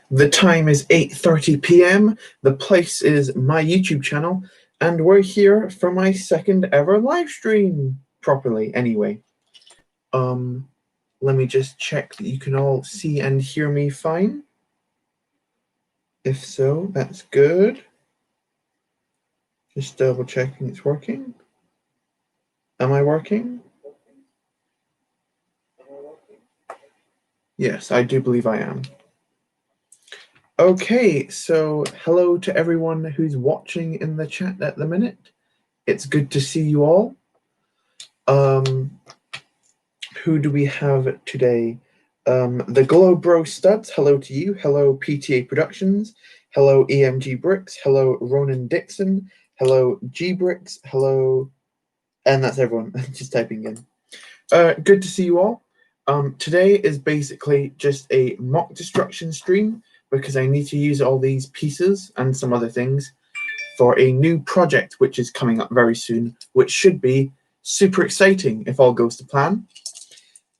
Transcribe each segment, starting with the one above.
The time is 8:30 p.m. The place is my YouTube channel, and we're here for my second ever live stream properly anyway. Let me just check that you can all see and hear me fine. If so, that's good. Just double checking it's working. Am I working? Yes, I do believe I am. Okay, so hello to everyone who's watching in the chat at the minute. It's good to see you all. Who do we have today? The Glow Bro Studs, hello to you. Hello PTA Productions. Hello EMG Bricks. Hello Ronan Dixon. Hello G Bricks. Hello, and that's everyone. Just typing in. Good to see you all. Today is basically just a mock destruction stream because I need to use all these pieces and some other things for a new project which is coming up very soon, which should be super exciting if all goes to plan.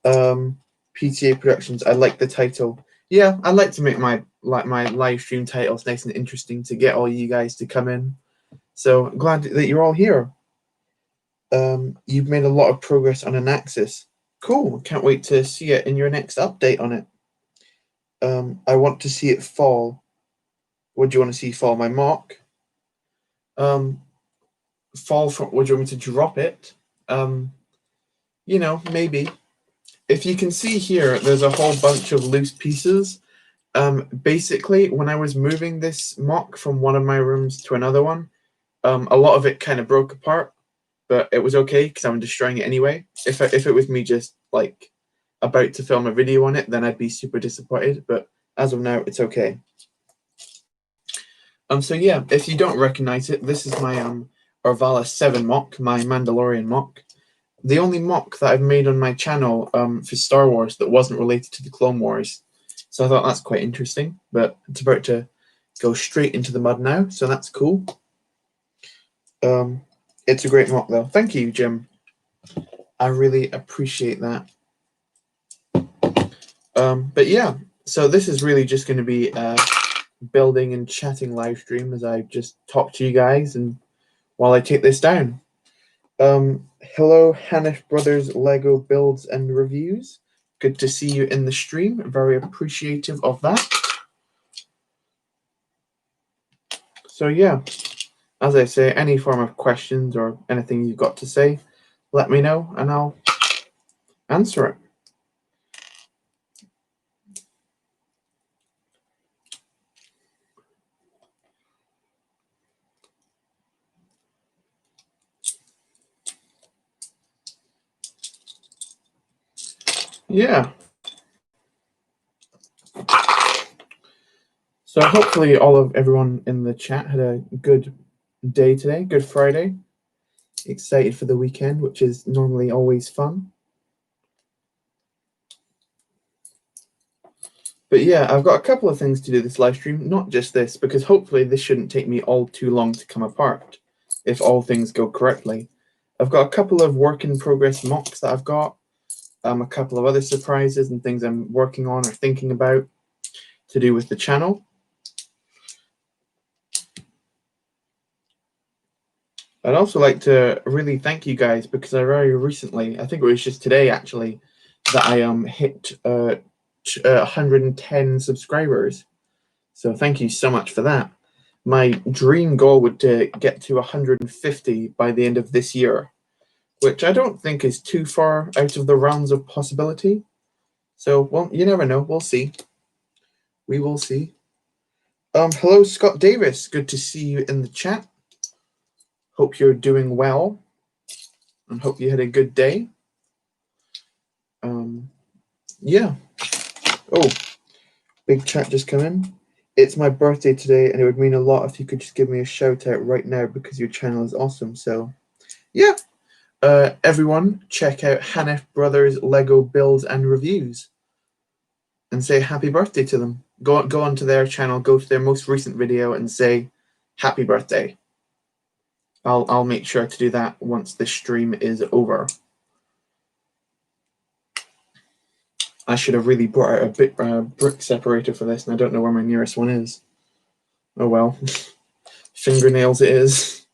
PTA Productions, I like the title. Yeah, I like to make my live stream titles nice and interesting to get all you guys to come in. So glad that you're all here. You've made a lot of progress on Anaxis. Cool. Can't wait to see it in your next update on it. I want to see it fall. What do you want to see fall? My mock? Fall from, would you want me to drop it? You know, maybe. If you can see here, there's a whole bunch of loose pieces. Basically, when I was moving this mock from one of my rooms to another one, a lot of it kind of broke apart, but it was okay because I'm destroying it anyway. If it was me just like about to film a video on it, then I'd be super disappointed. But as of now, it's okay. So yeah, if you don't recognize it, this is my Orvala 7 mock, my Mandalorian mock. The only mock that I've made on my channel for Star Wars that wasn't related to the Clone Wars. So I thought that's quite interesting, but it's about to go straight into the mud now, so that's cool. It's a great mock though. Thank you, Jim. I really appreciate that. But yeah, so this is really just going to be a building and chatting live stream as I just talk to you guys and while I take this down. Hello, Hanish Brothers Lego Builds and Reviews. Good to see you in the stream. Very appreciative of that. So yeah, as I say, any form of questions or anything you've got to say, let me know and I'll answer it. Yeah. So hopefully everyone in the chat had a good day today, good Friday. Excited for the weekend, which is normally always fun. But yeah, I've got a couple of things to do this live stream, not just this, because hopefully this shouldn't take me all too long to come apart, if all things go correctly. I've got a couple of work in progress mocks that I've got, a couple of other surprises and things I'm working on or thinking about to do with the channel. I'd also like to really thank you guys because I very recently, I think it was just today actually, that I hit 110 subscribers. So thank you so much for that. My dream goal would to get to 150 by the end of this year, which I don't think is too far out of the realms of possibility. So, well, you never know. We'll see. We will see. Hello, Scott Davis. Good to see you in the chat. Hope you're doing well and hope you had a good day. Yeah. Oh, big chat just come in. It's my birthday today, and it would mean a lot if you could just give me a shout out right now because your channel is awesome. So, yeah. Everyone, check out Hanish Brothers Lego Builds and Reviews and say happy birthday to them. Go onto their channel, go to their most recent video and say happy birthday. I'll make sure to do that once the stream is over. I should have really brought out a brick separator for this, and I don't know where my nearest one is. Oh well. Fingernails it is.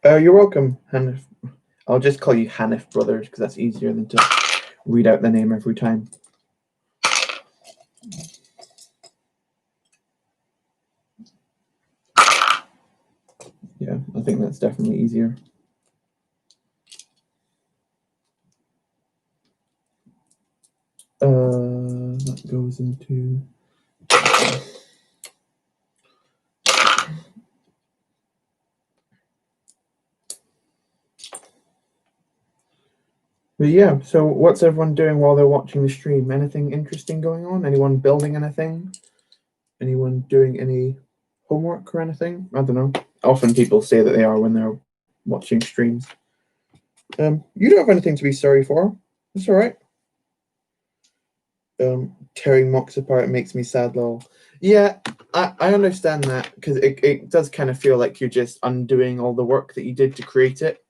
You're welcome, Hanif. I'll just call you Hanif Brothers because that's easier than to read out the name every time. Yeah, I think that's definitely easier. That goes into... But yeah, so what's everyone doing while they're watching the stream? Anything interesting going on? Anyone building anything? Anyone doing any homework or anything? I don't know. Often people say that they are when they're watching streams. You don't have anything to be sorry for. It's all right. Tearing mocks apart makes me sad, lol. Yeah, I understand that because it does kind of feel like you're just undoing all the work that you did to create it.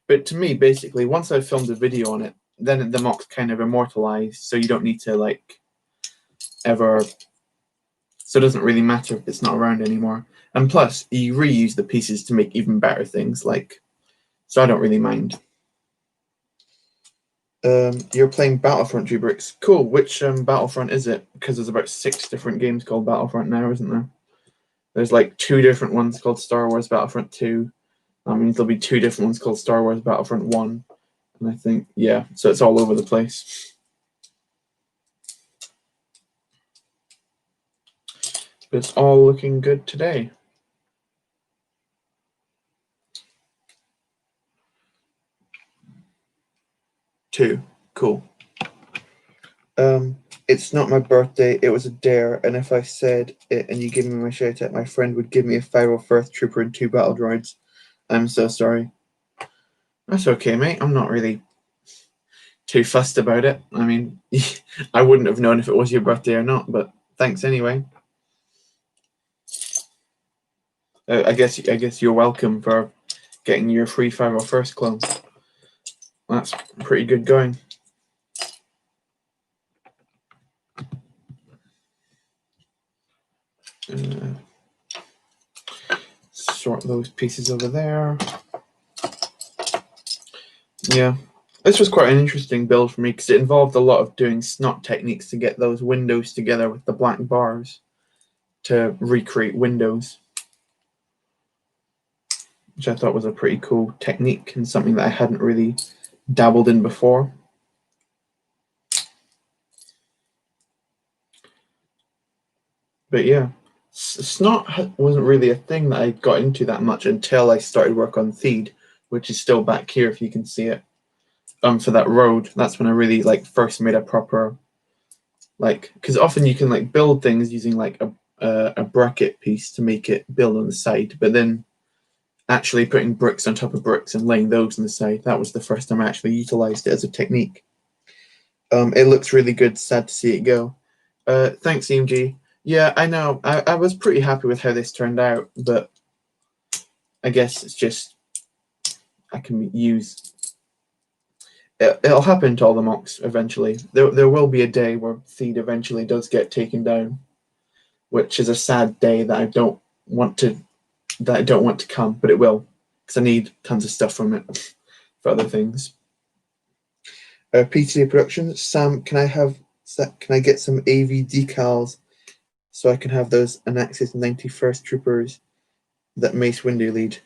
But to me, basically, once I've filmed a video on it, then the mock's kind of immortalized, so you don't need to like ever. So it doesn't really matter if it's not around anymore. And plus, you reuse the pieces to make even better things. Like, so I don't really mind. You're playing Battlefront, Jubrix. Cool. Which Battlefront is it? Because there's about 6 different games called Battlefront now, isn't there? There's like 2 different ones called Star Wars Battlefront 2. That means there'll be 2 different ones called Star Wars Battlefront 1. And I think, yeah, so it's all over the place. But it's all looking good today. Two. Cool. It's not my birthday, it was a dare, and if I said it and you give me my shout out, my friend would give me a 501st Trooper and 2 battle droids. I'm so sorry. That's okay, mate. I'm not really too fussed about it. I mean, I wouldn't have known if it was your birthday or not, but thanks anyway. I guess you're welcome for getting your free 501st clone. That's pretty good going. Sort those pieces over there. Yeah, this was quite an interesting build for me because it involved a lot of doing snot techniques to get those windows together with the black bars to recreate windows, which I thought was a pretty cool technique and something that I hadn't really dabbled in before. But yeah, snot wasn't really a thing that I got into that much until I started work on Theed, which is still back here if you can see it. For that road, that's when I really like first made a proper like, because often you can like build things using like a bracket piece to make it build on the side, but then actually putting bricks on top of bricks and laying those on the side, that was the first time I actually utilized it as a technique. It looks really good. Sad to see it go. Thanks, EMG. Yeah, I know. I was pretty happy with how this turned out, but I guess it's just I can use. It'll happen to all the mocks eventually. There will be a day where Theed eventually does get taken down, which is a sad day that I don't want to come, but it will because I need tons of stuff from it for other things. PTA Productions, Sam, can I get some AV decals so I can have those Anaxis 91st Troopers that Mace Windu lead?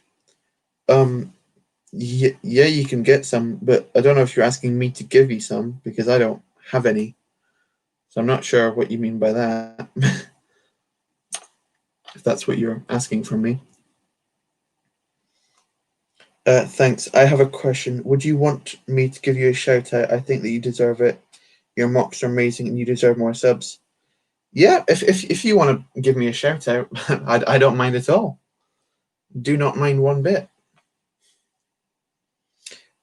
Yeah, you can get some, but I don't know if you're asking me to give you some because I don't have any. So I'm not sure what you mean by that. If that's what you're asking from me. Thanks. I have a question. Would you want me to give you a shout out? I think that you deserve it. Your mocks are amazing and you deserve more subs. Yeah, if you want to give me a shout out, I don't mind at all. Do not mind one bit.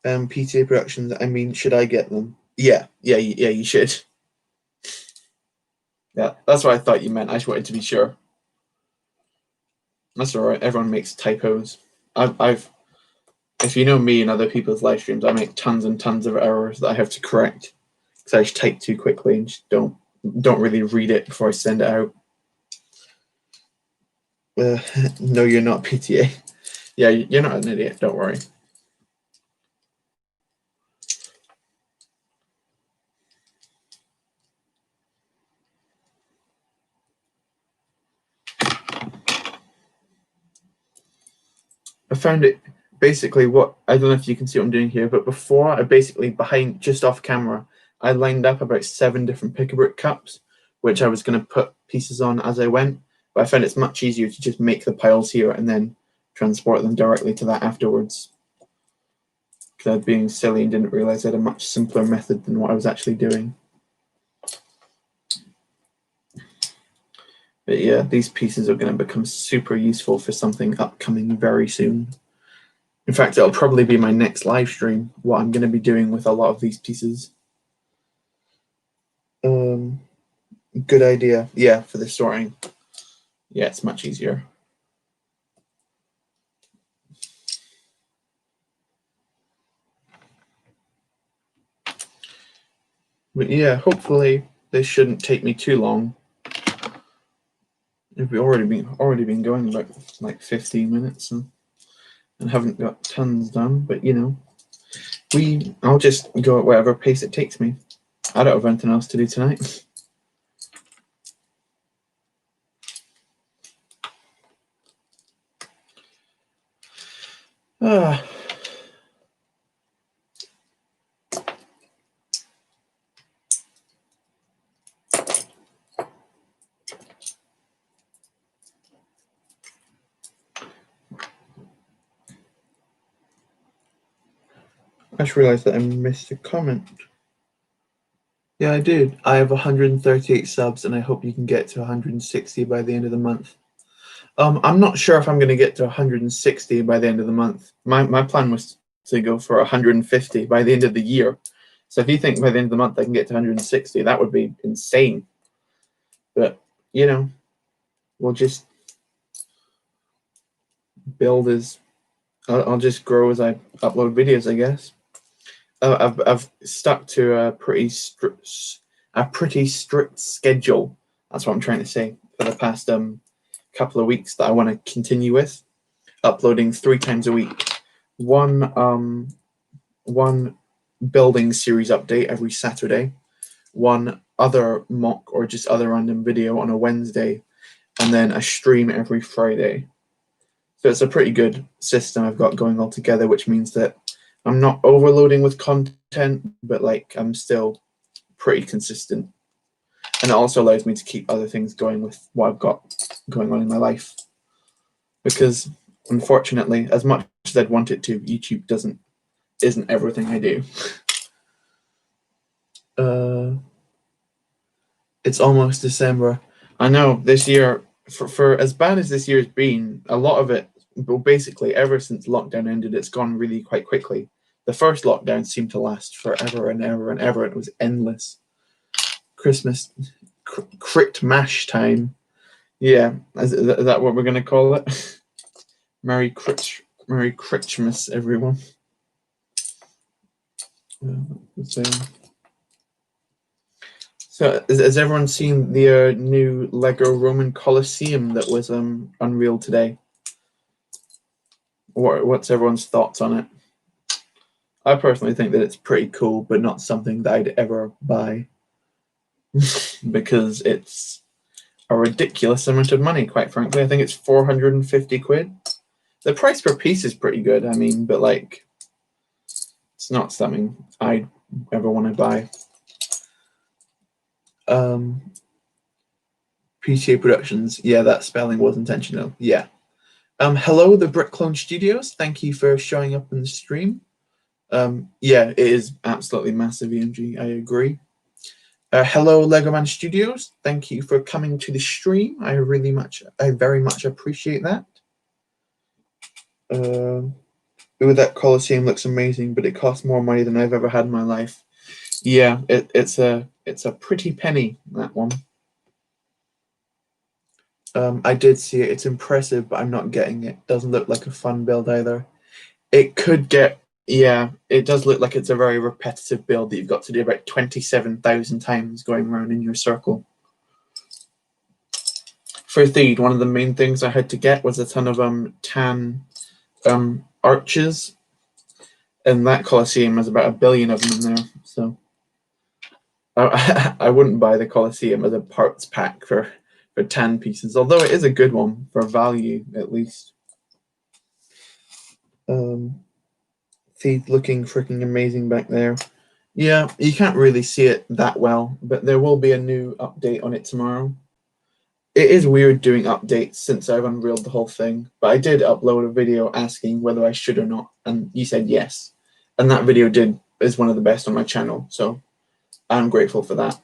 PTA Productions, I mean, should I get them? Yeah, you should. Yeah, that's what I thought you meant. I just wanted to be sure. That's all right. Everyone makes typos. If you know me and other people's live streams, I make tons and tons of errors that I have to correct because I just type too quickly and just don't really read it before I send it out. No, you're not, PTA. Yeah, you're not an idiot. Don't worry. I found it basically what I don't know if you can see what I'm doing here, but before I basically behind just off camera, I lined up about 7 different Pick-a-Brick cups, which I was going to put pieces on as I went. But I found it's much easier to just make the piles here and then transport them directly to that afterwards. Because I was being silly and didn't realize I had a much simpler method than what I was actually doing. But yeah, these pieces are going to become super useful for something upcoming very soon. In fact, it'll probably be my next live stream, what I'm going to be doing with a lot of these pieces. Good idea. Yeah, for the sorting. Yeah, it's much easier. But yeah, hopefully this shouldn't take me too long. We've already been going about like 15 minutes and haven't got tons done, but you know, I'll just go at whatever pace it takes me. I don't have anything else to do tonight. I just realized that I missed a comment. Yeah, I did. I have 138 subs, and I hope you can get to 160 by the end of the month. I'm not sure if I'm going to get to 160 by the end of the month. My plan was to go for 150 by the end of the year. So if you think by the end of the month I can get to 160, that would be insane. But, you know, we'll just build as... I'll just grow as I upload videos, I guess. I've stuck to a pretty strict schedule. That's what I'm trying to say for the past couple of weeks that I want to continue with, uploading 3 times a week. One building series update every Saturday, one other mock or just other random video on a Wednesday, and then a stream every Friday. So it's a pretty good system I've got going all together, which means that I'm not overloading with content, but like I'm still pretty consistent. And it also allows me to keep other things going with what I've got going on in my life. Because unfortunately, as much as I'd want it to, YouTube isn't everything I do. It's almost December. I know this year, for as bad as this year's been, a lot of it, well, basically ever since lockdown ended, it's gone really quite quickly. The first lockdown seemed to last forever and ever and ever. It was endless. Christmas, crit mash time. Yeah, is that what we're going to call it? Merry Christmas, everyone. So has everyone seen the new Lego Roman Colosseum that was unveiled today? What's everyone's thoughts on it? I personally think that it's pretty cool, but not something that I'd ever buy because it's a ridiculous amount of money, quite frankly. I think it's 450 quid. The price per piece is pretty good, I mean, but like, it's not something I'd ever want to buy. PTA Productions. Yeah, that spelling was intentional. Yeah. Hello, the Brick Clone Studios. Thank you for showing up in the stream. Yeah, it is absolutely massive, EMG. I agree. Hello, Legoman Studios. Thank you for coming to the stream. I very much appreciate that. Ooh, that Colosseum looks amazing, but it costs more money than I've ever had in my life. Yeah, it's a pretty penny, that one. I did see it. It's impressive, but I'm not getting it. Doesn't look like a fun build either. It could get, yeah, it does look like it's a very repetitive build that you've got to do about 27,000 times going around in your circle. For Theed, one of the main things I had to get was a ton of tan arches, and that Colosseum has about 1 billion of them in there. So I wouldn't buy the Colosseum as a parts pack for tan pieces, although it is a good one for value at least. Theed looking freaking amazing back there. Yeah, you can't really see it that well, but there will be a new update on it tomorrow. It is weird doing updates since I've unreeled the whole thing, but I did upload a video asking whether I should or not, and you said yes. And that video is one of the best on my channel, so I'm grateful for that.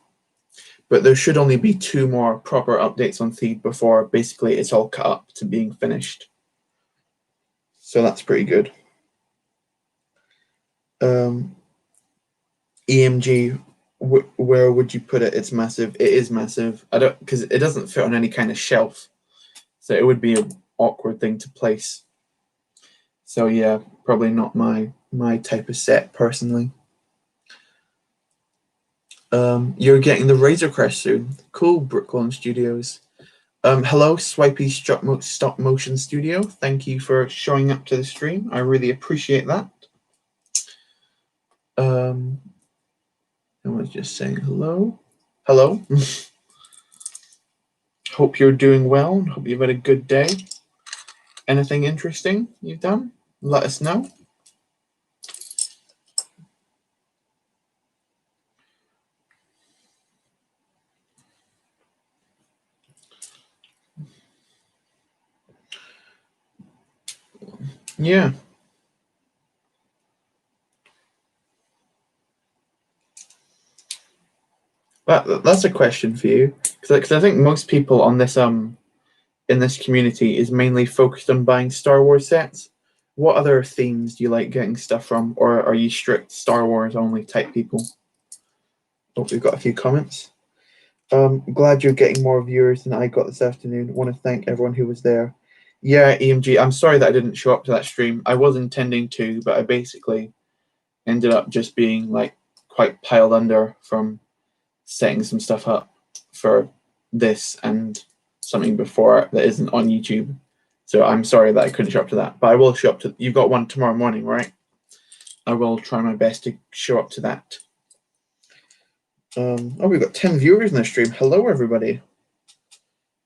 But there should only be 2 more proper updates on Theed before basically it's all cut up to being finished. So that's pretty good. EMG, where would you put it? It's massive. It is massive. Because it doesn't fit on any kind of shelf, so it would be an awkward thing to place. So yeah, probably not my type of set personally. You're getting the Razor Crest soon. Cool, Brooklyn Studios. Hello, Swipey Stop Motion Studio. Thank you for showing up to the stream. I really appreciate that. I was just saying hello. Hello. Hope you're doing well. Hope you've had a good day. Anything interesting you've done? Let us know. Yeah. That's a question for you, because I think most people on this in this community is mainly focused on buying Star Wars sets. What other themes do you like getting stuff from, or are you strict Star Wars only type people? Oh, we've got a few comments. Glad you're getting more viewers than I got this afternoon. Want to thank everyone who was there. Yeah, EMG, I'm sorry that I didn't show up to that stream. I was intending to, but I basically ended up just being like quite piled under from setting some stuff up for this and something before that isn't on YouTube. So I'm sorry that I couldn't show up to that, but I will show up to. You've got one tomorrow morning, right? I will try my best to show up to that. Oh, we've got 10 viewers in the stream. Hello, everybody.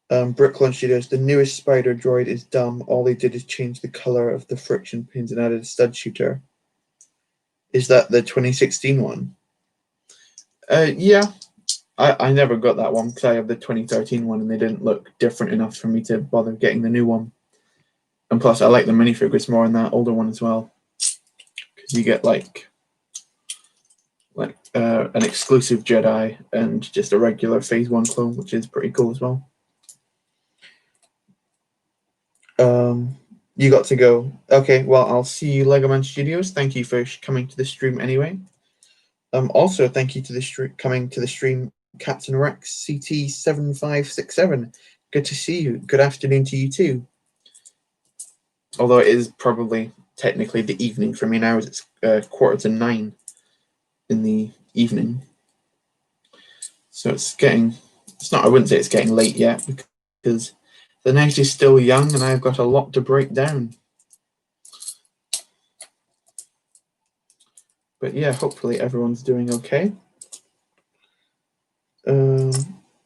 Brooklyn Studios, the newest spider droid is dumb. All they did is change the color of the friction pins and added a stud shooter. Is that the 2016 one? Yeah. I never got that one because I have the 2013 one and they didn't look different enough for me to bother getting the new one. And plus, I like the minifigures more in that older one as well, because you get like an exclusive Jedi and just a regular Phase 1 clone, which is pretty cool as well. You got to go. Okay, well, I'll see you, Legoman Studios. Thank you for coming to the stream anyway. Also, thank you to coming to the stream, Captain Rex CT7567. Good to see you. Good afternoon to you too. Although it is probably technically the evening for me now, as it's 9:15 in the evening. So it's not, I wouldn't say it's getting late yet, because the night is still young and I've got a lot to break down. But yeah, hopefully everyone's doing okay.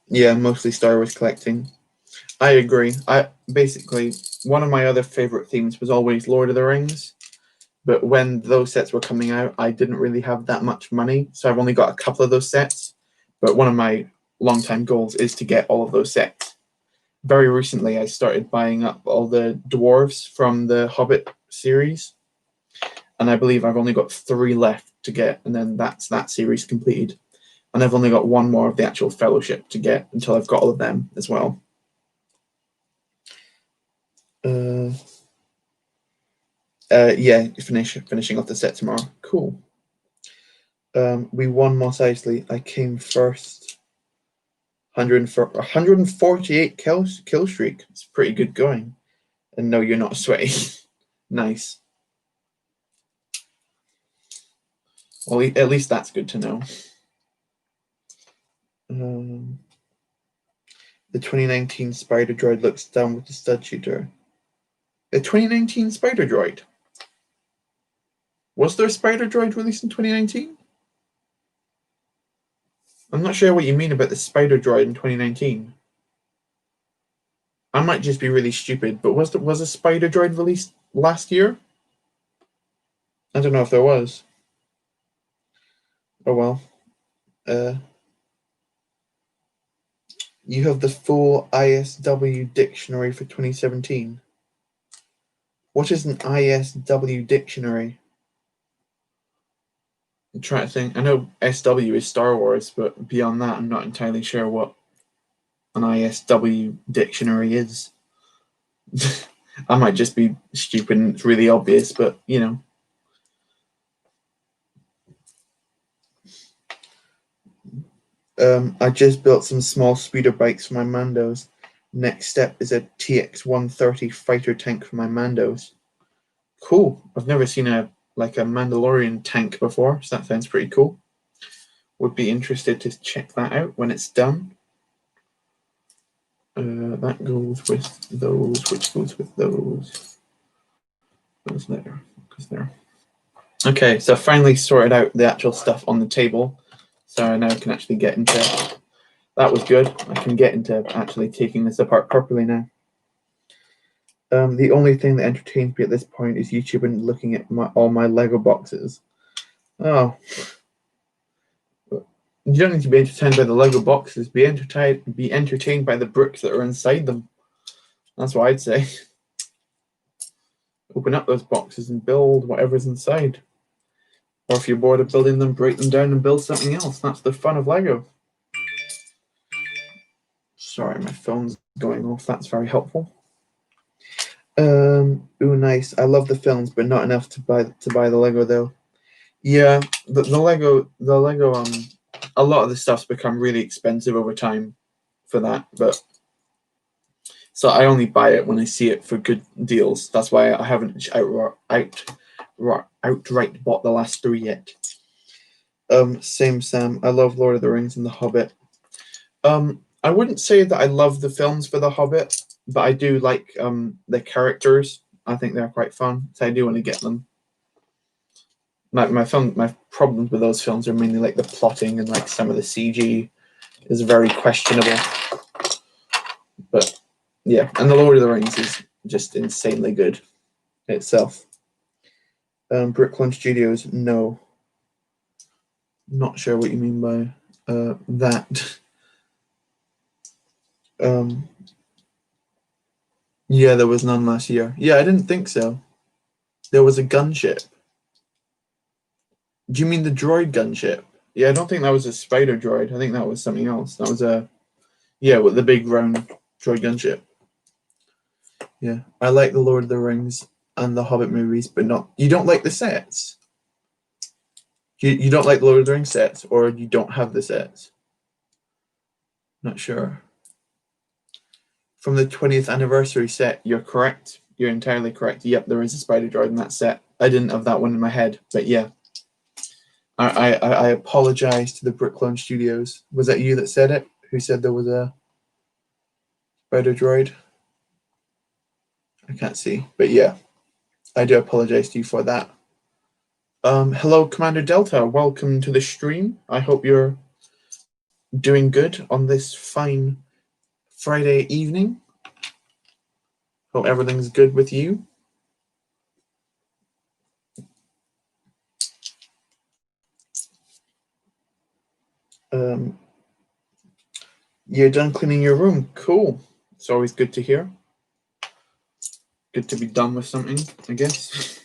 Yeah, mostly Star Wars collecting. I agree. Basically, one of my other favorite themes was always Lord of the Rings. But when those sets were coming out, I didn't really have that much money. So I've only got a couple of those sets. But one of my long-time goals is to get all of those sets. Very recently, I started buying up all the dwarves from the Hobbit series. And I believe I've only got 3 left to get. And then that's that series completed. And I've only got 1 more of the actual Fellowship to get until I've got all of them as well. Yeah, finishing off the set tomorrow. Cool. We won Mos Eisley. I came first. 148 kill streak. It's pretty good going. And no, you're not sweaty. Nice. Well, at least that's good to know. The 2019 Spider Droid looks down with the stud shooter. The 2019 Spider Droid? Was there a Spider Droid released in 2019? I'm not sure what you mean about the Spider Droid in 2019. I might just be really stupid, but was a Spider Droid released last year? I don't know if there was. Oh well. You have the full ISW dictionary for 2017. What is an ISW dictionary? I'm trying to think. I know SW is Star Wars, but beyond that, I'm not entirely sure what an ISW dictionary is. I might just be stupid and it's really obvious, but you know. I just built some small speeder bikes for my Mandos. Next step is a TX-130 fighter tank for my Mandos. Cool. I've never seen a Mandalorian tank before, so that sounds pretty cool. Would be interested to check that out when it's done. That goes with those, which goes with those. Those there, goes there. Okay, so I finally sorted out the actual stuff on the table. So I now can actually get into, that was good. I can get into actually taking this apart properly now. The only thing that entertains me at this point is YouTube and looking at all my Lego boxes. Oh. You don't need to be entertained by the Lego boxes. Be entertained by the bricks that are inside them. That's what I'd say. Open up those boxes and build whatever's inside. Or if you're bored of building them, break them down and build something else. That's the fun of Lego. Sorry, my phone's going off. That's very helpful. Ooh, nice. I love the films, but not enough to buy the Lego though. Yeah, the Lego a lot of the stuff's become really expensive over time for that, but so I only buy it when I see it for good deals. That's why I haven't outright bought the last 3 yet. Same Sam. I love Lord of the Rings and The Hobbit. I wouldn't say that I love the films for The Hobbit, but I do like the characters. I think they're quite fun, so I do want to get them. My problems with those films are mainly like the plotting and like some of the CG is very questionable. But yeah, and The Lord of the Rings is just insanely good itself. Bricklunch Studios, no. Not sure what you mean by that. Yeah, there was none last year. Yeah, I didn't think so. There was a gunship. Do you mean the droid gunship? Yeah, I don't think that was a spider droid. I think that was something else. That was with the big round droid gunship. Yeah, I like the Lord of the Rings and the Hobbit movies, but not. You don't like the sets. You don't like the Lord of the Rings sets, or you don't have the sets. Not sure. From the 20th anniversary set, you're correct. You're entirely correct. Yep, there is a spider droid in that set. I didn't have that one in my head, but yeah. I apologize to the Bricklunch Studios. Was that you that said it? Who said there was a spider droid? I can't see, but yeah, I do apologize to you for that. Hello, Commander Delta. Welcome to the stream. I hope you're doing good on this fine Friday evening. Hope everything's good with you. You're done cleaning your room. Cool. It's always good to hear. Good to be done with something, I guess.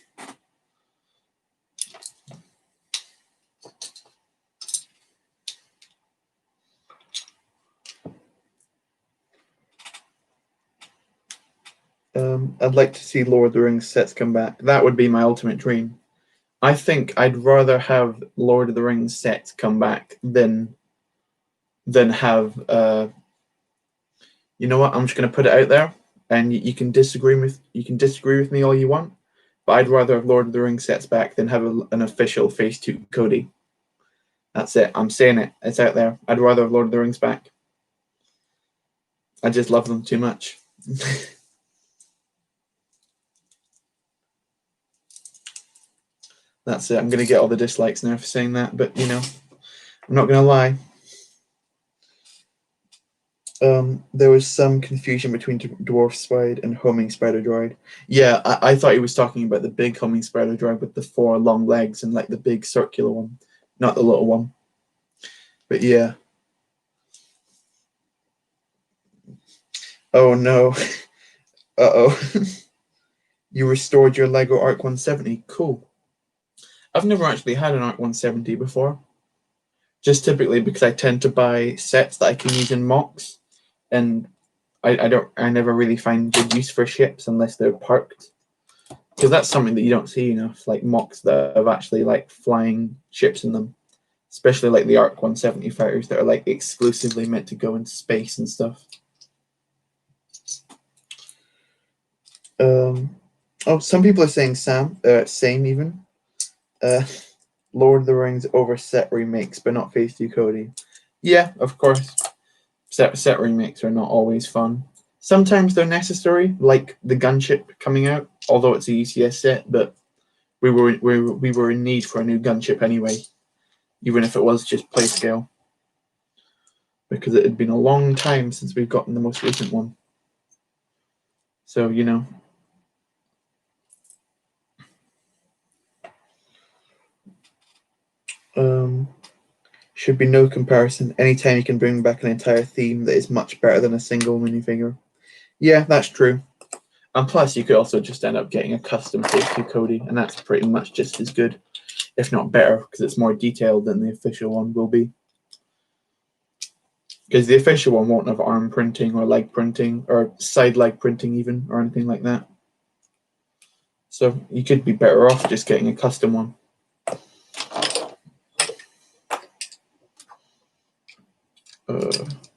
I'd like to see Lord of the Rings sets come back. That would be my ultimate dream. I think I'd rather have Lord of the Rings sets come back than have you know what? I'm just going to put it out there, and you can disagree with me all you want, but I'd rather have Lord of the Rings sets back than have an official Phase 2 Cody. That's it. I'm saying it. It's out there. I'd rather have Lord of the Rings back. I just love them too much. That's it. I'm going to get all the dislikes now for saying that, but you know, I'm not going to lie. There was some confusion between dwarf spider and homing spider droid. Yeah, I thought he was talking about the big homing spider droid with the 4 long legs and like the big circular one, not the little one. But yeah. Oh no. Uh-oh. You restored your Lego Arc 170. Cool. I've never actually had an Arc 170 before. Just typically because I tend to buy sets that I can use in mocks, and I never really find good use for ships unless they're parked. Because that's something that you don't see enough, like mocks that have actually like flying ships in them. Especially like the Arc 170 fighters that are like exclusively meant to go into space and stuff. Some people are saying same even. Lord of the Rings over set remakes, but not Phase 2 Cody. Yeah, of course. Set remakes are not always fun. Sometimes they're necessary, like the gunship coming out, although it's a UCS set, but we were in need for a new gunship anyway, even if it was just play scale. Because it had been a long time since we've gotten the most recent one. So, you know. Should be no comparison. Anytime you can bring back an entire theme that is much better than a single minifigure. Yeah, that's true. And plus, you could also just end up getting a custom Phase 2 Cody, and that's pretty much just as good, if not better, because it's more detailed than the official one will be. Because the official one won't have arm printing or leg printing or side leg printing even or anything like that. So you could be better off just getting a custom one.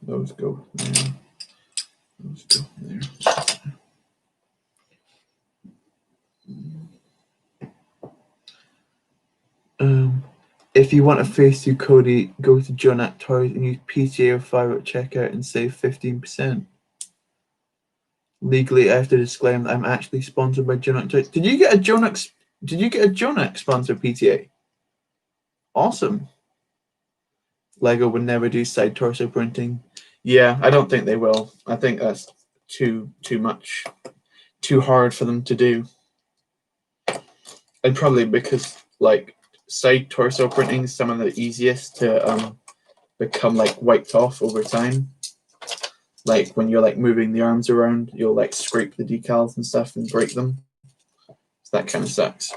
Those go there. Those go there. If you want a Phase 2 Cody, go to Jonak Toys and use PTA05 at checkout and save 15%. Legally, I have to disclaim that I'm actually sponsored by Jonak Toys. Did you get a Jonak sponsor, PTA? Awesome. Lego would never do side torso printing. Yeah, I don't think they will. I think that's too much, too hard for them to do. And probably because like side torso printing is some of the easiest to become like wiped off over time. Like when you're like moving the arms around, you'll like scrape the decals and stuff and break them. So that kind of sucks.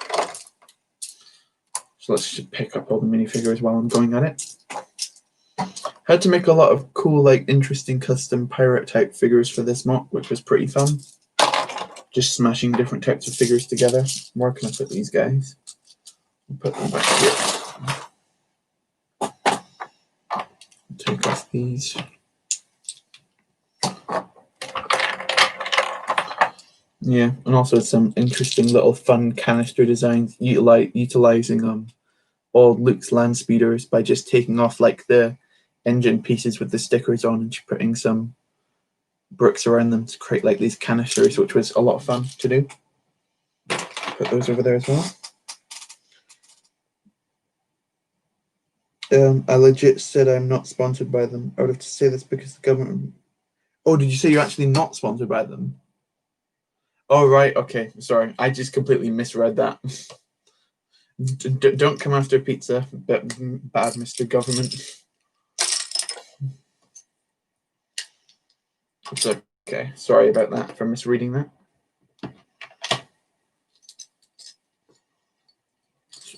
So let's just pick up all the minifigures while I'm going at it. Had to make a lot of cool, like interesting custom pirate type figures for this mock, which was pretty fun. Just smashing different types of figures together. Where can I put these guys? I'll put them back here. Take off these. Yeah, and also some interesting little fun canister designs utilizing old Luke's land speeders by just taking off like the engine pieces with the stickers on and just putting some bricks around them to create like these canisters, which was a lot of fun to do. Put those over there as well. I legit said I'm not sponsored by them. I would have to say this because the government. Oh, did you say you're actually not sponsored by them? Oh, right. Okay. Sorry. I just completely misread that. Don't come after pizza, bad Mr. Government. It's okay. Sorry about that for misreading that.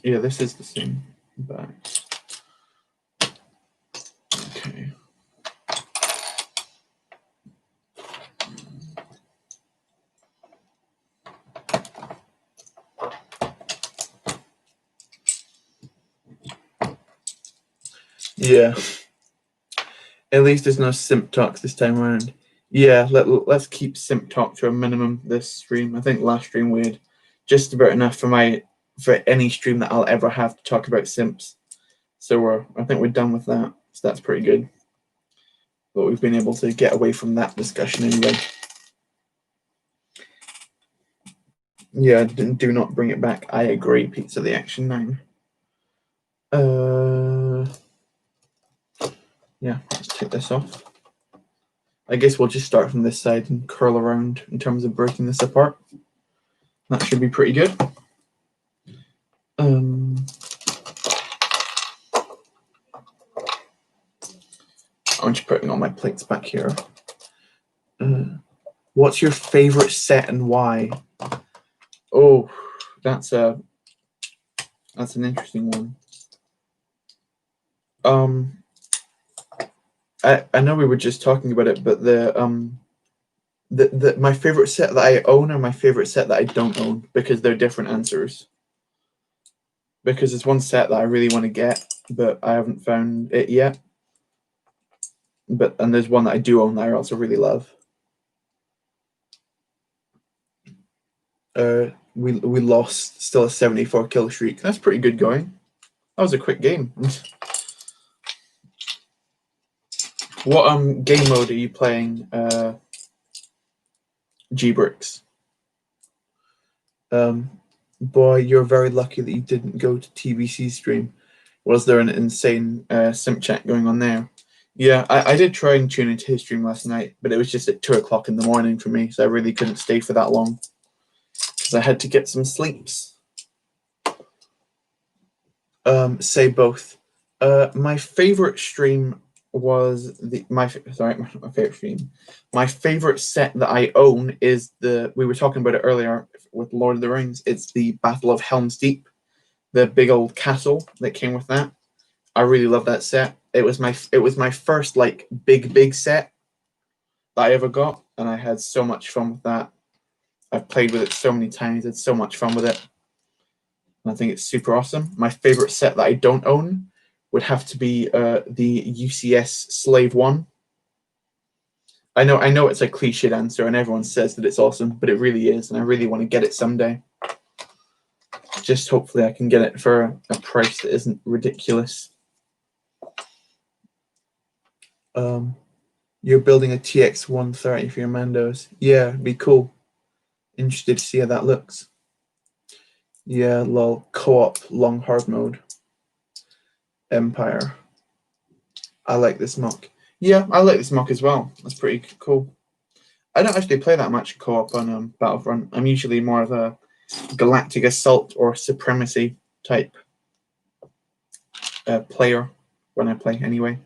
Yeah, this is the same bag. Okay. Yeah. At least there's no simp talks this time around. Yeah, let's keep simp talk to a minimum this stream. I think last stream we had just about enough for any stream that I'll ever have to talk about simps. So I think we're done with that. So that's pretty good. But we've been able to get away from that discussion anyway. Yeah, do not bring it back. I agree, Pizza the Action 9. Yeah, let's take this off. I guess we'll just start from this side and curl around in terms of breaking this apart. That should be pretty good. I'm just putting all my plates back here. What's your favorite set and why? Oh, that's an interesting one. I know we were just talking about it, but my favorite set that I own or my favorite set that I don't own, because they're different answers. Because there's one set that I really want to get, but I haven't found it yet. And there's one that I do own that I also really love. We lost, still a 74 kill streak. That's pretty good going. That was a quick game. What game mode are you playing, G-Bricks? Boy, you're very lucky that you didn't go to TBC stream. Was there an insane simp chat going on there? Yeah, I did try and tune into his stream last night, but it was just at 2 o'clock in the morning for me, so I really couldn't stay for that long because I had to get some sleeps. Say both. My favorite stream was my favorite stream. My favorite set that I own is we were talking about it earlier with Lord of the Rings. It's the Battle of Helm's Deep, the big old castle that came with that. I really love that set. It was my first like big set that I ever got, and I had so much fun with that. I've played with it so many times, had so much fun with it. And I think it's super awesome. My favorite set that I don't own would have to be the UCS Slave 1. I know it's a cliched answer, and everyone says that it's awesome, but it really is, and I really want to get it someday. Just hopefully I can get it for a price that isn't ridiculous. You're building a TX 130 for your Mandos. Yeah, it'd be cool. Interested to see how that looks. Yeah, lol. Co-op long hard mode. Empire. I like this mock. Yeah, I like this mock as well. That's pretty cool. I don't actually play that much co-op on Battlefront. I'm usually more of a Galactic Assault or Supremacy type player when I play anyway.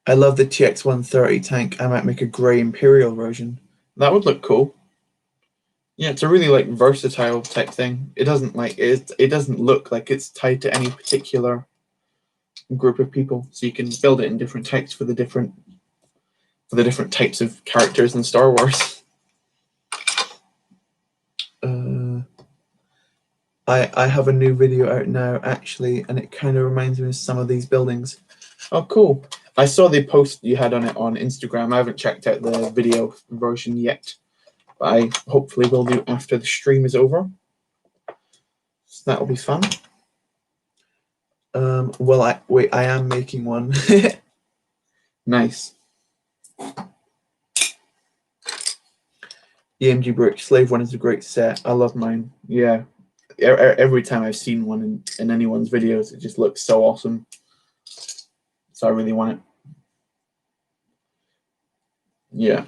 I love the TX 130 tank. I might make a grey Imperial version. That would look cool. Yeah, it's a really like versatile type thing. It doesn't look like it's tied to any particular group of people. So you can build it in different types for the different types of characters in Star Wars. I have a new video out now actually, and it kind of reminds me of some of these buildings. Oh, cool! I saw the post you had on it on Instagram. I haven't checked out the video version yet, but I hopefully will do after the stream is over. So that'll be fun. Well, I am making one. Nice. EMG Brick Slave 1 is a great set. I love mine. Yeah. Every time I've seen one in anyone's videos, it just looks so awesome. So I really want it. Yeah.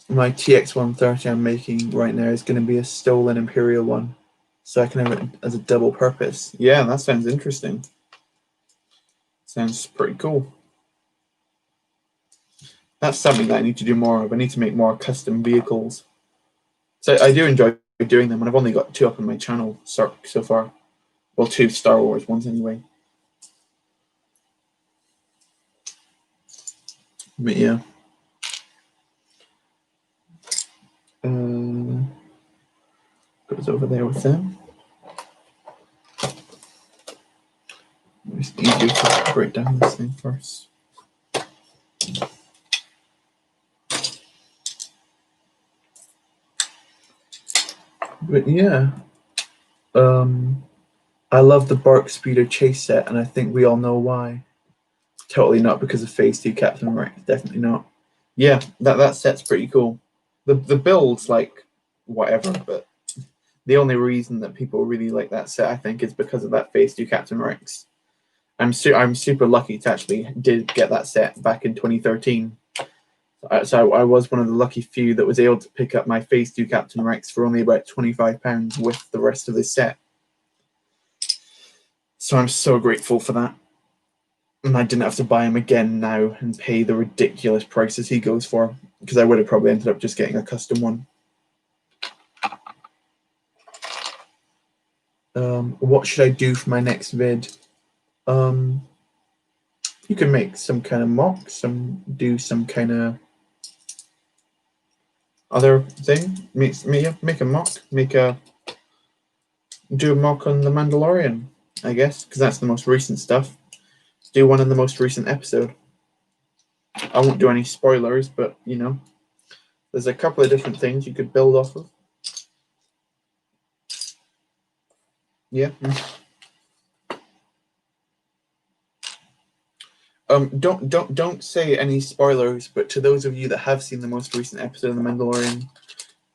My TX 130 I'm making right now is going to be a stolen Imperial one. So I can have it as a double purpose. Yeah, that sounds interesting. Sounds pretty cool. That's something that I need to do more of. I need to make more custom vehicles. So I do enjoy doing them, and I've only got 2 up on my channel so far. Well, 2 Star Wars ones anyway. But yeah. goes over there with them. It's easier to break down this thing first. But yeah, I love the Bark Speeder chase set, and I think we all know why. Totally not because of Phase 2 Captain Rex, definitely not. Yeah, that set's pretty cool. The build's like whatever, but the only reason that people really like that set, I think, is because of that Phase 2 Captain Rex. I'm super lucky to actually did get that set back in 2013. So I was one of the lucky few that was able to pick up my Phase 2 Captain Rex for only about £25 with the rest of this set. So I'm so grateful for that. And I didn't have to buy him again now and pay the ridiculous prices he goes for, because I would have probably ended up just getting a custom one. What should I do for my next vid? You can make some kind of mock, do some kind of other thing. Make a mock, do a mock on the Mandalorian, I guess, because that's the most recent stuff. Do one in the most recent episode. I won't do any spoilers, but you know, there's a couple of different things you could build off of. Yeah. Don't say any spoilers, but to those of you that have seen the most recent episode of The Mandalorian,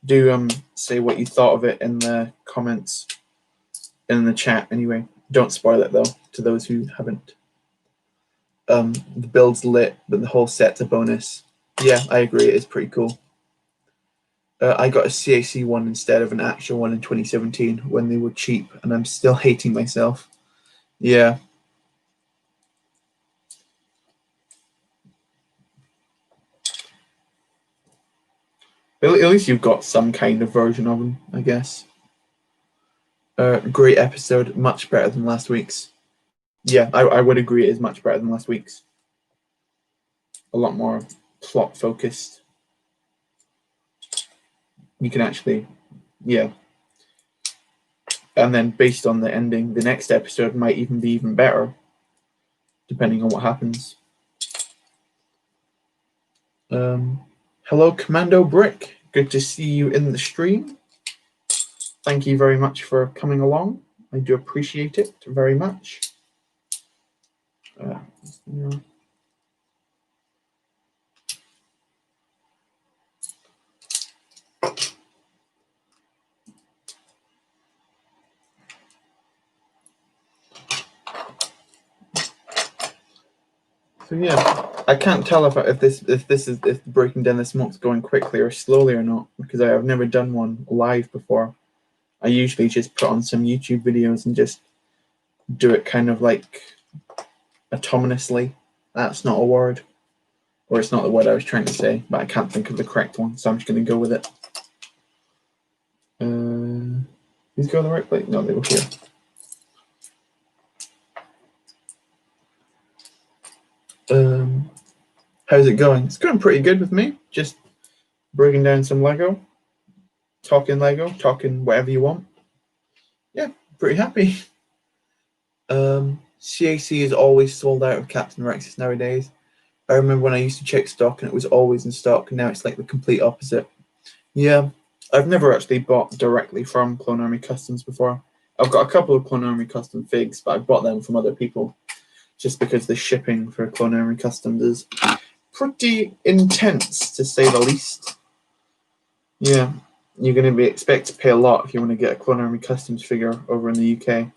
do say what you thought of it in the comments, in the chat anyway. Don't spoil it though, to those who haven't. The build's lit, but the whole set's a bonus. Yeah, I agree, it is pretty cool. I got a CAC one instead of an actual one in 2017 when they were cheap, and I'm still hating myself. Yeah. At least you've got some kind of version of them, I guess. Great episode, much better than last week's. Yeah, I would agree it is much better than last week's. A lot more plot focused. You can actually, yeah. And then based on the ending, the next episode might even be even better, depending on what happens. Hello, Commando Brick. Good to see you in the stream. Thank you very much for coming along. I do appreciate it very much. So yeah, I can't tell if breaking down this mock's going quickly or slowly or not, because I have never done one live before. I usually just put on some YouTube videos and just do it kind of like autonomously. That's not a word, or it's not the word I was trying to say, but I can't think of the correct one, so I'm just going to go with it. These go the right place? No, they were here. How's it going? It's going pretty good with me. Just breaking down some Lego, talking whatever you want. Yeah, pretty happy. CAC is always sold out of Captain Rexes nowadays. I remember when I used to check stock and it was always in stock, and now it's like the complete opposite. Yeah, I've never actually bought directly from Clone Army Customs before. I've got a couple of Clone Army Custom figs, but I've bought them from other people just because the shipping for Clone Army Customs is pretty intense, to say the least. Yeah, you're going to be expect to pay a lot if you want to get a Clone Army Customs figure over in the UK.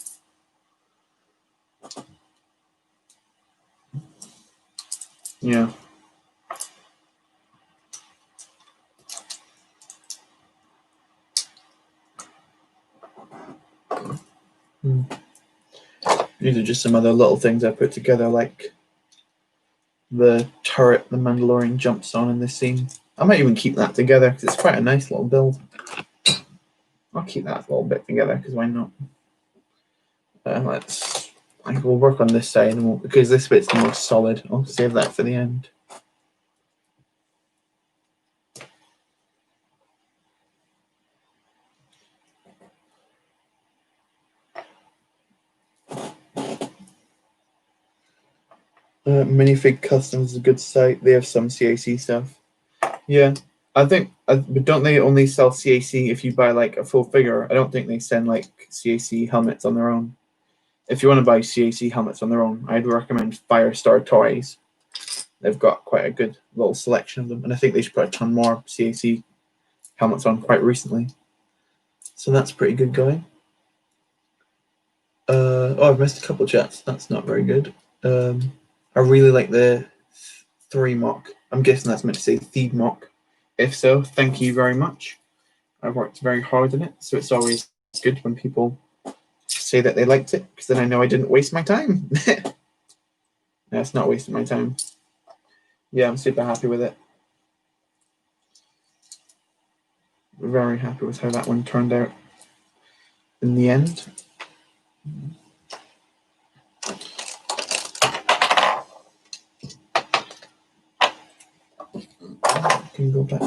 Yeah. These are just some other little things I put together, like the turret the Mandalorian jumps on in this scene. I might even keep that together because it's quite a nice little build. I'll keep that little bit together because why not? We'll work on this side because this bit's the most solid. I'll save that for the end. Minifig Customs is a good site. They have some CAC stuff. Yeah, I think, but don't they only sell CAC if you buy like a full figure? I don't think they send like CAC helmets on their own. If you want to buy CAC helmets on their own, I'd recommend Firestar Toys. They've got quite a good little selection of them, and I think they should put a ton more CAC helmets on quite recently. So that's pretty good going. Oh, I've missed a couple of chats. That's not very good. I really like the 3 mock. I'm guessing that's meant to say Theed mock. If so, thank you very much. I've worked very hard on it, so it's always good when people say that they liked it, because then I know I didn't waste my time. That's not wasting my time. Yeah, I'm super happy with it. Very happy with how that one turned out in the end. Can go back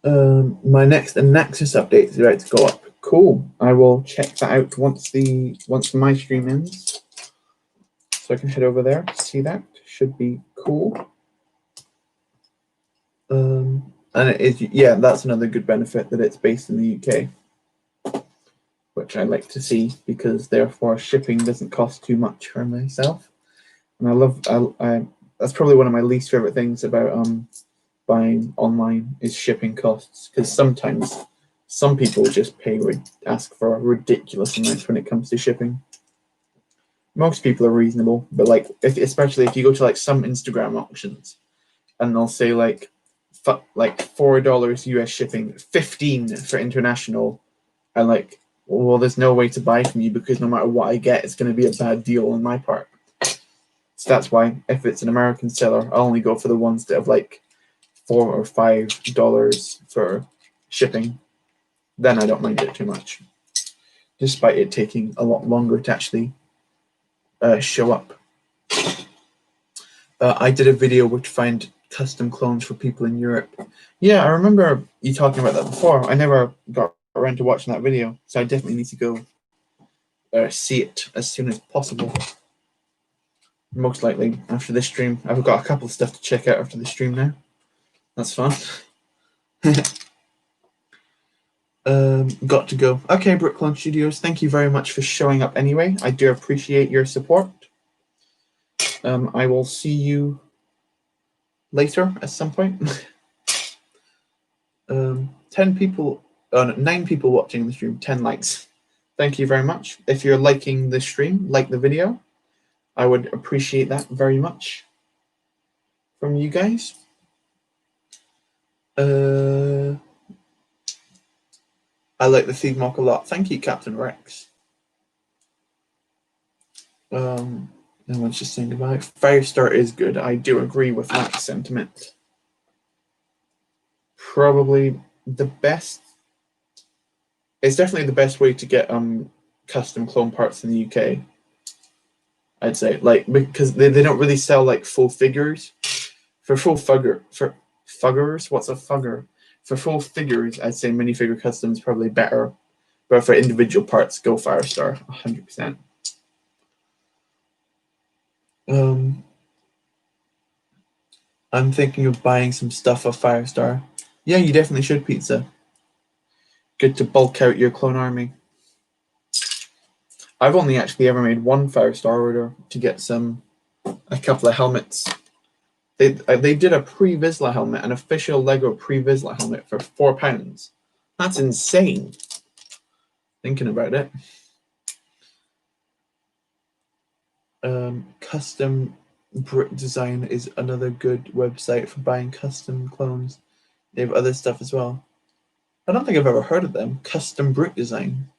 there. My next Anaxis update is about to go up. Cool. I will check that out once my stream ends, so I can head over there to see that. Should be cool. And it is, yeah, that's another good benefit, that it's based in the UK, which I like to see, because therefore shipping doesn't cost too much for myself. And I that's probably one of my least favorite things about buying online is shipping costs, because sometimes some people just ask for ridiculous amounts when it comes to shipping. Most people are reasonable, but like especially if you go to like some Instagram auctions, and they'll say like $4 US shipping, 15 for international, and like, well, there's no way to buy from you, because no matter what I get, it's going to be a bad deal on my part. So that's why if it's an American seller, I'll only go for the ones that have like $4 or $5 for shipping. Then I don't mind it too much, despite it taking a lot longer to actually show up. I did a video which find custom clones for people in Europe. Yeah, I remember you talking about that before. I never got around to watching that video, so I definitely need to go see it as soon as possible. Most likely after this stream. I've got a couple of stuff to check out after the stream now. That's fun. Got to go. Okay, Brooklyn Studios, thank you very much for showing up anyway. I do appreciate your support. I will see you later at some point. 9 people watching the stream, 10 likes. Thank you very much. If you're liking the stream, like the video, I would appreciate that very much from you guys. I like the Theed mock a lot. Thank you, Captain Rex. Everyone's just saying goodbye. Firestar is good. I do agree with that sentiment. Probably the best. It's definitely the best way to get custom clone parts in the UK. I'd say, like, because they don't really sell like full figures. For fuggers, what's a fugger? For full figures, I'd say minifigure custom is probably better. But for individual parts, go Firestar, 100%. I'm thinking of buying some stuff off Firestar. Yeah, you definitely should, Pizza. Good to bulk out your clone army. I've only actually ever made one Firestar order to get a couple of helmets. They did a pre-Vizsla helmet, an official Lego pre-Vizsla helmet for £4. That's insane. Thinking about it. Custom Brick Design is another good website for buying custom clones. They have other stuff as well. I don't think I've ever heard of them. Custom Brick Design.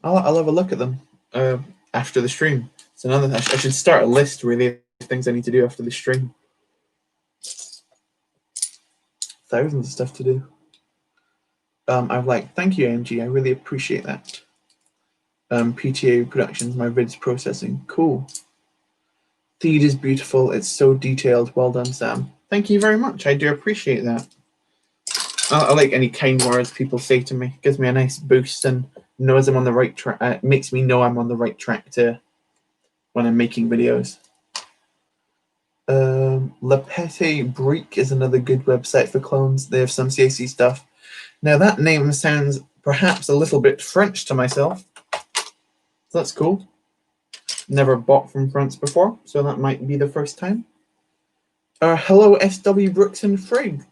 I'll have a look at them after the stream. It's another. I should start a list really of things I need to do after the stream. Thousands of stuff to do. I'm like, thank you, AMG. I really appreciate that. PTA Productions, my vids processing. Cool. Theed is beautiful. It's so detailed. Well done, Sam. Thank you very much. I do appreciate that. I like any kind words people say to me. It gives me a nice boost and knows I'm on the right track. Makes me know I'm on the right track to when I'm making videos. Le Petit Brique is another good website for clones. They have some CAC stuff. Now that name sounds perhaps a little bit French to myself. So that's cool. Never bought from France before, so that might be the first time. Hello, SW Brooks and Frigg.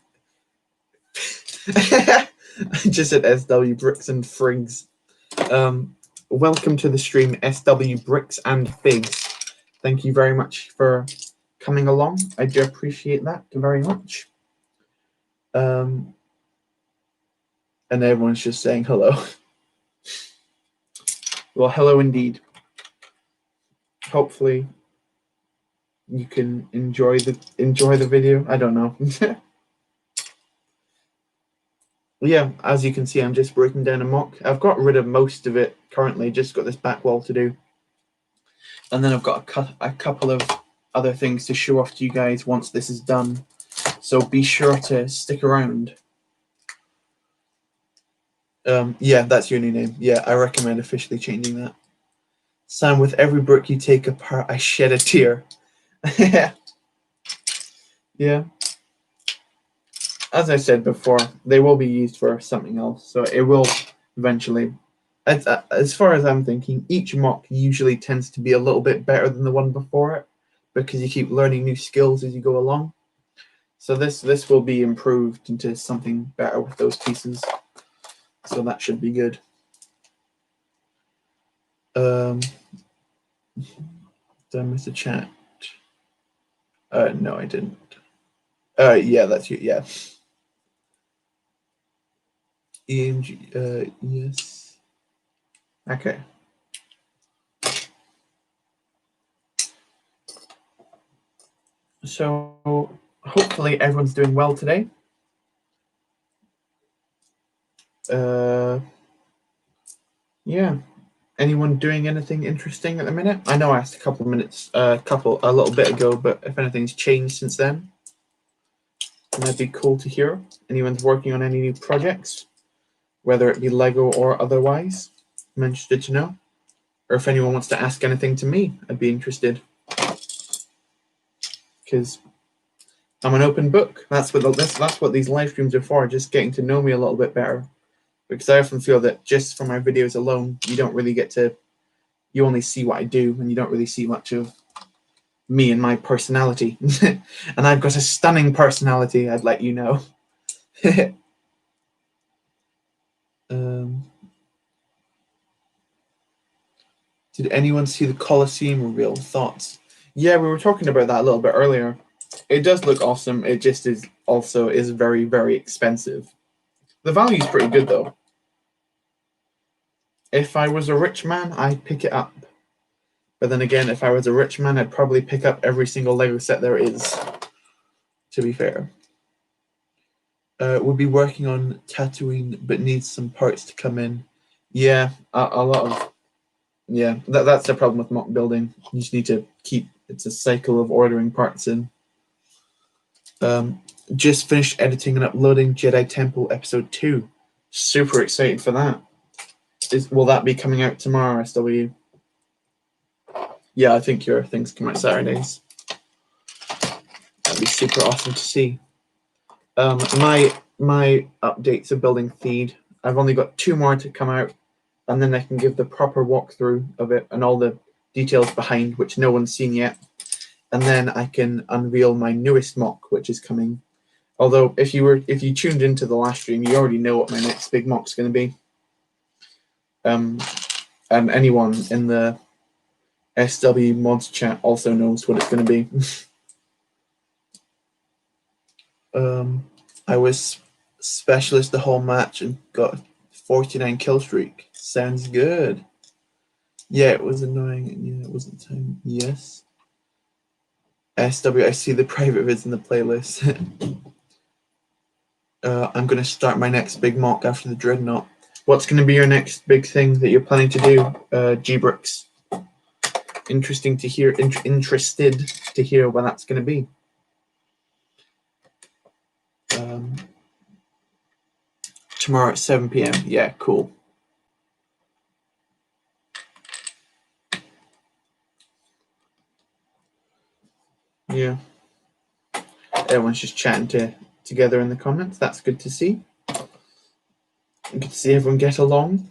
I just said SW Brooks and Friggs. Welcome to the stream, SW Bricks and Figs. Thank you very much for coming along. I do appreciate that very much. And everyone's just saying hello. Well, hello indeed. Hopefully you can enjoy the video. I don't know. Yeah, as you can see, I'm just breaking down a mock. I've got rid of most of it currently, just got this back wall to do. And then I've got a couple of other things to show off to you guys once this is done. So be sure to stick around. Yeah, that's your new name. Yeah, I recommend officially changing that. Sam, with every brick you take apart, I shed a tear. Yeah. As I said before, they will be used for something else, so it will eventually. As far as I'm thinking, each mock usually tends to be a little bit better than the one before it, because you keep learning new skills as you go along. So this will be improved into something better with those pieces. So that should be good. Did I miss a chat? No, I didn't. Yeah, that's you. Yeah. EMG. Yes. Okay. So hopefully everyone's doing well today. Yeah. Anyone doing anything interesting at the minute? I know I asked a little bit ago, but if anything's changed since then, that'd be cool to hear. Anyone's working on any new projects, whether it be Lego or otherwise? I'm interested to know. Or if anyone wants to ask anything to me, I'd be interested. Because I'm an open book. That's what these live streams are for, just getting to know me a little bit better. Because I often feel that just from my videos alone, you don't really get to, you only see what I do, and you don't really see much of me and my personality. And I've got a stunning personality, I'd let you know. Did anyone see the Colosseum reveal? Thoughts? Yeah, we were talking about that a little bit earlier. It does look awesome. It just is very, very expensive. The value is pretty good though. If I was a rich man, I'd pick it up. But then again, if I was a rich man, I'd probably pick up every single Lego set there is, to be fair. We'll be working on Tatooine, but needs some parts to come in. Yeah, a lot of... Yeah, that's the problem with mock building. You just need to it's a cycle of ordering parts in. Just finished editing and uploading Jedi Temple Episode 2. Super excited for that. Will that be coming out tomorrow, SW? Yeah, I think your things come out Saturdays. That'd be super awesome to see. My updates of building Theed, I've only got 2 more to come out, and then I can give the proper walkthrough of it and all the details behind, which no one's seen yet. And then I can unveil my newest mock, which is coming. Although if you tuned into the last stream, you already know what my next big mock's going to be. And anyone in the SW mods chat also knows what it's going to be. I was specialist the whole match and got 49 kill streak. Sounds good. Yeah, it was annoying. Yeah, it wasn't time. Yes. SW, I see the private vids in the playlist. I'm going to start my next big mock after the Dreadnought. What's going to be your next big thing that you're planning to do, G-Bricks? Interested to hear when that's going to be. Tomorrow at 7 p.m. Yeah, cool. everyone's just chatting together in the comments. That's good to see. Good to see everyone get along.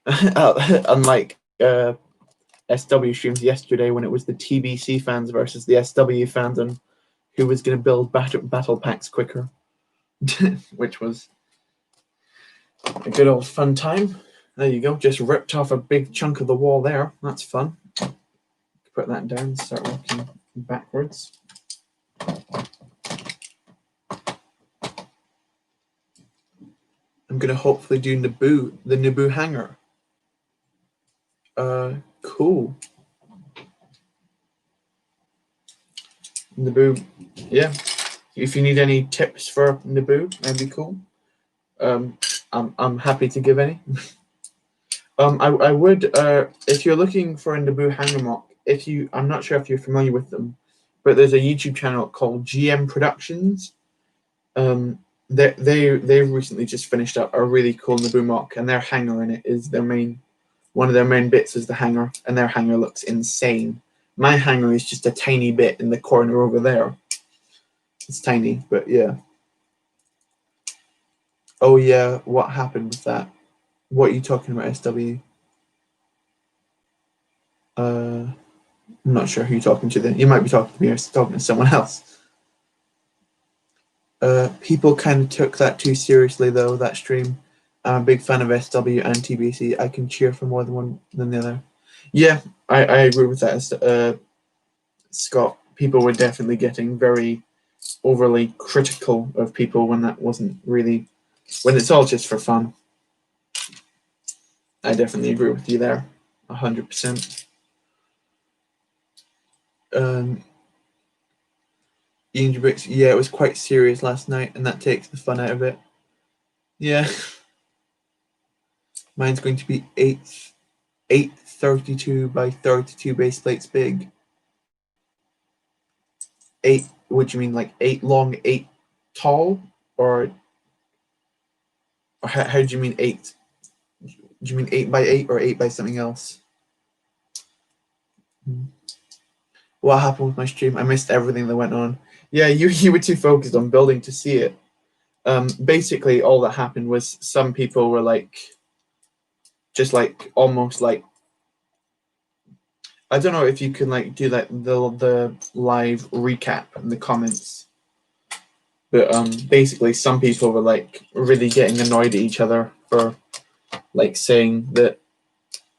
Unlike SW streams yesterday when it was the TBC fans versus the SW fans on who was going to build battle packs quicker, which was a good old fun time. There you go. Just ripped off a big chunk of the wall there. That's fun. Put that down and start walking backwards. I'm going to hopefully do Naboo, the Naboo hangar. Cool. Naboo, yeah. If you need any tips for Naboo, that'd be cool. I'm happy to give any. I would, if you're looking for a Naboo hangar mock, I'm not sure if you're familiar with them, but there's a YouTube channel called GM Productions. They recently just finished up a really cool Naboo mock, and their hangar in it is one of their main bits is the hangar, and their hangar looks insane. My hangar is just a tiny bit in the corner over there. It's tiny, but yeah. Oh yeah, what happened with that? What are you talking about, SW? I'm not sure who you're talking to then. You might be talking to me or talking to someone else. People kind of took that too seriously though, that stream. I'm a big fan of SW and TBC. I can cheer for more than one than the other. Yeah, I agree with that. Scott, people were definitely getting very overly critical of people when that wasn't really, when it's all just for fun. I definitely agree with you there, 100%. Ian Bricks, yeah, it was quite serious last night, and that takes the fun out of it. Yeah. Mine's going to be 832 by 32 base plates big. 8, what do you mean, like 8 long, 8 tall? Or how do you mean 8? Do you mean 8 by 8 or 8 by something else? What happened with my stream? I missed everything that went on. Yeah, you were too focused on building to see it. Basically, all that happened was some people were like, just like almost like, I don't know if you can like do like the live recap in the comments, but basically some people were like really getting annoyed at each other for like saying that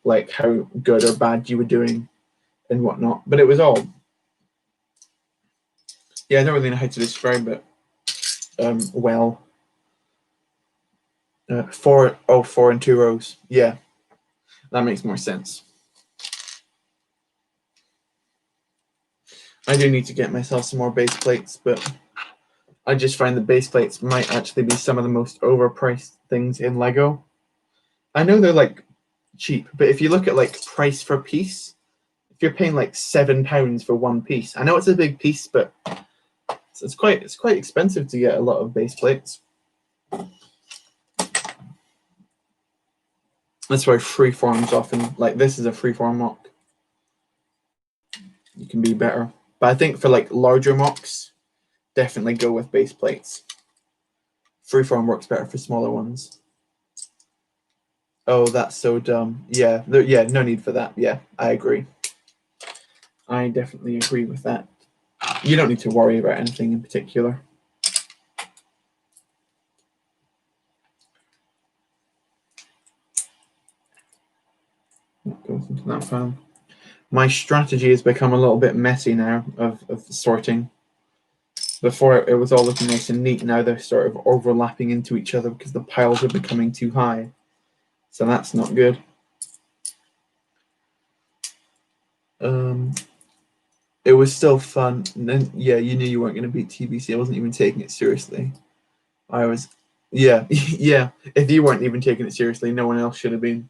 like how good or bad you were doing and whatnot. But it was all, yeah, I don't really know how to describe it well. 4 and 2 rows. Yeah, that makes more sense. I do need to get myself some more base plates, but I just find the base plates might actually be some of the most overpriced things in Lego. I know they're like cheap, but if you look at like price per piece, if you're paying like £7 for one piece, I know it's a big piece, but it's quite expensive to get a lot of base plates. That's why freeforms often, like this is a freeform mock. You can be better. But I think for like larger mocks, definitely go with base plates. Freeform works better for smaller ones. Oh, that's so dumb. Yeah, no need for that. Yeah, I agree. I definitely agree with that. You don't need to worry about anything in particular. That goes into that file. My strategy has become a little bit messy now of sorting. Before it was all looking nice and neat. Now they're sort of overlapping into each other because the piles are becoming too high. So that's not good. It was still fun. And then, yeah, you knew you weren't going to beat TBC. I wasn't even taking it seriously. I was, yeah, yeah. If you weren't even taking it seriously, no one else should have been.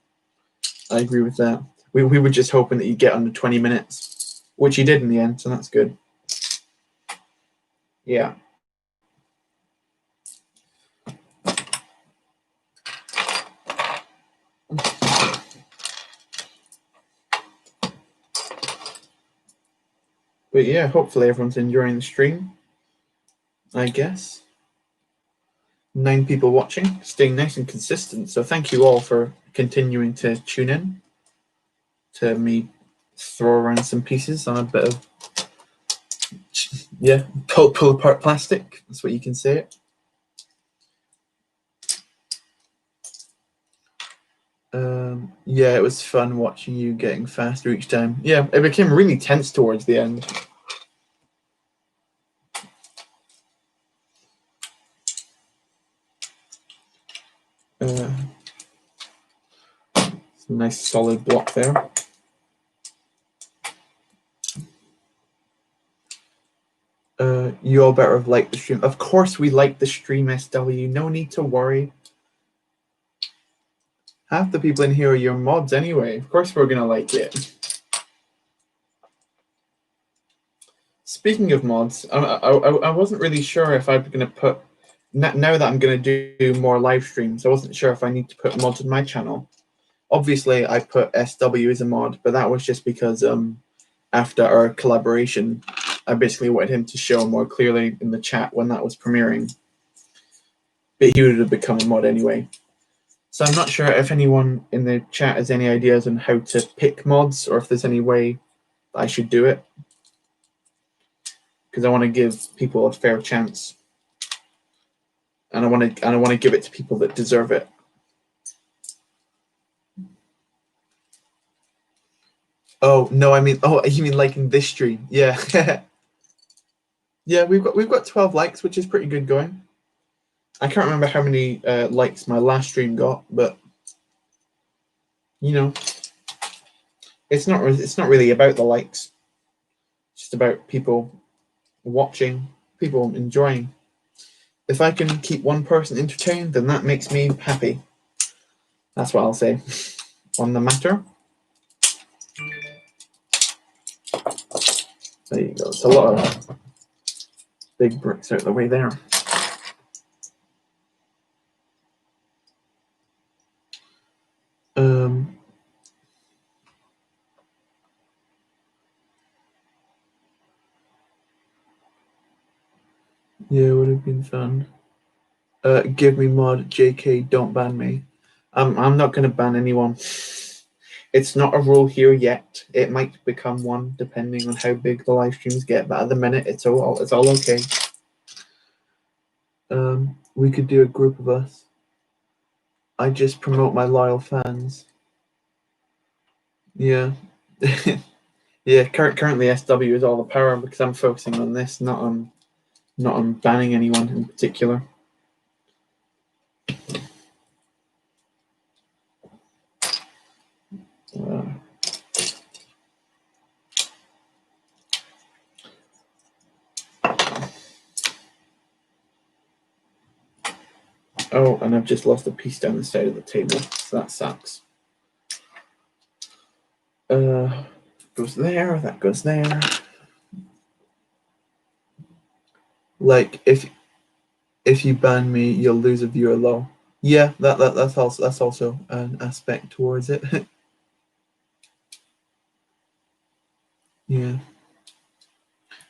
I agree with that. We were just hoping that you'd get under 20 minutes, which you did in the end, so that's good. Yeah. But yeah, hopefully everyone's enjoying the stream. I guess. 9 people watching, staying nice and consistent. So thank you all for continuing to tune in to me throw around some pieces on a bit of, yeah, pull apart plastic. That's what you can say it. Yeah, it was fun watching you getting faster each time. Yeah, it became really tense towards the end. Some nice solid block there. You all better have liked the stream. Of course we like the stream, SW. No need to worry. Half the people in here are your mods anyway. Of course we're going to like it. Speaking of mods, I wasn't really sure if I'm going to put... Now that I'm going to do more live streams, I wasn't sure if I need to put mods on my channel. Obviously, I put SW as a mod, but that was just because after our collaboration, I basically wanted him to show more clearly in the chat when that was premiering. But he would have become a mod anyway. So I'm not sure if anyone in the chat has any ideas on how to pick mods, or if there's any way that I should do it. Because I want to give people a fair chance. And I want to give it to people that deserve it. Oh no, I mean, oh, you mean like in this stream? Yeah. Yeah, we've got 12 likes, which is pretty good going. I can't remember how many likes my last stream got, but you know, it's not really about the likes. It's just about people watching, people enjoying. If I can keep one person entertained, then that makes me happy. That's what I'll say on the matter. There you go. It's a lot of big bricks out the way there. Yeah, it would have been fun. Give me mod, JK, don't ban me. I'm not going to ban anyone. It's not a rule here yet. It might become one depending on how big the live streams get, but at the minute it's all okay. We could do a group of us. I just promote my loyal fans. Yeah. Yeah, currently SW is all the power because I'm focusing on this, not on banning anyone in particular. Oh, and I've just lost a piece down the side of the table, so that sucks. Goes there, that goes there. Like if you ban me, you'll lose a viewer low. Yeah, that's also an aspect towards it. Yeah.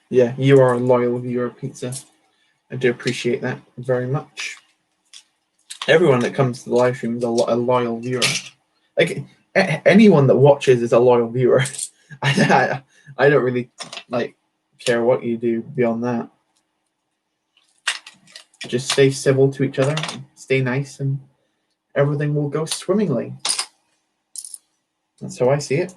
Yeah, you are a loyal viewer, Pizza. I do appreciate that very much. Everyone that comes to the live stream is a loyal viewer. Like anyone that watches is a loyal viewer. I don't really care what you do beyond that. Just stay civil to each other, stay nice, and everything will go swimmingly. That's how I see it.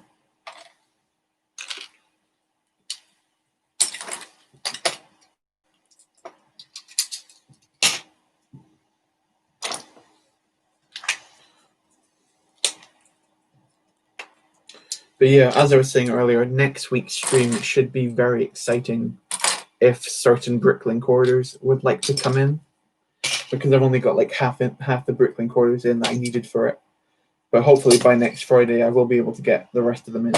But yeah, as I was saying earlier, next week's stream should be very exciting if certain Bricklink orders would like to come in, because I've only got like half the Bricklink orders in that I needed for it. But hopefully by next Friday, I will be able to get the rest of them in.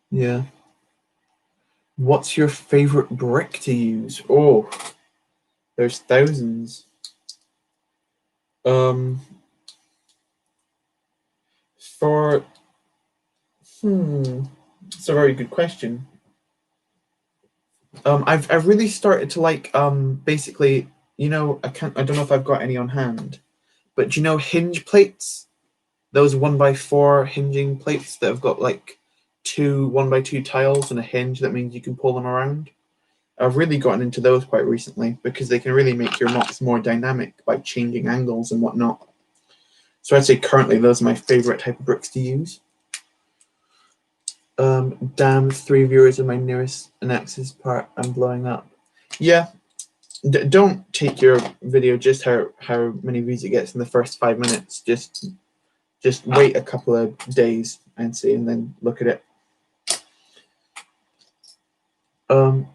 Yeah. What's your favorite brick to use? Oh, there's thousands. It's a very good question. I've really started to like basically, you know, I don't know if I've got any on hand, but do you know hinge plates? Those 1x4 hinging plates that have got like two 1x2 tiles and a hinge that means you can pull them around. I've really gotten into those quite recently because they can really make your MOCs more dynamic by changing angles and whatnot. So I'd say currently those are my favorite type of bricks to use. Damn, 3 viewers of my newest Nexus part I'm blowing up. Yeah, don't take your video just how many views it gets in the first 5 minutes. Just wait a couple of days and see, and then look at it.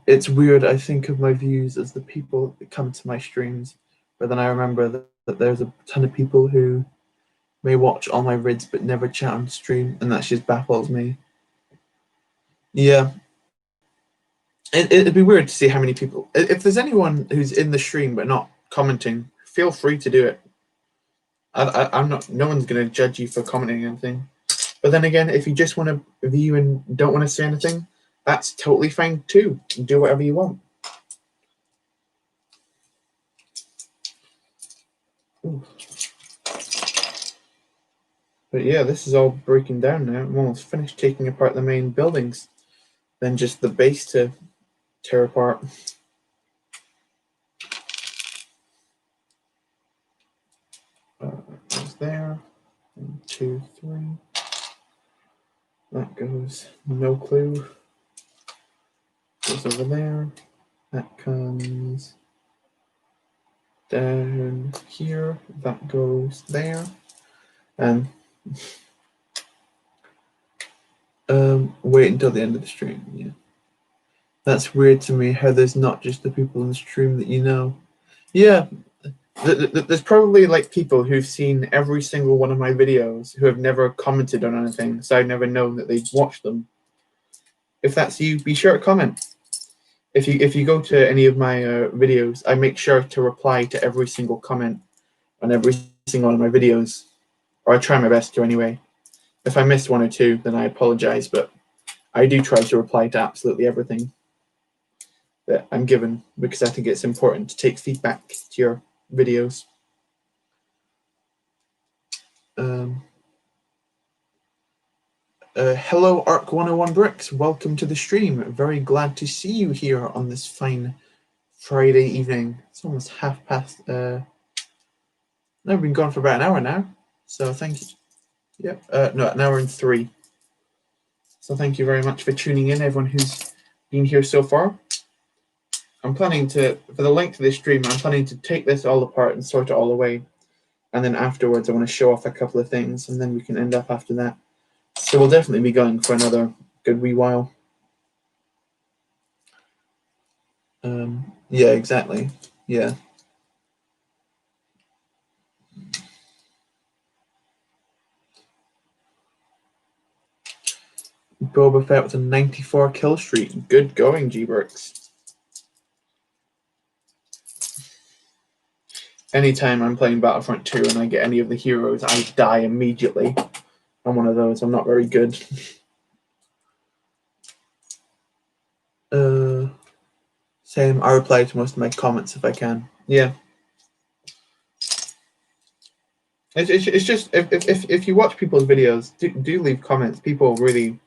It's weird. I think of my views as the people that come to my streams, but then I remember that there's a ton of people who may watch all my vids but never chat on stream, and that just baffles me. Yeah, it'd be weird to see how many people. If there's anyone who's in the stream but not commenting, feel free to do it. I'm not. No one's gonna judge you for commenting anything. But then again, if you just want to view and don't want to say anything, that's totally fine too. Do whatever you want. Ooh. But yeah, this is all breaking down now. I'm almost finished taking apart the main buildings. Then just the base to tear apart. Goes there. 1, 2, 3. That goes no clue. Goes over there. That comes down here. That goes there. And wait until the end of the stream. Yeah, that's weird to me. How there's not just the people in the stream that you know. Yeah, there's probably like people who've seen every single one of my videos who have never commented on anything, so I've never known that they've watched them. If that's you, be sure to comment. If you go to any of my videos, I make sure to reply to every single comment on every single one of my videos, or I try my best to anyway. If I missed one or two, then I apologize, but I do try to reply to absolutely everything that I'm given because I think it's important to take feedback to your videos. Hello, Arc 101 Bricks. Welcome to the stream. Very glad to see you here on this fine Friday evening. It's almost 1/2 past. No, we've been gone for about an hour now. So thank you. Yep. No, an hour and 3. So thank you very much for tuning in, everyone who's been here so far. I'm planning to, for the length of this stream, I'm planning to take this all apart and sort it all away. And then afterwards, I want to show off a couple of things, and then we can end up after that. So we'll definitely be going for another good wee while. Yeah, exactly. Yeah. Boba Fett with a 94 kill streak. Good going, G-Bricks. Anytime I'm playing Battlefront 2 and I get any of the heroes, I die immediately. I'm one of those. I'm not very good. Same. I reply to most of my comments if I can. Yeah. It's just if you watch people's videos, do leave comments. People really,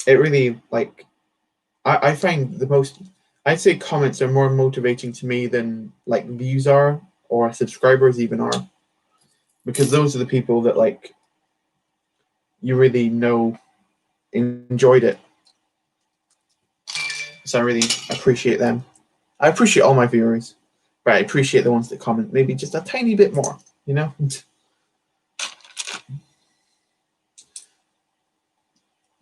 it really like. I find the most. I'd say comments are more motivating to me than like views are or subscribers even are, because those are the people that like you really know enjoyed it. So I really appreciate them. I appreciate all my viewers, but I appreciate the ones that comment maybe just a tiny bit more, you know?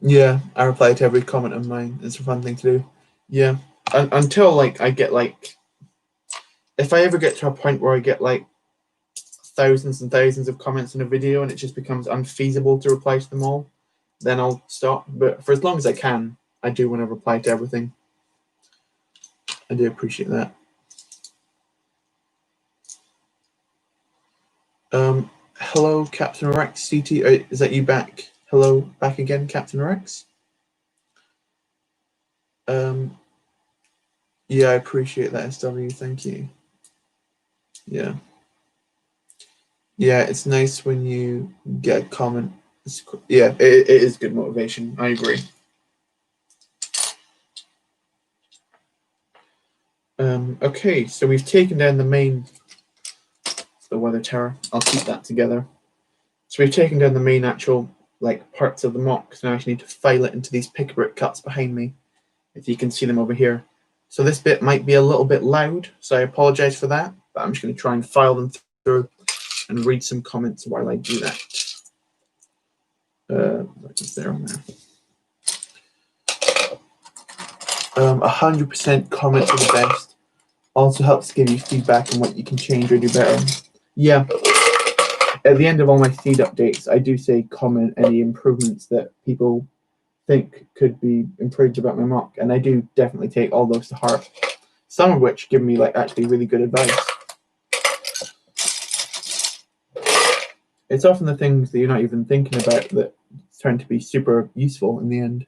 Yeah, I reply to every comment of mine. It's a fun thing to do. Yeah, until like I get like, if I ever get to a point where I get like thousands and thousands of comments in a video and it just becomes unfeasible to reply to them all, then I'll stop. But for as long as I can, I do want to reply to everything. I do appreciate that. Hello, Captain Rex CT. Is that you back? Hello, back again, Captain Rex. Yeah, I appreciate that, SW. Thank you. Yeah. Yeah, it's nice when you get a comment. Yeah, it is good motivation. I agree. Okay, so we've taken down the weather tower. I'll keep that together. So we've taken down the main actual like parts of the MOC. So now I just need to file it into these pick brick cuts behind me, if you can see them over here. So this bit might be a little bit loud, so I apologize for that, but I'm just going to try and file them through and read some comments while I do that. Is there on there? 100% comments are the best. Also helps give you feedback on what you can change or do better. Yeah. At the end of all my feed updates, I do say comment any improvements that people think could be improved about my MOC, and I do definitely take all those to heart. Some of which give me like actually really good advice. It's often the things that you're not even thinking about that turn to be super useful in the end.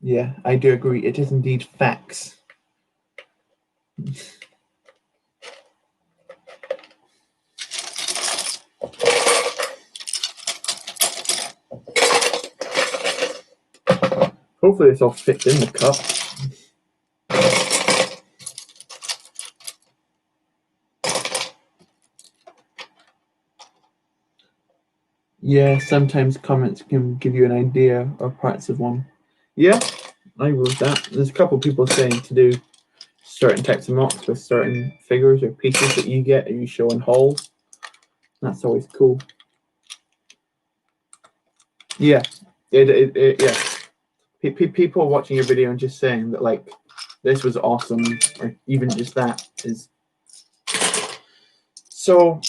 Yeah, I do agree. It is indeed facts. Hopefully this all fits in the cup. Yeah, sometimes comments can give you an idea or parts of one. Yeah, I agree with that. There's a couple of people saying to do certain types of MOCs with certain figures or pieces that you get and you show in hauls. That's always cool. Yeah, yeah. People watching your video and just saying that like this was awesome, or even just that is. So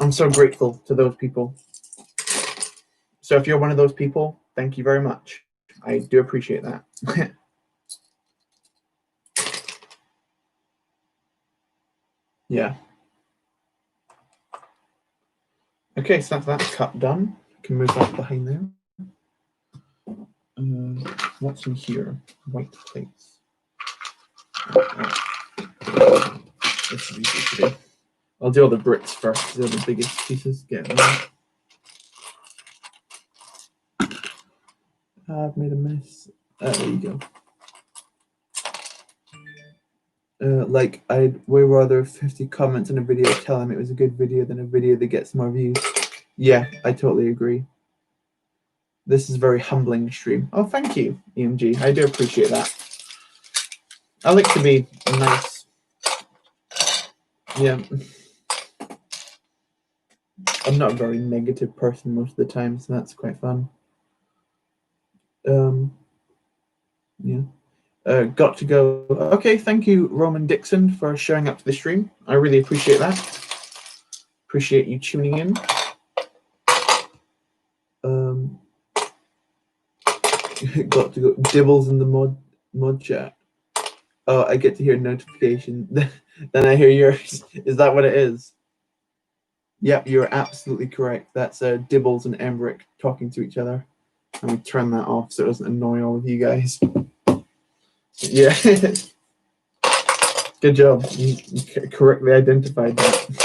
I'm so grateful to those people. So if you're one of those people, thank you very much. I do appreciate that. Yeah. Okay, so that's cut done. Can move that behind there. What's in here? White plates. This is easy to do. I'll do all the bricks first. They're the biggest pieces. Get them out. I've made a mess. There you go. Like I'd way rather 50 comments on a video telling me it was a good video than a video that gets more views. Yeah, I totally agree. This is a very humbling stream. Oh, thank you, EMG. I do appreciate that. I like to be nice. Yeah. I'm not a very negative person most of the time, so that's quite fun. Yeah. Got to go. Okay, thank you, Roman Dixon, for showing up to the stream. I really appreciate that. Appreciate you tuning in. Got to go. Dibbles in the mod chat. Oh, I get to hear notification. Then I hear yours. Is that what it is? Yep, you're absolutely correct. That's Dibbles and Emmerich talking to each other. And we turn that off so it doesn't annoy all of you guys. Yeah. Good job. You correctly identified that.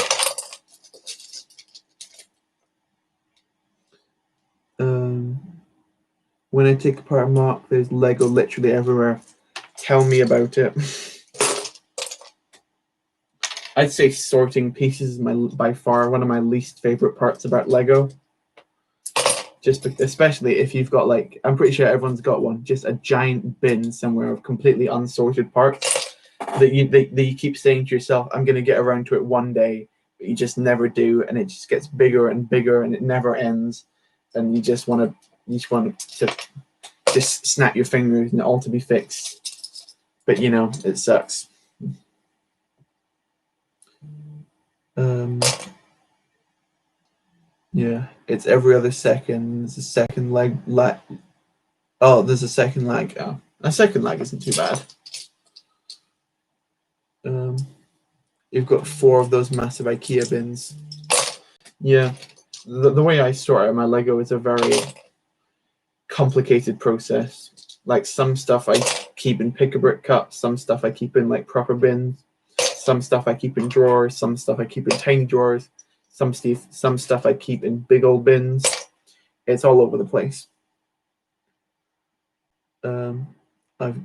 When I take apart a MOC, there's Lego literally everywhere. Tell me about it. I'd say sorting pieces is by far one of my least favorite parts about Lego. Just especially if you've got like, I'm pretty sure everyone's got one, just a giant bin somewhere of completely unsorted parts that you keep saying to yourself, I'm going to get around to it one day, but you just never do, and it just gets bigger and bigger, and it never ends, and you just want to just snap your fingers and it all to be fixed. But you know, it sucks. Yeah, it's every other second. There's a second lag. Oh, there's a second lag. Oh, a second lag isn't too bad. You've got 4 of those massive IKEA bins. Yeah, the way I sort out my Lego is a very complicated process. Like some stuff I keep in pick-a-brick cups, some stuff I keep in like proper bins, some stuff I keep in drawers, some stuff I keep in tiny drawers, some stuff I keep in big old bins. It's all over the place.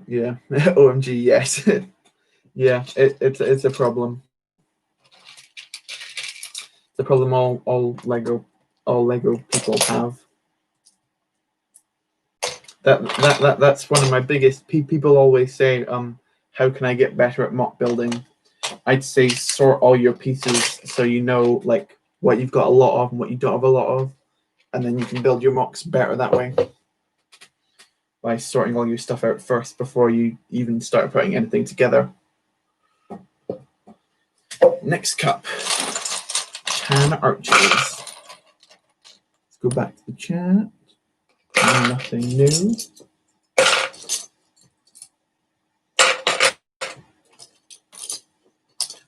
Yeah, OMG, yes. Yeah, it's a problem. The problem all Lego people have. That's one of my biggest. People always say, how can I get better at MOC building? I'd say sort all your pieces so you know like what you've got a lot of and what you don't have a lot of, and then you can build your MOCs better that way. By sorting all your stuff out first before you even start putting anything together. Next cup. Chan Arches. Let's go back to the chat. Nothing new.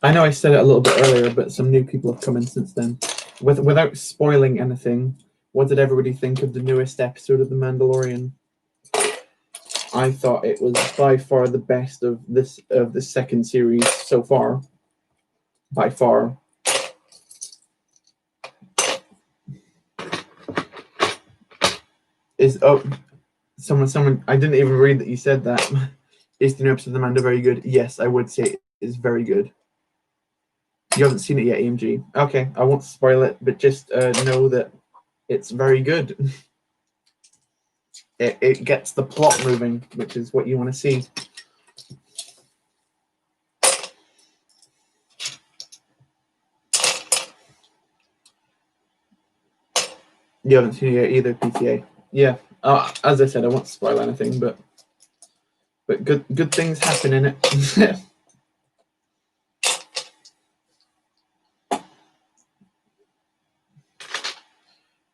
I know I said it a little bit earlier, but some new people have come in since then. Without spoiling anything, what did everybody think of the newest episode of The Mandalorian? I thought it was by far the best of the second series so far. By far. Someone I didn't even read that you said that. Is the new episode of The Mando very good? Yes, I would say it is very good. You haven't seen it yet, EMG. Okay, I won't spoil it, but just know that it's very good. It gets the plot moving, which is what you want to see. You haven't seen it yet either, PTA. Yeah, as I said, I won't spoil anything, but good things happen in it.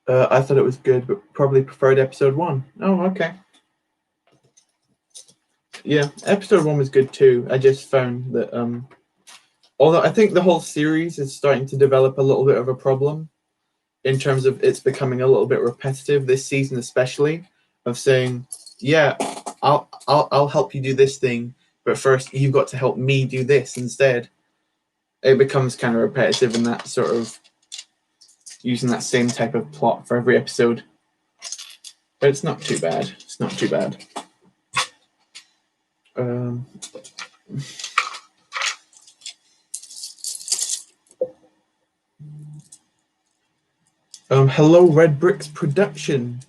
I thought it was good, but probably preferred episode 1. Oh, okay. Yeah, episode 1 was good too. I just found that although I think the whole series is starting to develop a little bit of a problem in terms of it's becoming a little bit repetitive this season, especially of saying, yeah, I'll help you do this thing, but first you've got to help me do this instead. It becomes kind of repetitive in that sort of using that same type of plot for every episode. But it's not too bad. It's not too bad. Hello, Red Bricks Production.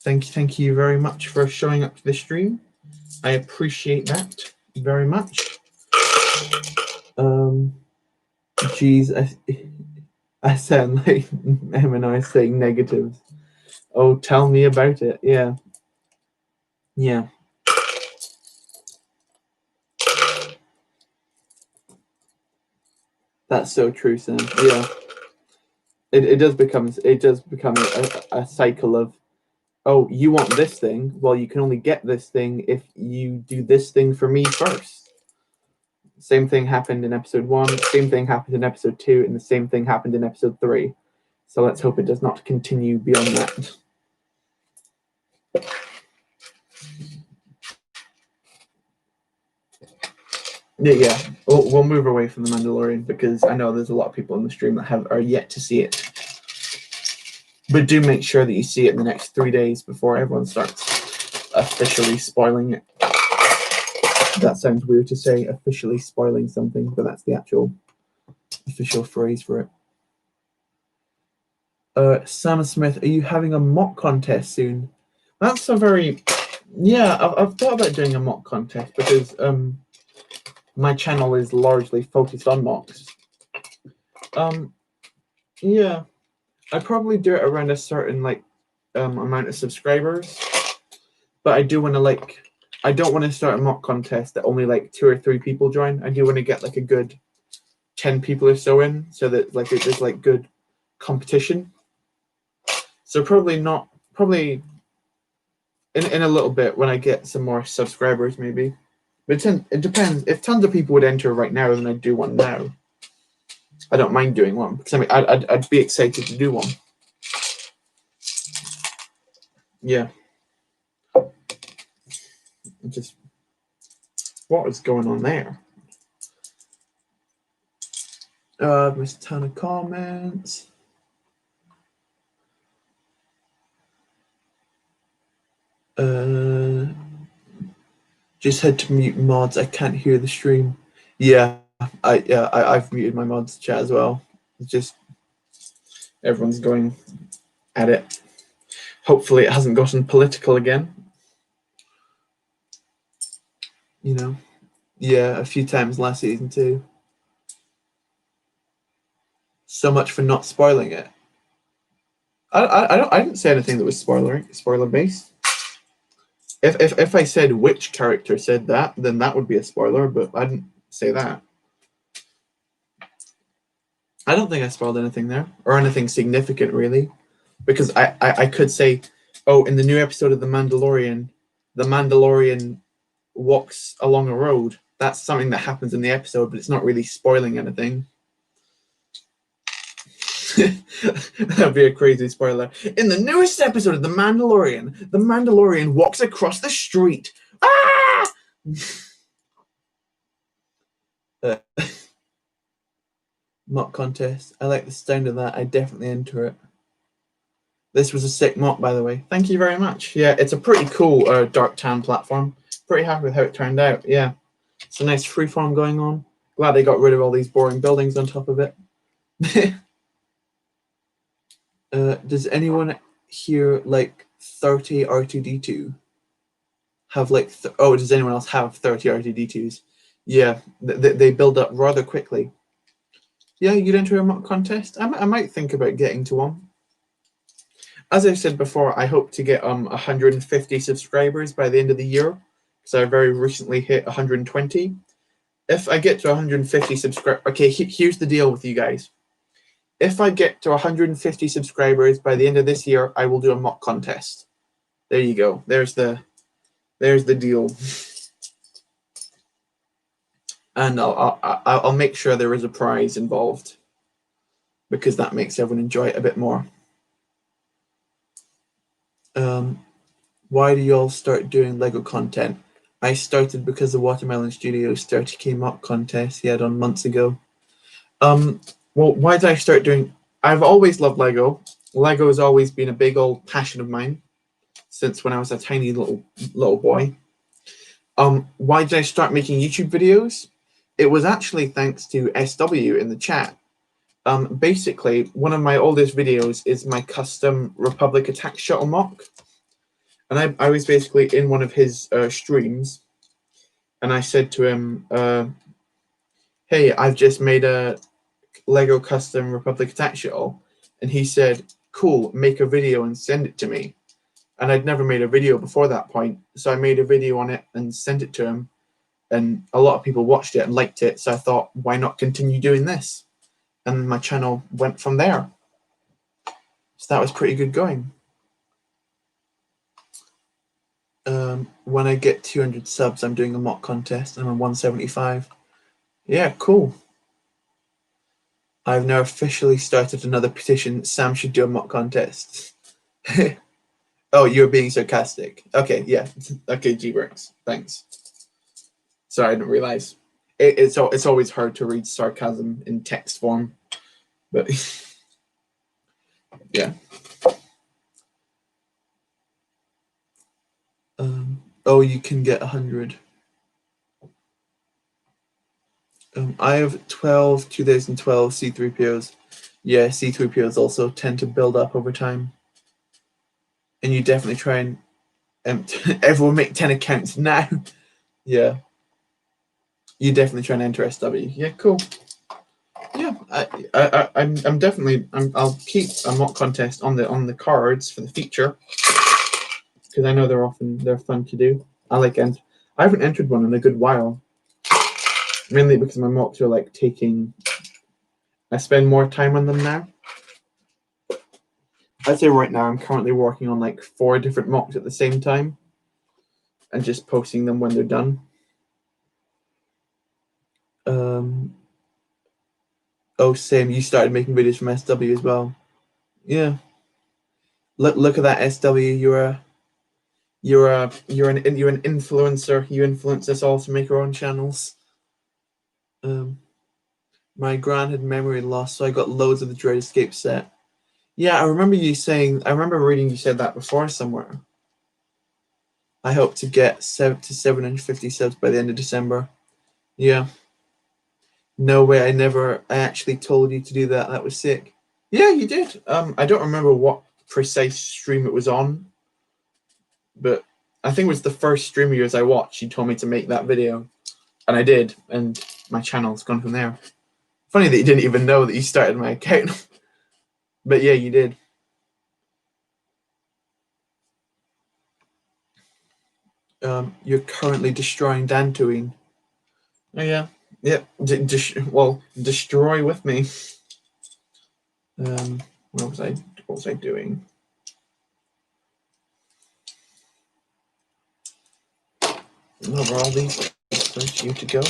Thank you very much for showing up to the stream. I appreciate that very much. Geez, I sound like M&I saying negatives. Oh, tell me about it. Yeah. Yeah. That's so true, Sam. Yeah. It does become a cycle of, oh, you want this thing? Well, you can only get this thing if you do this thing for me first. Same thing happened in episode 1, same thing happened in episode 2, and the same thing happened in episode 3. So let's hope it does not continue beyond that. Yeah, we'll move away from The Mandalorian because I know there's a lot of people in the stream that are yet to see it. But do make sure that you see it in the next 3 days before everyone starts officially spoiling it. That sounds weird to say, officially spoiling something, but that's the actual official phrase for it. Sam Smith, are you having a MOC contest soon? That's a very... Yeah, I've thought about doing a MOC contest because my channel is largely focused on MOCs. Yeah, I probably do it around a certain amount of subscribers, but I do want to I don't want to start a MOC contest that only 2 or 3 people join. I do want to get a good 10 people or so in, so that there's good competition. So probably in a little bit when I get some more subscribers, maybe. But it depends. If tons of people would enter right now, then I'd do one now. I don't mind doing one because I'd be excited to do one. Yeah. What is going on there? Missed a ton of comments. Just had to mute mods. I can't hear the stream. Yeah, I've muted my mods chat as well. It's just everyone's going at it. Hopefully, it hasn't gotten political again. You know, yeah, a few times last season too. So much for not spoiling it. I didn't say anything that was spoiler based. If I said which character said that, then that would be a spoiler, but I didn't say that. I don't think I spoiled anything there, or anything significant, really. Because I could say, oh, in the new episode of The Mandalorian walks along a road. That's something that happens in the episode, but it's not really spoiling anything. That'd be a crazy spoiler. In the newest episode of The Mandalorian walks across the street. Ah! Mock contest. I like the sound of that. I definitely enter it. This was a sick mock, by the way. Thank you very much. Yeah, it's a pretty cool dark tan platform. Pretty happy with how it turned out. Yeah, it's a nice freeform going on. Glad they got rid of all these boring buildings on top of it. Does anyone here like 30 R2D2? Have like does anyone else have 30 R2D2s? Yeah, they build up rather quickly. Yeah, you'd enter a mock contest. I might think about getting to one. As I've said before, I hope to get 150 subscribers by the end of the year, because I very recently hit 120. If I get to 150 subscribers, okay, here's the deal with you guys. If I get to 150 subscribers by the end of this year, I will do a mock contest. There you go. There's the deal. And I'll make sure there is a prize involved, because that makes everyone enjoy it a bit more. Why do you all start doing Lego content? I started because the Watermelon Studios 30k mock contest he had on months ago. Well, why did I start doing? I've always loved Lego. Lego has always been a big old passion of mine since when I was a tiny little boy. Why did I start making YouTube videos? It was actually thanks to SW in the chat. Basically, one of my oldest videos is my custom Republic Attack Shuttle mock. And I was basically in one of his streams, and I said to him, hey, I've just made a Lego custom Republic Attack Shuttle. And he said, cool, make a video and send it to me. And I'd never made a video before that point. So I made a video on it and sent it to him. And a lot of people watched it and liked it. So I thought, why not continue doing this? And my channel went from there. So that was pretty good going. When I get 200 subs, I'm doing a mock contest. I'm on 175. Yeah, cool. I've now officially started another petition. Sam should do a mock contest. Oh, you're being sarcastic. Okay, yeah. Okay, G-Works. Thanks. Sorry, I didn't realize. It's always hard to read sarcasm in text form. But yeah. Oh, you can get 100. I have 12 2012 C3POs. Yeah, C3POs also tend to build up over time. And you definitely try and everyone make 10 accounts now. Yeah. You definitely try and enter SW. Yeah, cool. Yeah, I'm definitely I'll keep a mock contest on the cards for the future, because I know they're fun to do. I haven't entered one in a good while, mainly because my mocks are like I spend more time on them now. I'd say right now I'm currently working on like 4 different mocks at the same time and just posting them when they're done. Oh, Sam, you started making videos from SW as well. Yeah. Look at that, SW. You're an influencer. You influence us all to make our own channels. My gran had memory loss, so I got loads of the Dread Escape set. Yeah, I remember reading you said that before somewhere. I hope to get 750 subs by the end of December. Yeah. No way, I actually told you to do that. That was sick. Yeah, you did. I don't remember what precise stream it was on, but I think it was the first stream of yours I watched. You told me to make that video, and I did, and my channel's gone from there. Funny that you didn't even know that you started my account. But yeah, you did. You're currently destroying Dantooine. Oh yeah, yeah. Destroy with me. What was I doing? Over all these for you to go.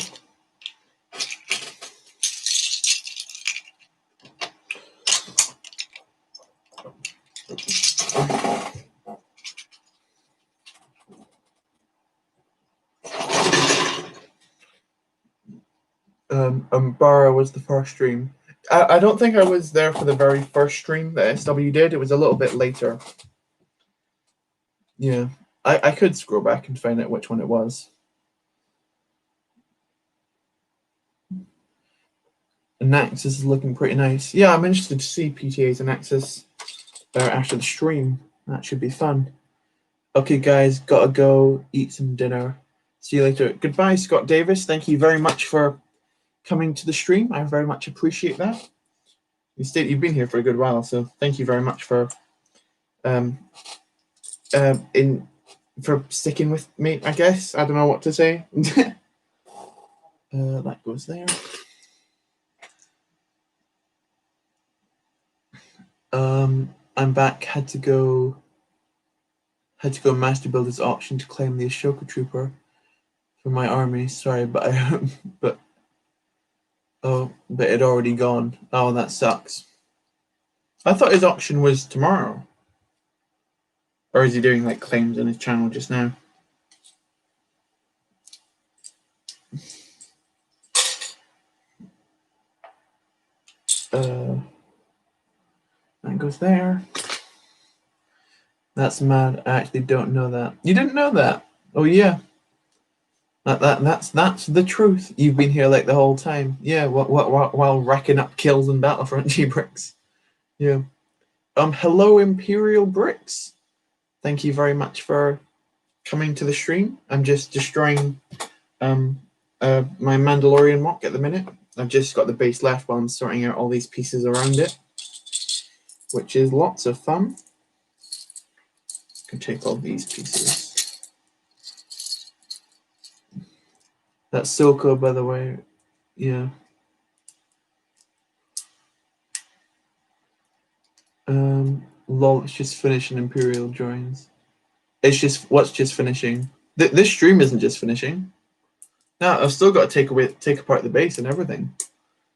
Umbara was the first stream. I don't think I was there for the very first stream that SW did. It was a little bit later. Yeah, I could scroll back and find out which one it was. Naxxus is looking pretty nice. Yeah, I'm interested to see PTAs and Naxxus after the stream. That should be fun. Okay, guys, gotta go eat some dinner. See you later. Goodbye, Scott Davis. Thank you very much for coming to the stream. I very much appreciate that. You've been here for a good while, so thank you very much for sticking with me, I guess. I don't know what to say. That goes there. I'm back. Had to go Master Builder's auction to claim the Ashoka Trooper for my army. Sorry, but but it already gone. Oh, that sucks. I thought his auction was tomorrow. Or is he doing like claims on his channel just now? That goes there. That's mad. I actually don't know that. You didn't know that? Oh yeah. That's the truth. You've been here like the whole time. Yeah. While racking up kills in Battlefront, G-Bricks. Yeah. Hello, Imperial Bricks. Thank you very much for coming to the stream. I'm just destroying my Mandalorian mock at the minute. I've just got the base left while I'm sorting out all these pieces around it, which is lots of fun. Can take all these pieces. That's Silco, by the way. Yeah. Lol, it's just finishing Imperial joins. It's just what's just finishing. This stream isn't just finishing. No, I've still got to take apart the base and everything.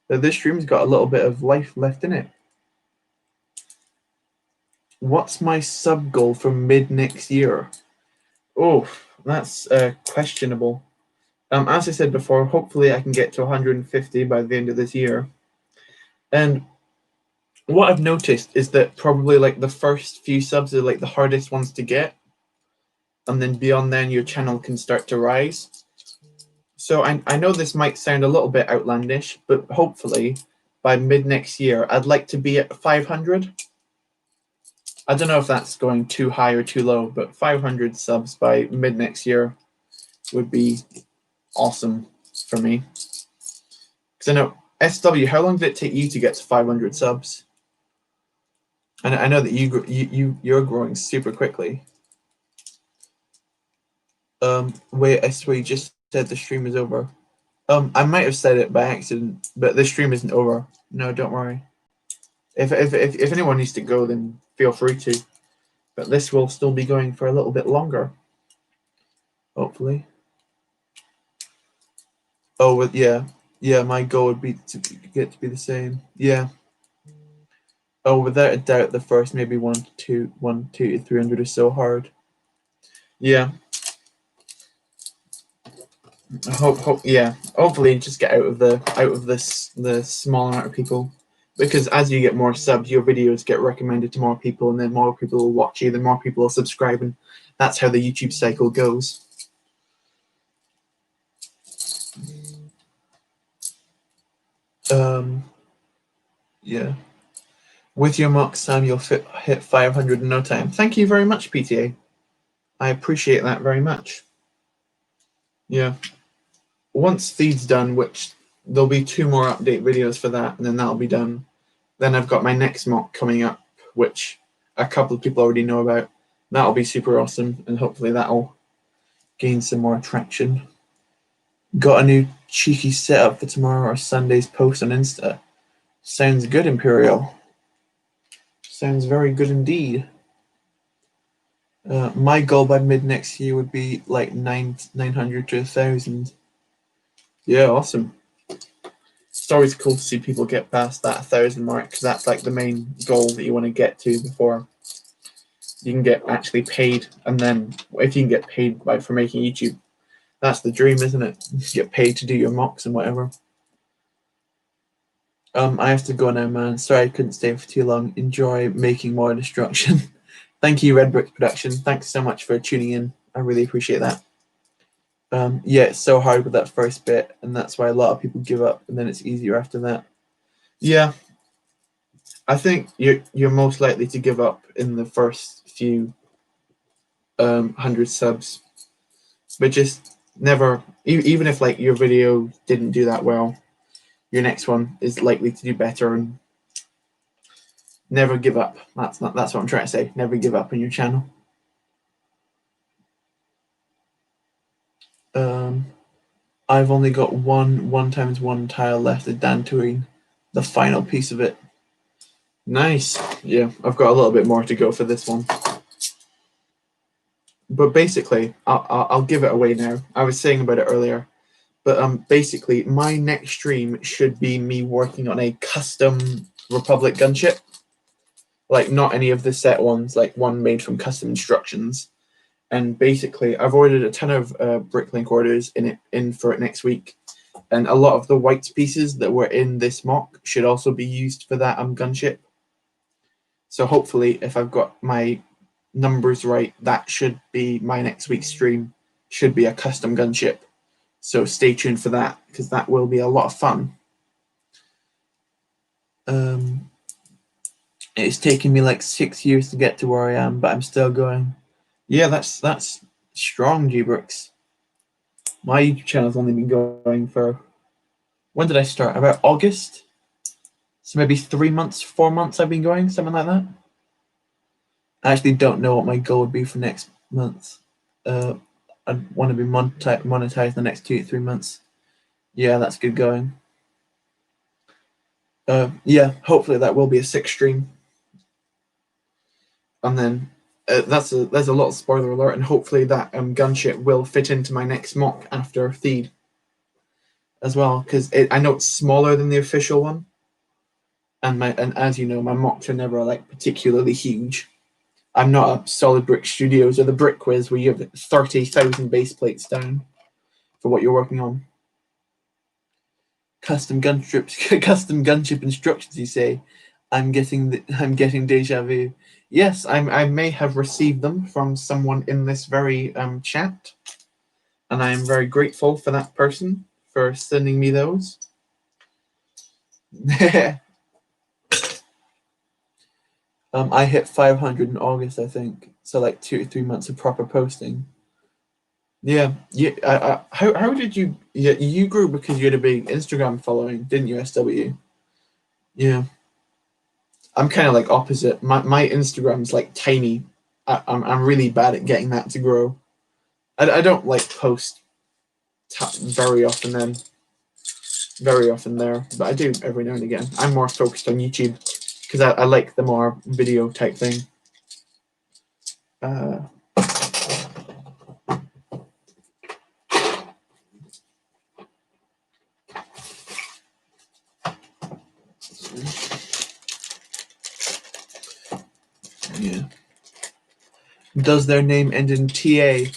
This stream's got a little bit of life left in it. What's my sub goal for mid next year? Oh, that's questionable. As I said before, hopefully I can get to 150 by the end of this year. And what I've noticed is that probably like the first few subs are like the hardest ones to get. And then beyond then, your channel can start to rise. So I know this might sound a little bit outlandish, but hopefully by mid next year, I'd like to be at 500. I don't know if that's going too high or too low, but 500 subs by mid next year would be awesome for me. Because I know, SW, how long did it take you to get to 500 subs? And I know that you're growing super quickly. Wait, I swear you just said the stream is over. I might have said it by accident, but the stream isn't over. No, don't worry. If anyone needs to go, then feel free to. But this will still be going for a little bit longer. Hopefully. Oh, yeah. Yeah, my goal would be to get to be the same. Yeah. Oh, without a doubt, the first maybe 1 to 300 is so hard. Yeah. Yeah. Hopefully, just get out of this the small amount of people, because as you get more subs, your videos get recommended to more people, and then more people will watch you, then more people will subscribe, and that's how the YouTube cycle goes. Yeah. With your MOC, Sam, you'll hit 500 in no time. Thank you very much, PTA. I appreciate that very much. Yeah. Once Feed's done, which there'll be 2 more update videos for that, and then that'll be done. Then I've got my next MOC coming up, which a couple of people already know about. That'll be super awesome, and hopefully that'll gain some more traction. Got a new cheeky setup for tomorrow or Sunday's post on Insta. Sounds good, Imperial. Sounds very good indeed. My goal by mid next year would be like 900 to 1,000. Yeah, awesome. It's always cool to see people get past that 1,000 mark, because that's like the main goal that you want to get to before you can get actually paid. And then if you can get paid for making YouTube, that's the dream, isn't it? Get paid to do your MOCs and whatever. I have to go now, man. Sorry I couldn't stay for too long. Enjoy making more destruction. Thank you, Red Brick Production. Thanks so much for tuning in. I really appreciate that. Yeah, it's so hard with that first bit, and that's why a lot of people give up, and then it's easier after that. Yeah, I think you're most likely to give up in the first few 100 subs, but just never, even if like your video didn't do that well, your next one is likely to do better, and never give up. That's what I'm trying to say. Never give up on your channel. I've only got one 1x1 tile left of Dantooine, the final piece of it. Nice. Yeah, I've got a little bit more to go for this one. But basically, I'll give it away now. I was saying about it earlier, but basically, my next stream should be me working on a custom Republic gunship, like not any of the set ones, like one made from custom instructions. And basically, I've ordered a ton of Bricklink orders in for it next week, and a lot of the white pieces that were in this MOC should also be used for that gunship. So hopefully, if I've got my numbers right, that should be my next week's stream. Should be a custom gunship. So stay tuned for that, because that will be a lot of fun. It's taken me like 6 years to get to where I am, but I'm still going. Yeah, that's strong, G-Bricks. My YouTube channel's only been going for, when did I start? About August? So maybe 3 months, 4 months I've been going, something like that. I actually don't know what my goal would be for next month. I'd want to be monetized the next 2 to 3 months. Yeah, that's good going. Yeah, hopefully that will be a 6 stream. And then there's a lot of spoiler alert, and hopefully that gunship will fit into my next MOC after Theed as well, because I know it's smaller than the official one, and as you know, my MOCs are never like particularly huge. I'm not a Solid Brick Studios or the Brick Quiz where you have 30,000 base plates down for what you're working on. Custom gunship instructions. You say, I'm getting deja vu. Yes, I may have received them from someone in this very chat, and I am very grateful for that person for sending me those. I hit 500 in August, I think. So like 2 to 3 months of proper posting. Yeah. How did you? Yeah, you grew because you had a big Instagram following, didn't you, SW? Yeah. I'm kind of like opposite. My Instagram's like tiny. I'm really bad at getting that to grow. I don't like post very often there, but I do every now and again. I'm more focused on YouTube because I like the more video type thing. Yeah. Does their name end in TA?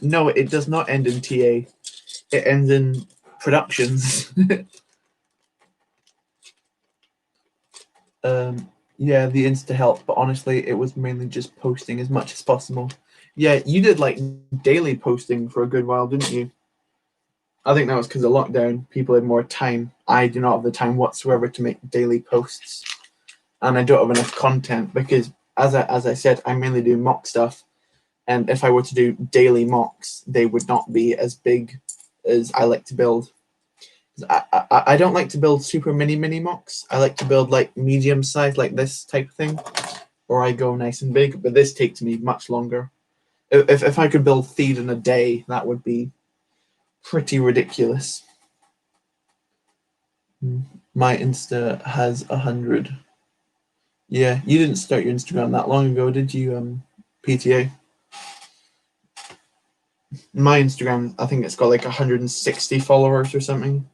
No, it does not end in TA. It ends in Productions. Yeah, the Insta helped, but honestly, it was mainly just posting as much as possible. Yeah, you did like daily posting for a good while, didn't you? I think that was because of lockdown. People had more time. I do not have the time whatsoever to make daily posts, and I don't have enough content because, as I said, I mainly do mock stuff. And if I were to do daily mocks, they would not be as big as I like to build. I don't like to build super mini mocks. I like to build like medium size, like this type of thing, or I go nice and big. But this takes me much longer. If I could build Theed in a day, that would be pretty ridiculous. My Insta has 100. Yeah, you didn't start your Instagram that long ago, did you, PTA? My Instagram, I think it's got like 160 followers or something.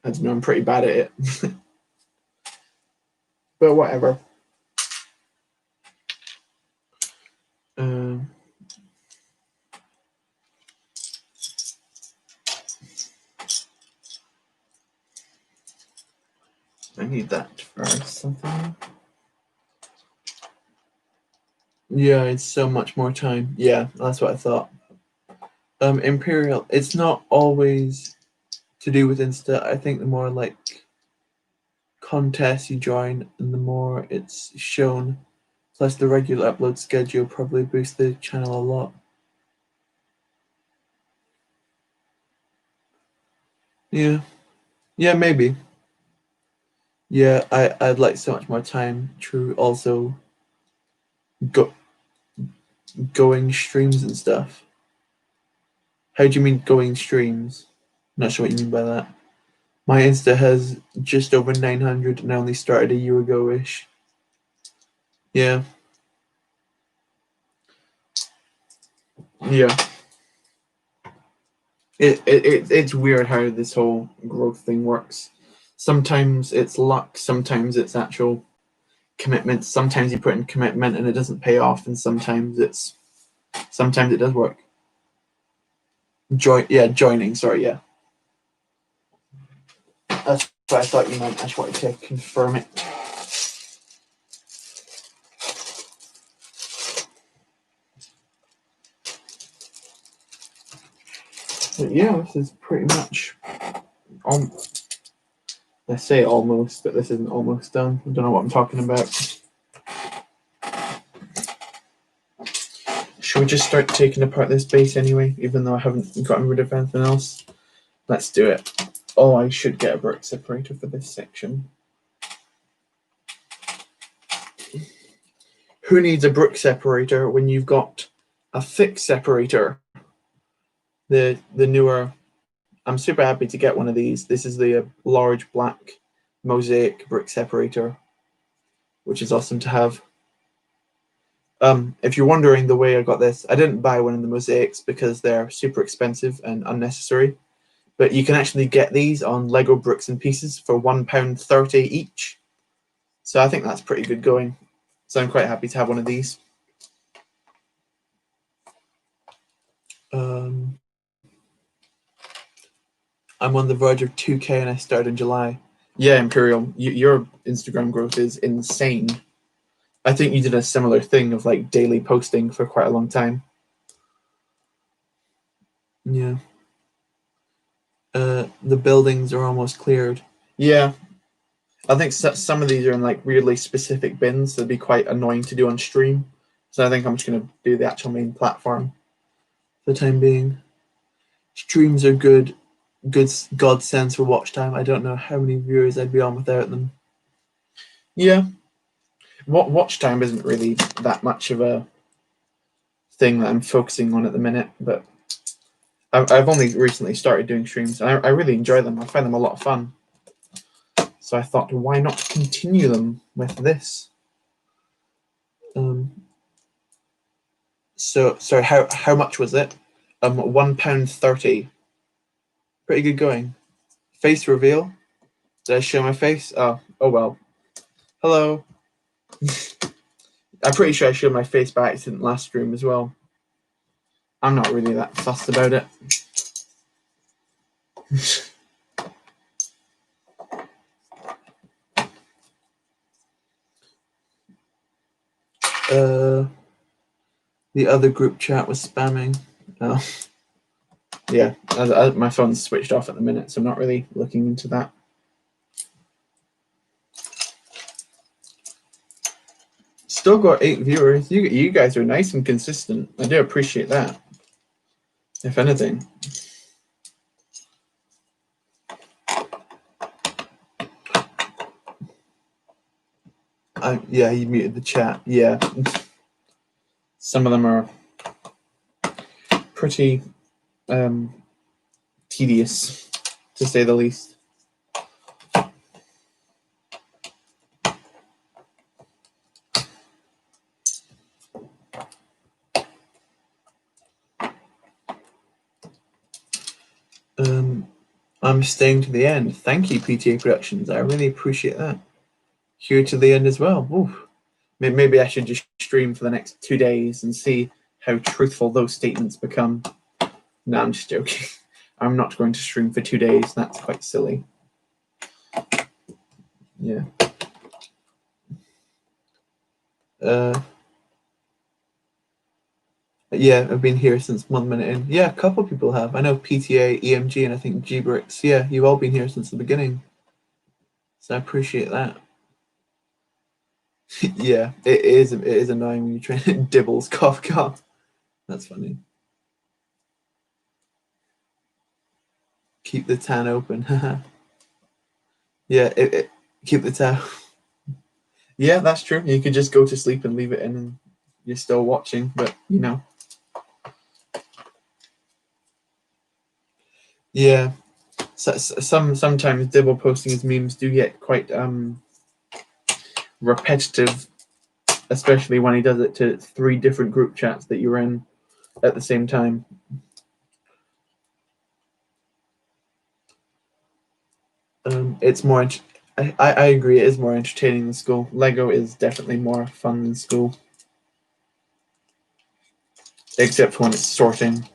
I don't know, I'm pretty bad at it. But whatever. I need that for something. Yeah, it's so much more time. Yeah, that's what I thought. Imperial, it's not always to do with Insta. I think the more like contests you join and the more it's shown, plus the regular upload schedule probably boosts the channel a lot. Yeah. Yeah, maybe. Yeah, I'd like so much more time to also go going streams and stuff. How do you mean going streams? Not sure what you mean by that. My Insta has just over 900 and I only started a year ago-ish. Yeah. Yeah. It's weird how this whole growth thing works. Sometimes it's luck, sometimes it's actual commitment. Sometimes you put in commitment and it doesn't pay off, and sometimes it does work. Joining, sorry, yeah. That's what I thought you meant. I just wanted to confirm it. But yeah, this is pretty much I say almost, but this isn't almost done. I don't know what I'm talking about. Should we just start taking apart this base anyway, even though I haven't gotten rid of anything else? Let's do it. Oh, I should get a brick separator for this section. Who needs a brick separator when you've got a thick separator? The newer. I'm super happy to get one of these. This is the large black mosaic brick separator, which is awesome to have. If you're wondering the way I got this, I didn't buy one of the mosaics because they're super expensive and unnecessary. But you can actually get these on Lego Bricks and Pieces for £1.30 each. So I think that's pretty good going. So I'm quite happy to have one of these. I'm on the verge of 2K and I started in July. Yeah, Imperial, your Instagram growth is insane. I think you did a similar thing of like daily posting for quite a long time. Yeah. The buildings are almost cleared. Yeah. I think some of these are in like weirdly specific bins that'd be quite annoying to do on stream. So I think I'm just going to do the actual main platform for the time being. Streams are good godsends for watch time. I don't know how many viewers I'd be on without them. Yeah. Watch time isn't really that much of a thing that I'm focusing on at the minute, but I've only recently started doing streams, and I really enjoy them. I find them a lot of fun. So I thought, why not continue them with this? So sorry, how much was it? £1.30. Pretty good going. Face reveal. Did I show my face? Oh well. Hello. I'm pretty sure I showed my face by accident last stream as well. I'm not really that fussed about it. The other group chat was spamming. Oh. Yeah, my phone's switched off at the minute, so I'm not really looking into that. Still got 8 viewers. You guys are nice and consistent. I do appreciate that. If anything. Yeah, you muted the chat. Yeah. Some of them are pretty tedious, to say the least. I'm staying to the end. Thank you, PTA Productions. I really appreciate that. Here to the end as well. Oof. Maybe I should just stream for the next 2 days and see how truthful those statements become. No, I'm just joking. I'm not going to stream for 2 days. That's quite silly. Yeah. Yeah, I've been here since 1 minute in. Yeah, a couple of people have. I know PTA, EMG, and I think GBricks. Yeah, you've all been here since the beginning. So I appreciate that. Yeah, it is annoying when you try to dibbles, cough, cough. That's funny. Keep the tan open. Yeah, keep the tan. Yeah, that's true. You could just go to sleep and leave it in and you're still watching, but you know. Yeah. Sometimes dibble posting as memes do get quite repetitive, especially when he does it to 3 different group chats that you're in at the same time. It's more. I agree. It is more entertaining than school. Lego is definitely more fun than school, except for when it's sorting.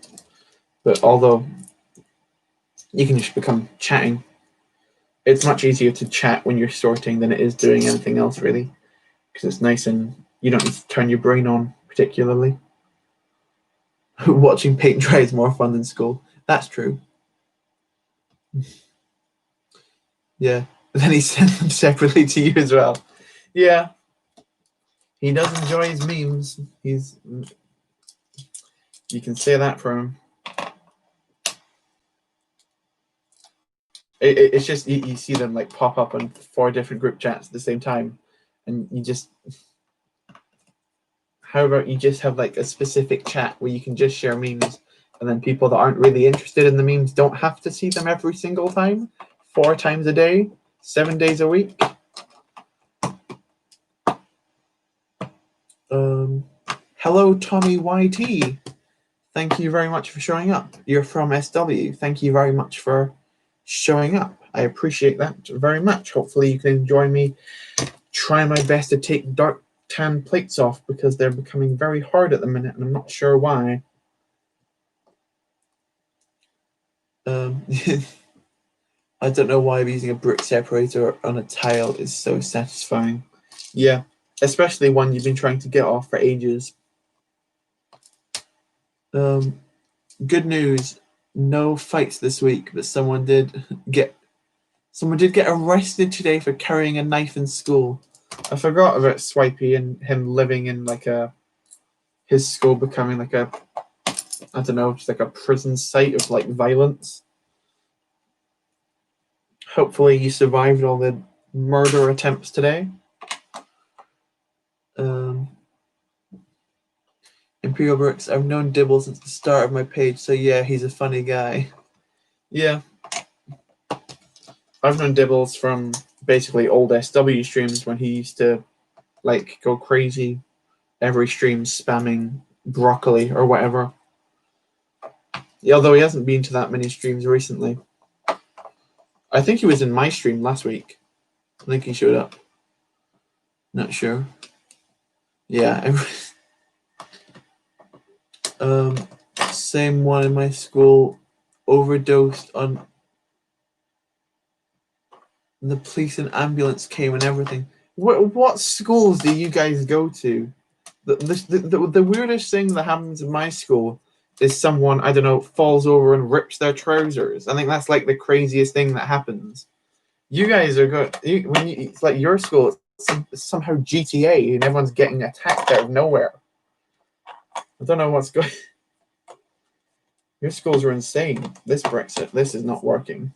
But although you can just become chatting, it's much easier to chat when you're sorting than it is doing anything else, really, because it's nice and you don't need to turn your brain on particularly. Watching paint dry is more fun than school. That's true. Yeah. But then he sent them separately to you as well. Yeah. He does enjoy his memes. You can say that for him. It's just you see them like pop up on 4 different group chats at the same time, and you just. How about you just have like a specific chat where you can just share memes, and then people that aren't really interested in the memes don't have to see them every single time, 4 times a day, 7 days a week. Hello, Tommy YT. Thank you very much for showing up. You're from SW. Thank you very much for showing up. I appreciate that very much. Hopefully you can join me. Try my best to take dark tan plates off because they're becoming very hard at the minute, and I'm not sure why. I don't know why using a brick separator on a tile is so satisfying. Yeah, especially one you've been trying to get off for ages. Good news, no fights this week, but someone did get arrested today for carrying a knife in school. I forgot about Swipey and him living in like his school becoming like a, I don't know, just like a prison site of like violence. Hopefully you survived all the murder attempts today. Imperial Bricks, I've known Dibble since the start of my page, so yeah, he's a funny guy. Yeah. I've known Dibbles from basically old SW streams when he used to like go crazy every stream spamming broccoli or whatever. Yeah, although he hasn't been to that many streams recently. I think he was in my stream last week. I think he showed up. Not sure. Yeah. Same one in my school overdosed on. The police and ambulance came and everything. What schools do you guys go to? The weirdest thing that happens in my school is someone, I don't know, falls over and rips their trousers. I think that's like the craziest thing that happens. You guys are good. It's like your school, it's somehow GTA and everyone's getting attacked out of nowhere. I don't know what's going. Your schools are insane. This Brexit, this is not working.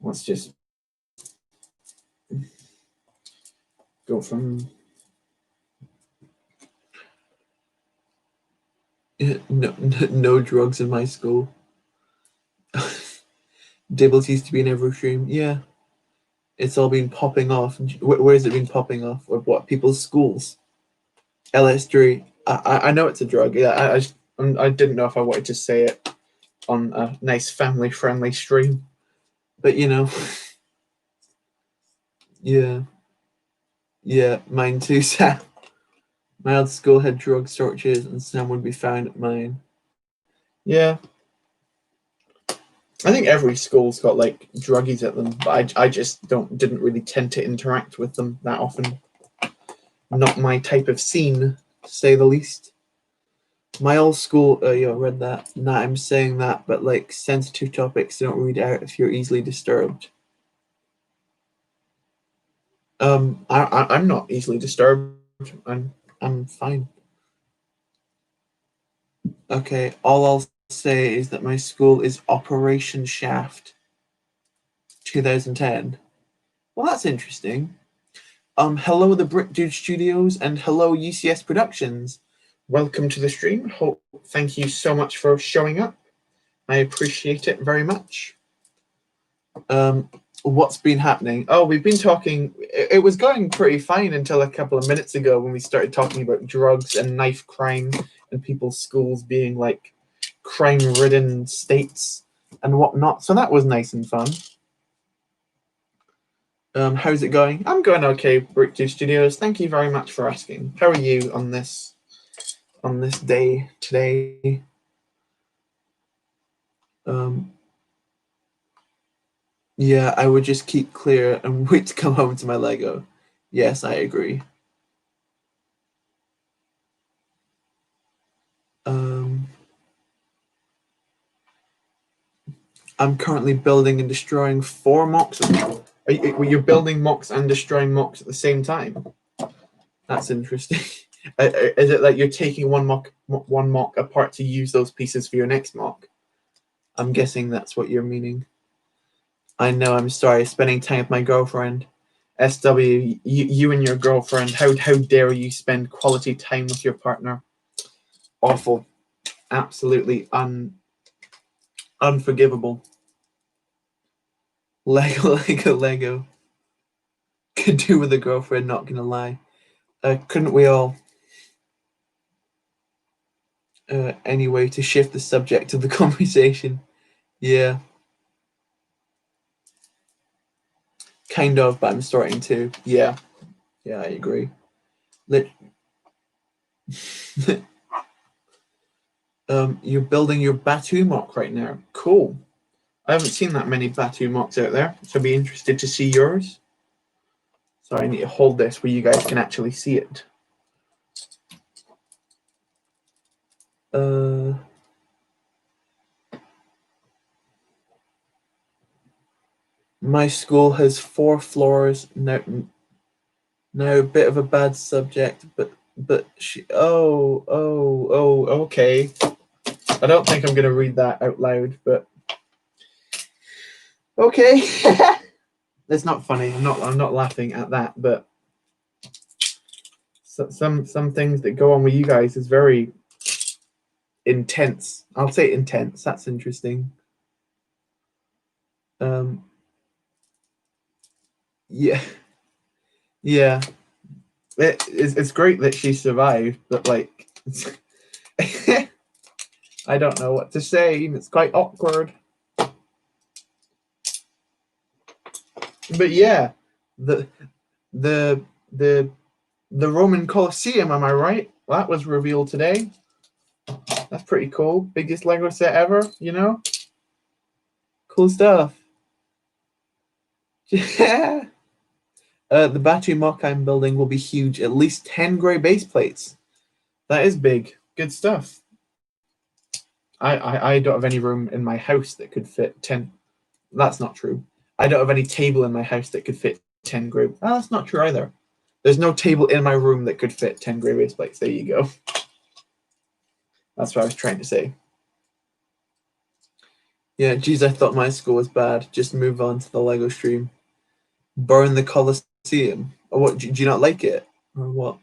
Let's just go from no drugs in my school. Dibbles used to be in every stream. Yeah, it's all been popping off. Where's it been popping off? Or what? People's schools. LSD. I know it's a drug. Yeah, I didn't know if I wanted to say it on a nice family friendly stream, but you know, yeah, mine too. Sam. My old school had drug searches, and some would be found at mine. Yeah, I think every school's got like druggies at them, but I just didn't really tend to interact with them that often. Not my type of scene, to say the least. My old school, I read that. Nah, I'm saying that, but like sensitive topics don't read out if you're easily disturbed. I'm not easily disturbed. I'm fine. Okay, all I'll say is that my school is Operation Shaft 2010. Well, that's interesting. Hello, the Brick Dude Studios, and hello, UCS Productions. Welcome to the stream. Thank you so much for showing up. I appreciate it very much. What's been happening? Oh, we've been talking. It was going pretty fine until a couple of minutes ago when we started talking about drugs and knife crime and people's schools being like crime-ridden states and whatnot. So that was nice and fun. How's it going? I'm going okay, Brick2 Studios. Thank you very much for asking. How are you on this day today? Yeah, I would just keep clear and wait to come home to my Lego. Yes, I agree. I'm currently building and destroying 4 mocks. You're building mocks and destroying mocks at the same time? That's interesting. Is it like you're taking one mock apart to use those pieces for your next mock? I'm guessing that's what you're meaning. I know, I'm sorry. Spending time with my girlfriend. SW, you and your girlfriend, how dare you spend quality time with your partner? Awful. Absolutely unforgivable. Lego. Could do with a girlfriend, not gonna lie. Couldn't we all? Anyway, to shift the subject of the conversation. Yeah. Kind of, but I'm starting to. Yeah. Yeah, I agree. You're building your Batu mock right now. Cool. I haven't seen that many Batu mocks out there, so I'd be interested to see yours. So I need to hold this where you guys can actually see it. My school has 4 floors. Now a bit of a bad subject, but she. Okay. I don't think I'm gonna read that out loud, but okay. It's not funny. I'm not laughing at that, but some things that go on with you guys is very intense. I'll say intense. That's interesting. Yeah. It's great that she survived, but like, I don't know what to say. It's quite awkward. But yeah, the The Roman Colosseum, am I right? That was revealed today. That's pretty cool. Biggest Lego set ever, you know? Cool stuff. Yeah. The battery Mockheim building will be huge, at least 10 grey base plates. That is big. Good stuff. I don't have any room in my house that could fit 10. That's not true. I don't have any table in my house that could fit 10 grey. Oh, that's not true either. There's no table in my room that could fit 10 grey base plates. There you go. That's what I was trying to say. Yeah, geez, I thought my school was bad. Just move on to the Lego stream. Burn the Colosseum. Or what? Do you not like it? Or what?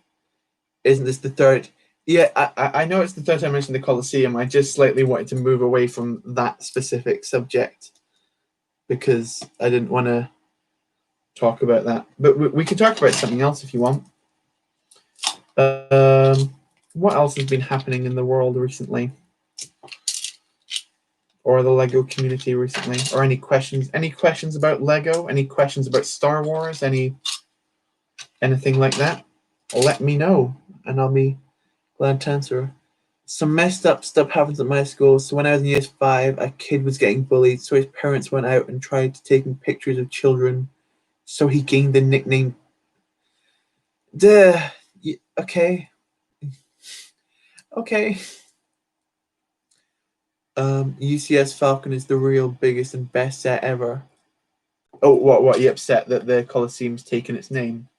Isn't this the third? Yeah, I know it's the third time I mentioned the Colosseum. I just slightly wanted to move away from that specific subject because I didn't want to talk about that. But we could talk about something else if you want. What else has been happening in the world recently? Or the Lego community recently? Or any questions? Any questions about Lego? Any questions about Star Wars? Anything like that? Let me know, and I'll be glad to answer. Some messed up stuff happens at my school. So when I was in year 5, a kid was getting bullied, so his parents went out and tried to take him pictures of children. So he gained the nickname. Duh. Okay. Okay. UCS Falcon is the real biggest and best set ever. Oh, what? Are you upset that the Colosseum's taken its name?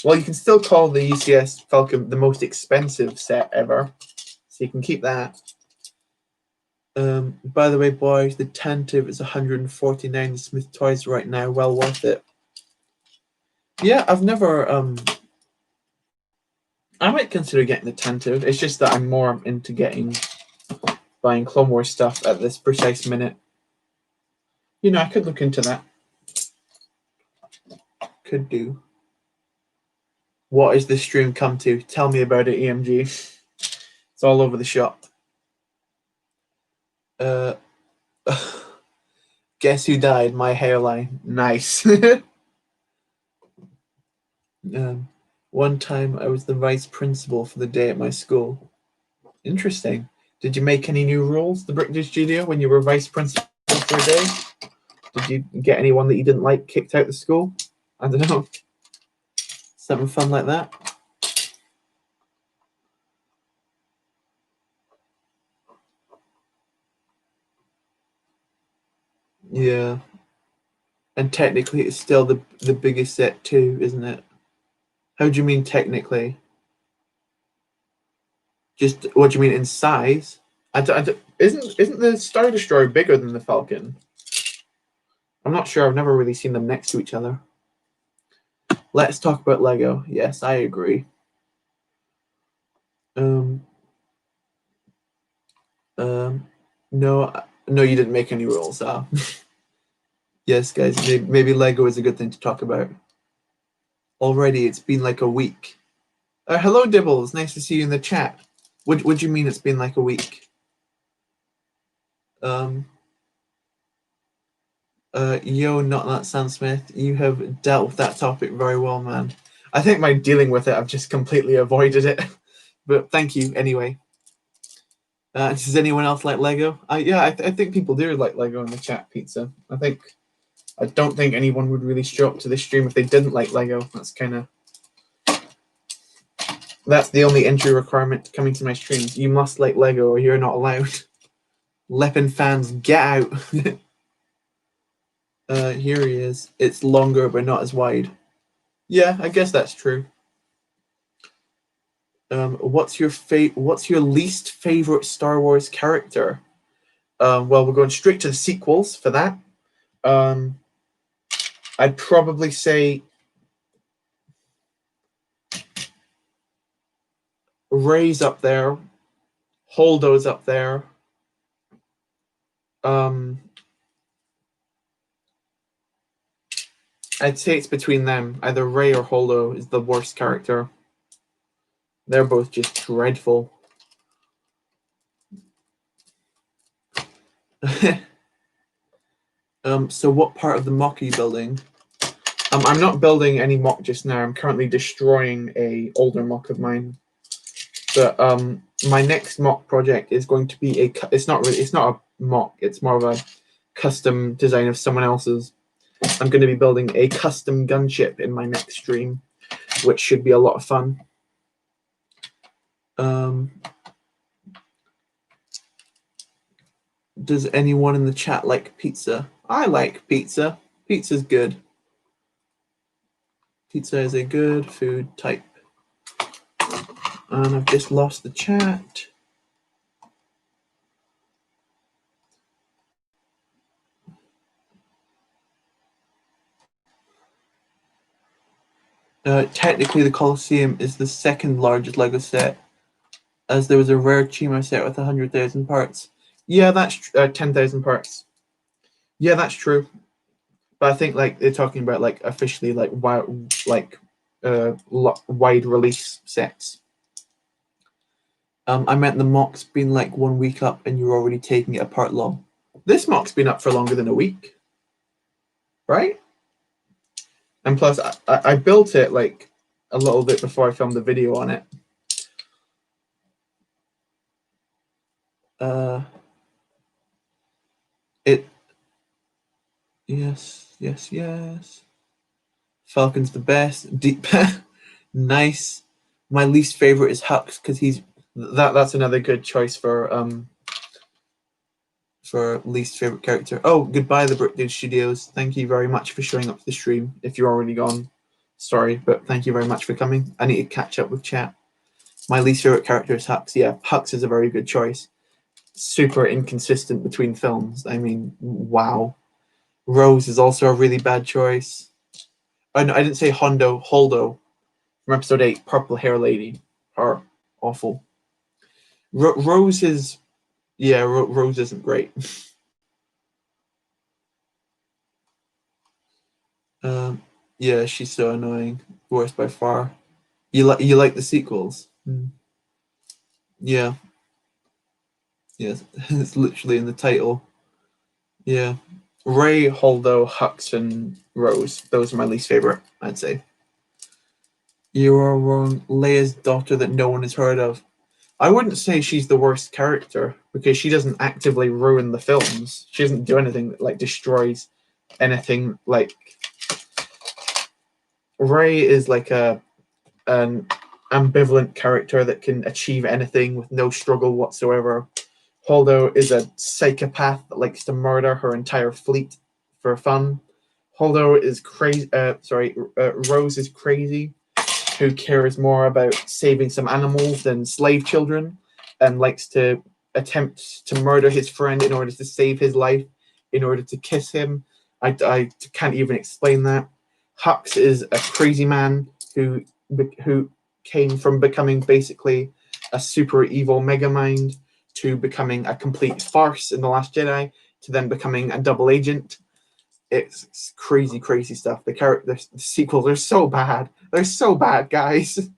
Well, you can still call the UCS Falcon the most expensive set ever, so you can keep that. By the way, boys, the Tantive is 149 in Smith Toys right now. Well worth it. Yeah, I've never. I might consider getting the Tantive. It's just that I'm more into buying Clone Wars stuff at this precise minute. You know, I could look into that. Could do. What is the stream come to? Tell me about it, EMG. It's all over the shop. Guess who died? My hairline. Nice. One time I was the vice principal for the day at my school. Interesting. Did you make any new rules, the British Studio, when you were vice principal for a day? Did you get anyone that you didn't like kicked out of the school? I don't know. Something fun like that. Yeah. And technically it's still the biggest set too, isn't it? How do you mean technically? Just what do you mean in size? Isn't the Star Destroyer bigger than the Falcon? I'm not sure. I've never really seen them next to each other. Let's talk about Lego. Yes, I agree. No, you didn't make any rules. Yes, guys, maybe Lego is a good thing to talk about. Already, it's been like a week. Hello, Dibbles. Nice to see you in the chat. What do you mean it's been like a week? Yo, not that Sam Smith. You have dealt with that topic very well, man. I think by dealing with it, I've just completely avoided it. But thank you anyway. Does anyone else like Lego? I think people do like Lego in the chat, Pizza. I don't think anyone would really show up to this stream if they didn't like Lego. That's the only entry requirement coming to my streams. You must like Lego or you're not allowed. Leppin fans, get out. Here he is. It's longer but not as wide. Yeah, I guess that's true. What's your least favorite Star Wars character? Well, we're going straight to the sequels for that. I'd probably say Rey's up there. Holdo's up there. I'd say it's between them. Either Rey or Holdo is the worst character. They're both just dreadful. So what part of the mock are you building? I'm not building any mock just now. I'm currently destroying a older mock of mine. But my next mock project is going to be it's not a mock. It's more of a custom design of someone else's. I'm going to be building a custom gunship in my next stream, which should be a lot of fun. Does anyone in the chat like pizza? I like pizza. Pizza's good. Pizza is a good food type. And I've just lost the chat. Technically, the Colosseum is the second largest Lego set, as there was a rare Chima set with 100,000 parts. Yeah, that's 10,000 parts. Yeah, that's true. But I think like they're talking about like officially like wide release sets. I meant the mock's been like 1 week up and you're already taking it apart long. This mock's been up for longer than a week, right? And plus, I built it like a little bit before I filmed the video on it. Yes. Falcon's the best. Deep, nice. My least favorite is Hux because that's another good choice for least favorite character. Oh, goodbye, the Brick Dude Studios. Thank you very much for showing up to the stream. If you're already gone, sorry, but thank you very much for coming. I need to catch up with chat. My least favorite character is Hux. Yeah, Hux is a very good choice. Super inconsistent between films. I mean, wow. Rose is also a really bad choice. Oh, no, I didn't say Holdo from episode 8, Purple Hair Lady. Her awful. Rose is, yeah, Rose isn't great. Yeah, she's so annoying. Worst by far. You like the sequels? Yeah. Yes, it's literally in the title. Yeah. Ray, Holdo, Hux, and Rose. Those are my least favorite, I'd say. You are wrong. Leia's daughter that no one has heard of. I wouldn't say she's the worst character because she doesn't actively ruin the films. She doesn't do anything that like destroys anything. Like Rey is like an ambivalent character that can achieve anything with no struggle whatsoever. Holdo is a psychopath that likes to murder her entire fleet for fun. Holdo is crazy. Rose is crazy, who cares more about saving some animals than slave children, and likes to attempt to murder his friend in order to save his life, in order to kiss him. I can't even explain that. Hux is a crazy man who came from becoming basically a super evil Megamind to becoming a complete farce in The Last Jedi to then becoming a double agent. It's crazy stuff. The sequels are so bad. They're so bad, guys.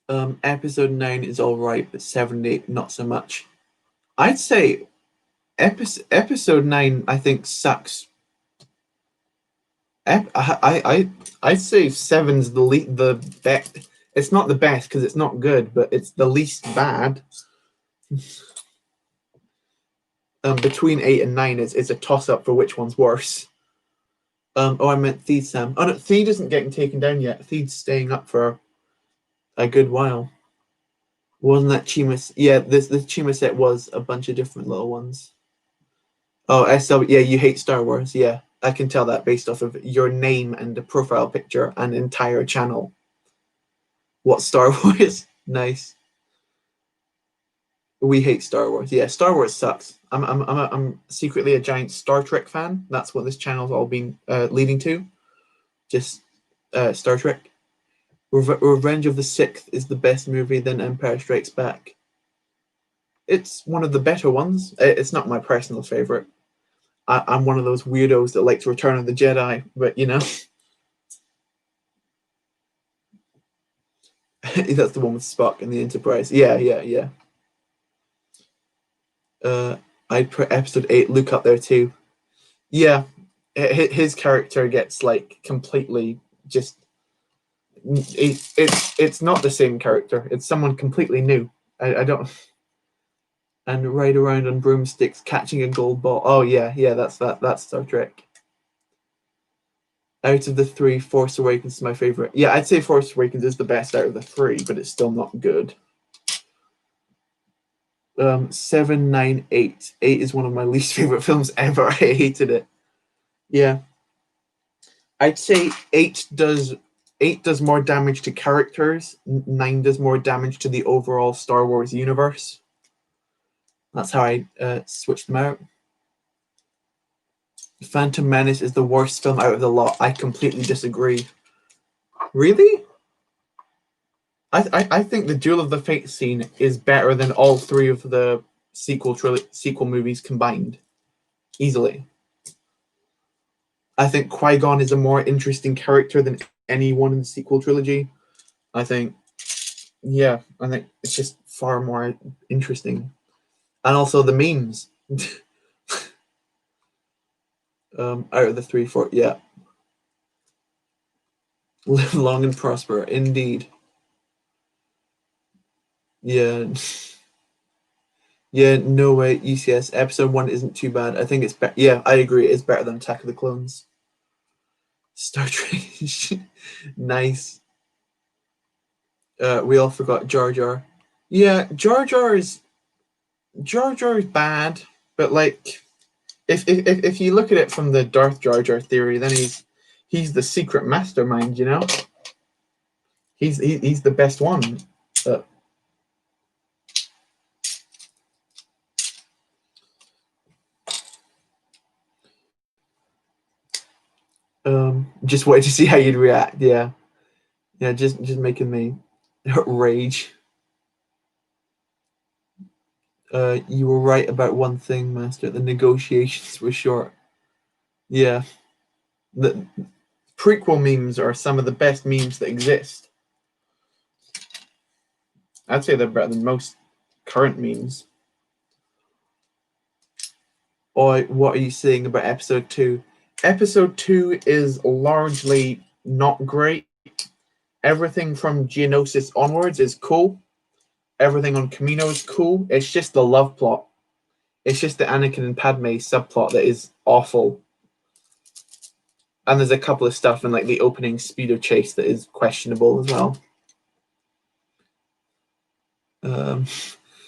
Episode 9 is all right, but 7 and 8 not so much. I'd say episode 9 I think sucks. I'd say 7's the best. It's not the best because it's not good, but it's the least bad. Between 8 and 9 it's a toss up for which one's worse. I meant Theed Sam. Oh no, Theed isn't getting taken down yet. Theed's staying up for a good while. Wasn't that Chima? Yeah, this Chima set was a bunch of different little ones. Oh, SW, yeah, you hate Star Wars. Yeah, I can tell that based off of your name and the profile picture and entire channel. What Star Wars? Nice. We hate Star Wars. Yeah, Star Wars sucks. I'm secretly a giant Star Trek fan. That's what this channel's all been leading to. Just Star Trek. Revenge of the Sixth is the best movie, then Empire Strikes Back. It's one of the better ones. It's not my personal favorite. I'm one of those weirdos that likes Return of the Jedi, but you know. That's the one with Spock and the Enterprise. Yeah. I'd put episode 8 Luke up there too. Yeah, his character gets like completely just it's not the same character. It's someone completely new. I don't. And ride around on broomsticks catching a gold ball. Oh yeah, that's Star Trek. Out of the three, Force Awakens is my favorite. Yeah, I'd say Force Awakens is the best out of the three, but it's still not good. 7, 9, 8. 8 is one of my least favorite films ever. I hated it. Yeah, I'd say 8 does more damage to characters. 9 does more damage to the overall Star Wars universe. That's how I switched them out. Phantom Menace is the worst film out of the lot. I completely disagree. Really? I think the Duel of the Fates scene is better than all three of the sequel movies combined. Easily. I think Qui-Gon is a more interesting character than anyone in the sequel trilogy. I think it's just far more interesting. And also the memes. Out of the 3, 4, yeah. Live long and prosper, indeed. Yeah. Yeah, no way. UCS episode 1 isn't too bad. I think it's better. Yeah, I agree. It's better than Attack of the Clones. Star Trek. Nice. We all forgot Jar Jar. Yeah, Jar Jar is bad, but like if you look at it from the Darth Jar Jar theory, then he's the secret mastermind, you know? He's the best one. Just wait to see how you'd react. Yeah, just making me rage. You were right about one thing, Master. The negotiations were short. Yeah, the prequel memes are some of the best memes that exist. I'd say they're better than most current memes. Or what are you saying about episode 2? Episode 2 is largely not great. Everything from Geonosis onwards is cool. Everything on Kamino is cool. It's just the love plot. It's just the Anakin and Padme subplot that is awful. And there's a couple of stuff in like the opening speedo chase that is questionable as well.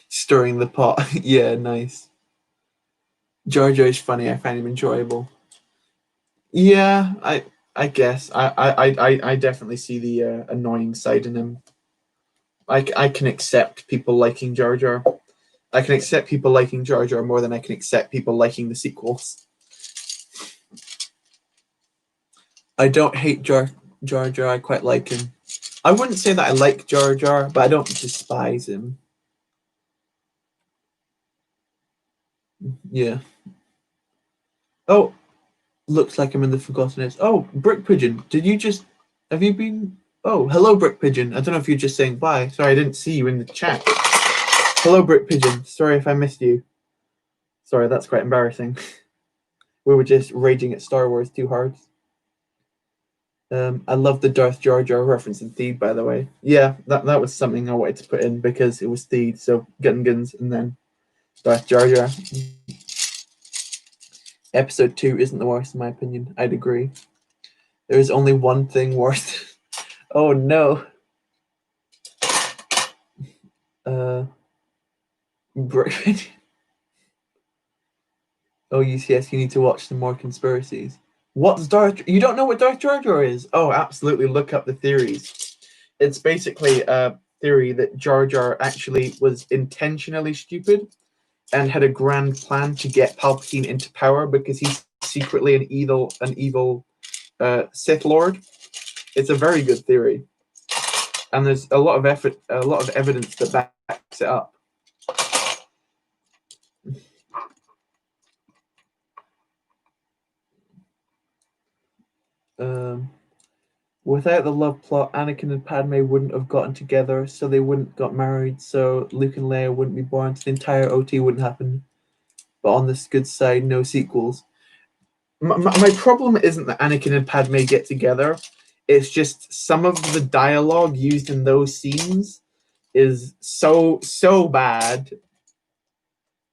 Stirring the pot. Yeah, nice. Jar Jar is funny. I find him enjoyable. Yeah, I guess I definitely see the annoying side in him. I can accept people liking Jar Jar. I can accept people liking Jar Jar more than I can accept people liking the sequels. I don't hate Jar Jar. I quite like him. I wouldn't say that I like Jar Jar, but I don't despise him. Yeah. Oh, looks like I'm in the Forgotten Age. Oh, Brick Pigeon, have you been? Oh, hello, Brick Pigeon. I don't know if you're just saying bye. Sorry, I didn't see you in the chat. Hello, Brick Pigeon. Sorry if I missed you. Sorry, that's quite embarrassing. We were just raging at Star Wars too hard. I love the Darth Jar Jar reference in Theed, by the way. Yeah, that was something I wanted to put in because it was Theed, so Guns and then Darth Jar Jar. Episode 2 isn't the worst in my opinion. I'd agree. There is only one thing worse. Oh no. Brick. Oh, yes, you need to watch some more conspiracies. What's Darth? You don't know what Darth Jar Jar is? Oh, absolutely. Look up the theories. It's basically a theory that Jar Jar actually was intentionally stupid and had a grand plan to get Palpatine into power because he's secretly an evil Sith Lord. It's a very good theory, and there's a lot of evidence that backs it up. Without the love plot, Anakin and Padme wouldn't have gotten together, so they wouldn't got married, so Luke and Leia wouldn't be born, so the entire OT wouldn't happen. But on this good side, no sequels. My problem isn't that Anakin and Padme get together. It's just some of the dialogue used in those scenes is so bad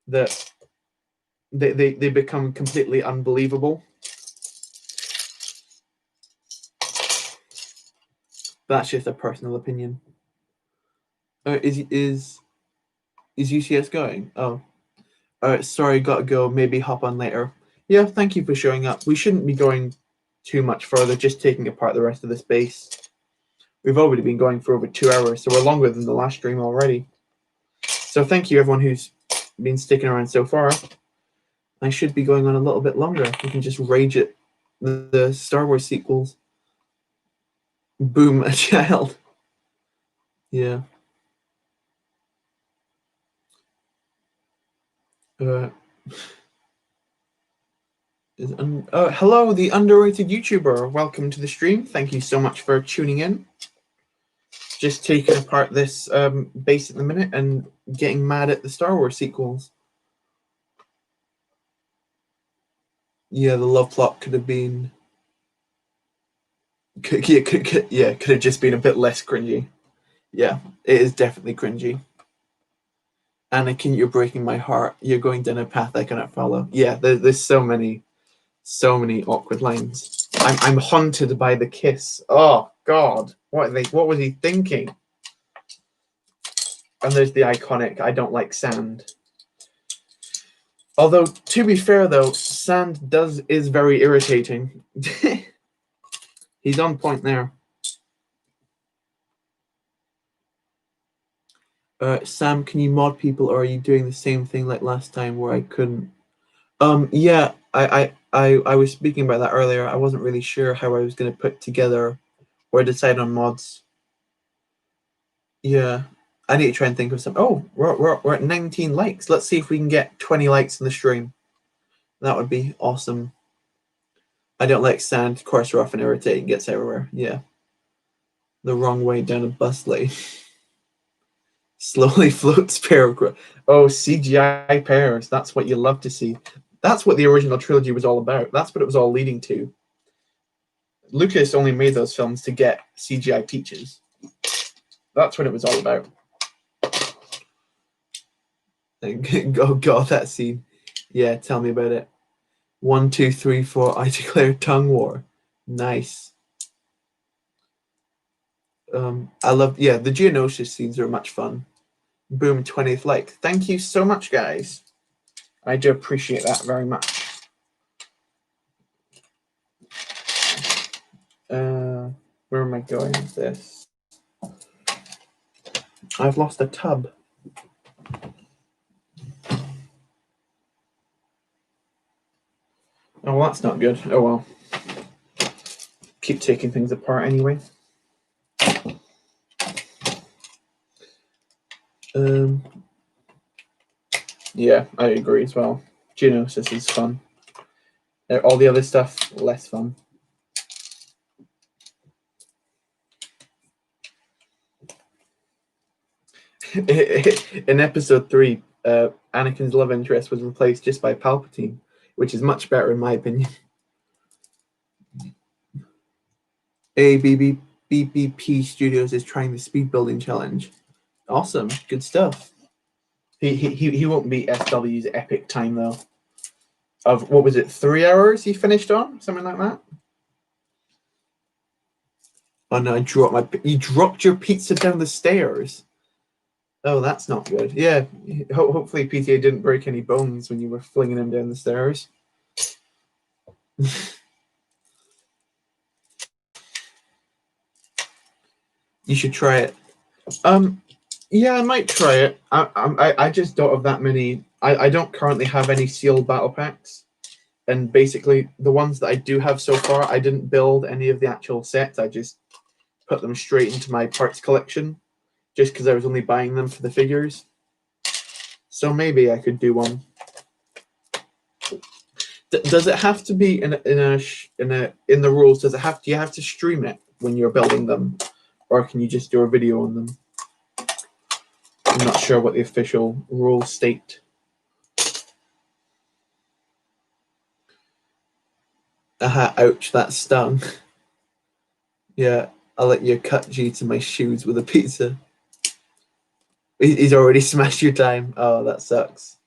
that they become completely unbelievable. That's just a personal opinion. Is UCS going? Oh, sorry, gotta go. Maybe hop on later. Yeah, thank you for showing up. We shouldn't be going too much further. Just taking apart the rest of this base. We've already been going for over 2 hours, so we're longer than the last stream already. So thank you everyone who's been sticking around so far. I should be going on a little bit longer. We can just rage at the Star Wars sequels. Boom, a child. Yeah. Hello, the underrated YouTuber. Welcome to the stream. Thank you so much for tuning in. Just taking apart this base at the minute and getting mad at the Star Wars sequels. Yeah, the love plot could have been... could have just been a bit less cringy. Yeah, it is definitely cringy. Anakin, you're breaking my heart. You're going down a path I cannot follow. Yeah, there's so many awkward lines. I'm haunted by the kiss. Oh God, what was he thinking? And there's the iconic "I don't like sand." Although, to be fair though, sand is very irritating. He's on point there. Sam, can you mod people, or are you doing the same thing like last time where I couldn't? Yeah, I was speaking about that earlier. I wasn't really sure how I was going to put together or decide on mods. Yeah, I need to try and think of some. Oh, we're at 19 likes. Let's see if we can get 20 likes in the stream. That would be awesome. I don't like sand. Coarse, rough, and irritating. Gets everywhere. Yeah. The wrong way down a bus lane. Slowly floats pair of... Oh, CGI pairs. That's what you love to see. That's what the original trilogy was all about. That's what it was all leading to. Lucas only made those films to get CGI teachers. That's what it was all about. Oh God, that scene. Yeah, tell me about it. 1, 2, 3, 4. I declare tongue war. Nice. I love... Yeah, the Geonosis scenes are much fun. Boom, 20th like. Thank you so much, guys. I do appreciate that very much. Where am I going with this? I've lost a tub. Oh, well, that's not good. Oh, well. Keep taking things apart anyway. Yeah, I agree as well. Geonosis is fun. All the other stuff, less fun. In episode 3, Anakin's love interest was replaced just by Palpatine, which is much better in my opinion. BBP Studios is trying the speed building challenge. Awesome, good stuff. He won't beat SW's epic time though. Of what was it, 3 hours he finished on, something like that. Oh no, you dropped your pizza down the stairs. Oh, that's not good. Yeah, hopefully PTA didn't break any bones when you were flinging him down the stairs. You should try it. Yeah, I might try it. I just don't have that many. I don't currently have any sealed battle packs, and basically the ones that I do have so far, I didn't build any of the actual sets. I just put them straight into my parts collection, just because I was only buying them for the figures. So maybe I could do one. Does it have to be in the rules? Do you have to stream it when you're building them, or can you just do a video on them? I'm not sure what the official rules state. Ouch, that stung. Yeah, I'll let you cut G to my shoes with a pizza. He's already smashed your time. Oh, that sucks.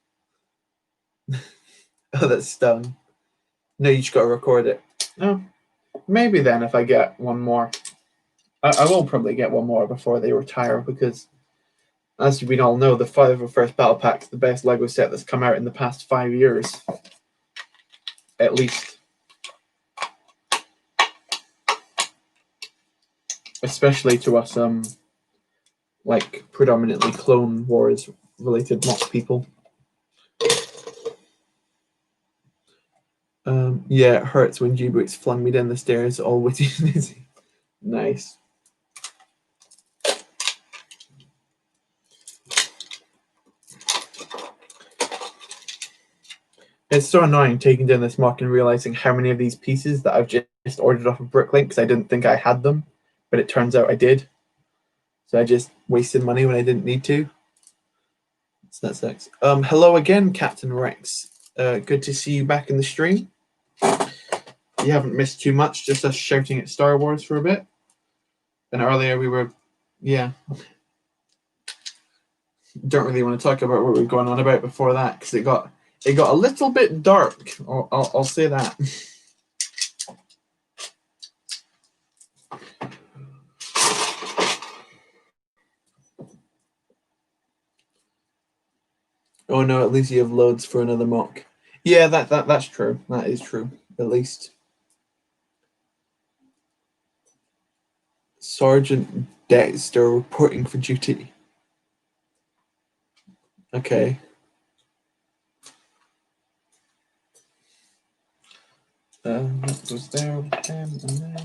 Oh, that stung. No, you just gotta record it. Oh, maybe then if I get one more. I will probably get one more before they retire because, as we all know, the 501st Battle Pack is the best LEGO set that's come out in the past 5 years. At least. Especially to us, like, predominantly Clone Wars related mock people. Yeah, it hurts when G-Bricks flung me down the stairs all witty and dizzy. Nice. It's so annoying taking down this mock and realizing how many of these pieces that I've just ordered off of Bricklink because I didn't think I had them, but it turns out I did. So I just wasted money when I didn't need to. So that sucks. Hello again, Captain Rex. Good to see you back in the stream. You haven't missed too much, just us shouting at Star Wars for a bit. And earlier we were, yeah. Don't really want to talk about what we were going on about before that because it got a little bit dark. I'll say that. Oh no, at least you have loads for another mock. Yeah, that's true. That is true. At least. Sergeant Dexter reporting for duty. Okay. That goes there with him, and then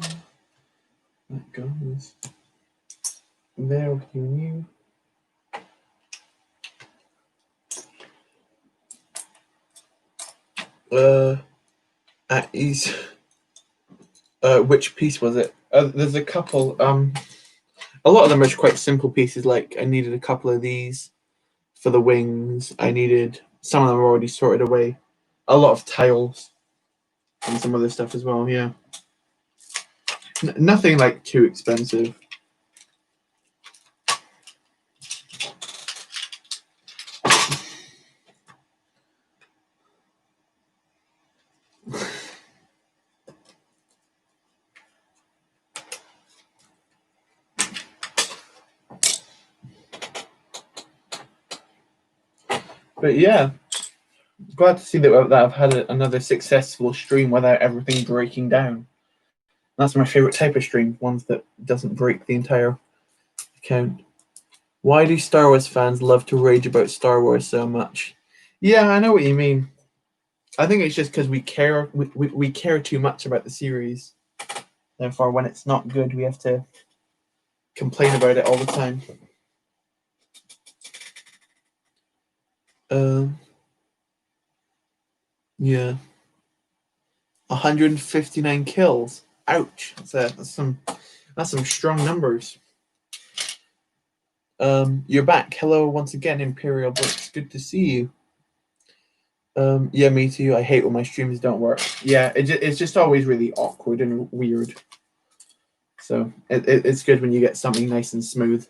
that goes there with you and you. At ease. Which piece was it? There's a couple. A lot of them are quite simple pieces. Like I needed a couple of these for the wings. I needed some of them are already sorted away. A lot of tiles and some other stuff as well. Yeah, nothing like too expensive. But yeah, glad to see that I've had another successful stream without everything breaking down. That's my favorite type of stream, ones that doesn't break the entire account. Why do Star Wars fans love to rage about Star Wars so much? Yeah, I know what you mean. I think it's just because we care. We care too much about the series. Therefore, when it's not good, we have to complain about it all the time. Yeah. 159 kills. Ouch. That's some strong numbers. You're back. Hello once again, Imperial Books. Good to see you. Yeah, me too. I hate when my streams don't work. Yeah, it's just always really awkward and weird. So it's good when you get something nice and smooth.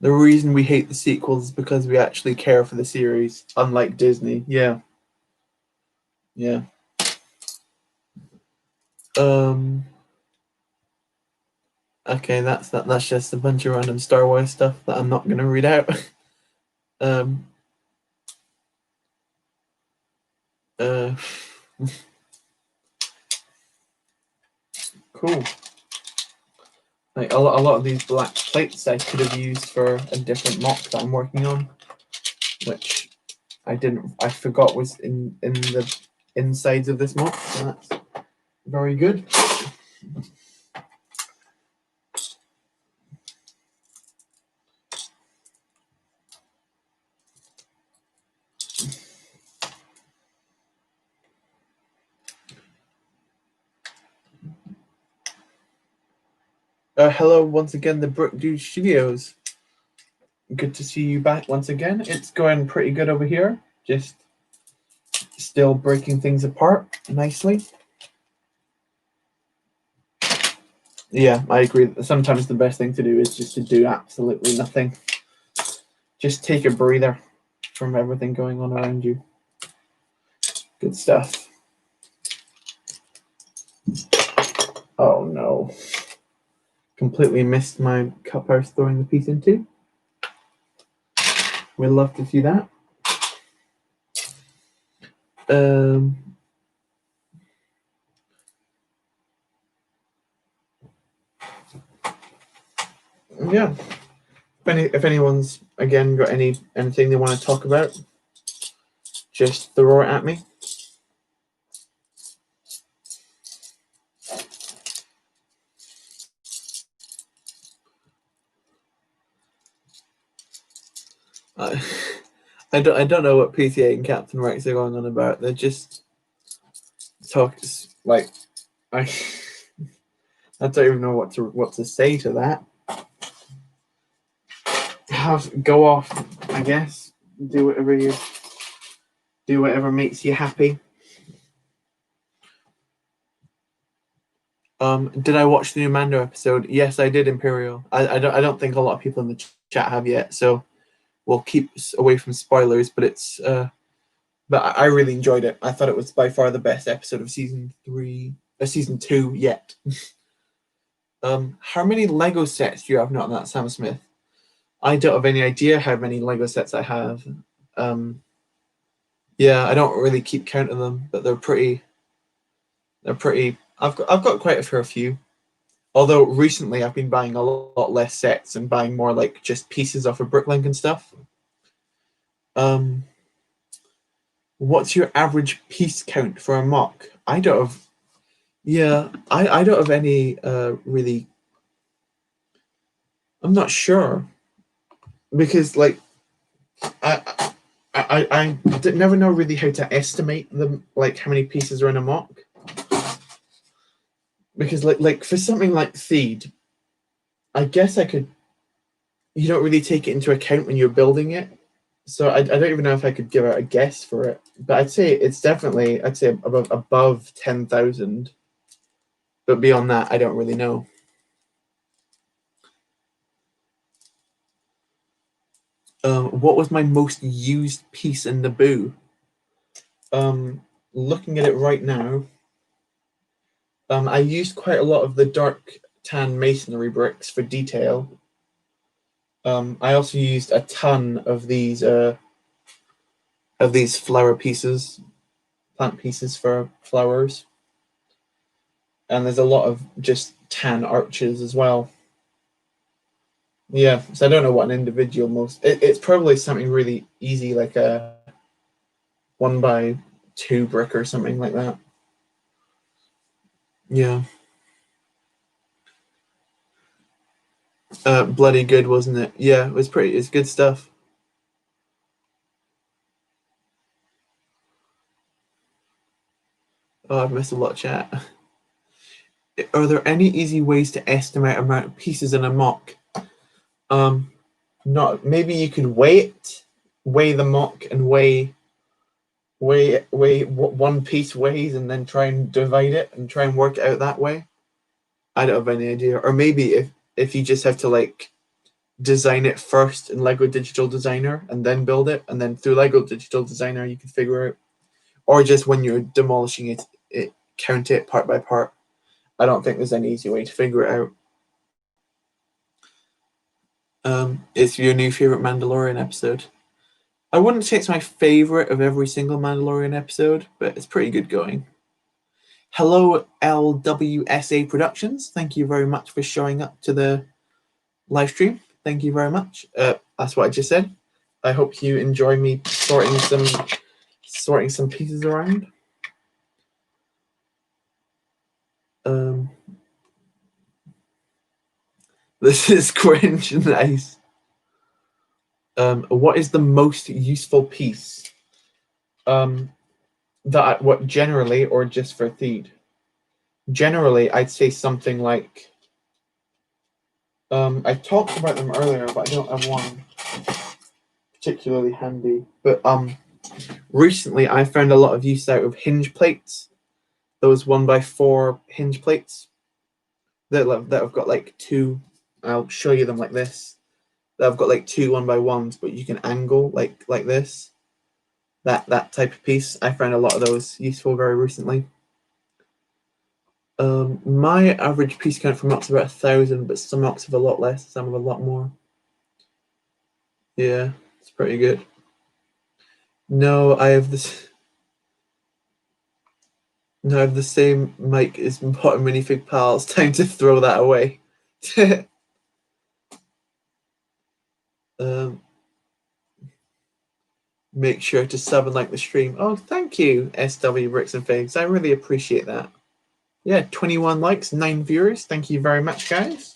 The reason we hate the sequels is because we actually care for the series, unlike Disney. Yeah. Yeah. Okay, that's just a bunch of random Star Wars stuff that I'm not gonna read out. Cool. Like a lot of these black plates I could have used for a different mock that I'm working on, which I forgot was in the insides of this mock. So that's very good. Hello once again, the Brook Dude Studios. good to see you back once again. It's going pretty good over here. Just still breaking things apart nicely. Yeah, I agree. Sometimes the best thing to do is just to do absolutely nothing. Just take a breather from everything going on around you. Good stuff. Oh no. Completely missed my cup I was throwing the piece into. We'd love to see that. Yeah. If anyone's again got anything they want to talk about, just throw it at me. I don't know what PTA and Captain Rex are going on about. They're just like I don't even know what to say to that. Go off, I guess. Do whatever makes you happy. Did I watch the new Mando episode? Yes, I did. Imperial. I don't think a lot of people in the chat have yet, so we'll keep away from spoilers. But it's but I really enjoyed it. I thought it was by far the best episode of season 2 yet. How many Lego sets do you have? Not that, Sam Smith. I don't have any idea how many Lego sets I have. Yeah, I don't really keep count of them, but they're pretty. I've got quite a fair few. Although recently I've been buying a lot less sets and buying more like just pieces off of Bricklink and stuff. What's your average piece count for a MOC? I don't have. Yeah, I don't have any really. I'm not sure because like I never know really how to estimate them, like how many pieces are in a MOC. Because like for something like Theed, I guess I could. You don't really take it into account when you're building it, so I don't even know if I could give out a guess for it. But I'd say it's definitely above 10,000. But beyond that, I don't really know. What was my most used piece in Naboo? Looking at it right now, I used quite a lot of the dark tan masonry bricks for detail. I also used a ton of these flower pieces, plant pieces for flowers, and there's a lot of just tan arches as well. Yeah, so I don't know what an individual it's probably something really easy, like a 1x2 brick or something like that. Yeah. Bloody good, wasn't it? Yeah, it's good stuff. Oh, I've missed a lot of chat. Are there any easy ways to estimate amount of pieces in a MOC? Not maybe you could weigh the MOC and weigh what one piece weighs and then try and divide it and try and work it out that way. I don't have any idea. Or maybe if you just have to like design it first in Lego Digital Designer and then build it, and then through Lego Digital Designer you can figure out, or just when you're demolishing it count it part by part. I don't think there's any easy way to figure it out. It's your new favorite Mandalorian episode. I wouldn't say it's my favorite of every single Mandalorian episode, but it's pretty good going. Hello, LWSA Productions. Thank you very much for showing up to the live stream. Thank you very much. That's what I just said. I hope you enjoy me sorting some pieces around. This is cringe. Nice. What is the most useful piece? What generally or just for Theed? Generally, I'd say something like. I talked about them earlier, but I don't have one. particularly handy. But recently I found a lot of use out of hinge plates. Those 1x4 hinge plates that have got like two. I'll show you them like this. That have got like two 1x1s, but you can angle like this. That type of piece. I found a lot of those useful very recently. My average piece count for mocks about 1,000, but some mocks have a lot less, some have a lot more. Yeah, it's pretty good. No, I have this. No, I have the same mic as Potter Minifig Pals. Time to throw that away. Make sure to sub and like the stream. Oh, thank you, SW Bricks and Figs. I really appreciate that. Yeah, 21 likes, 9 viewers. Thank you very much, guys.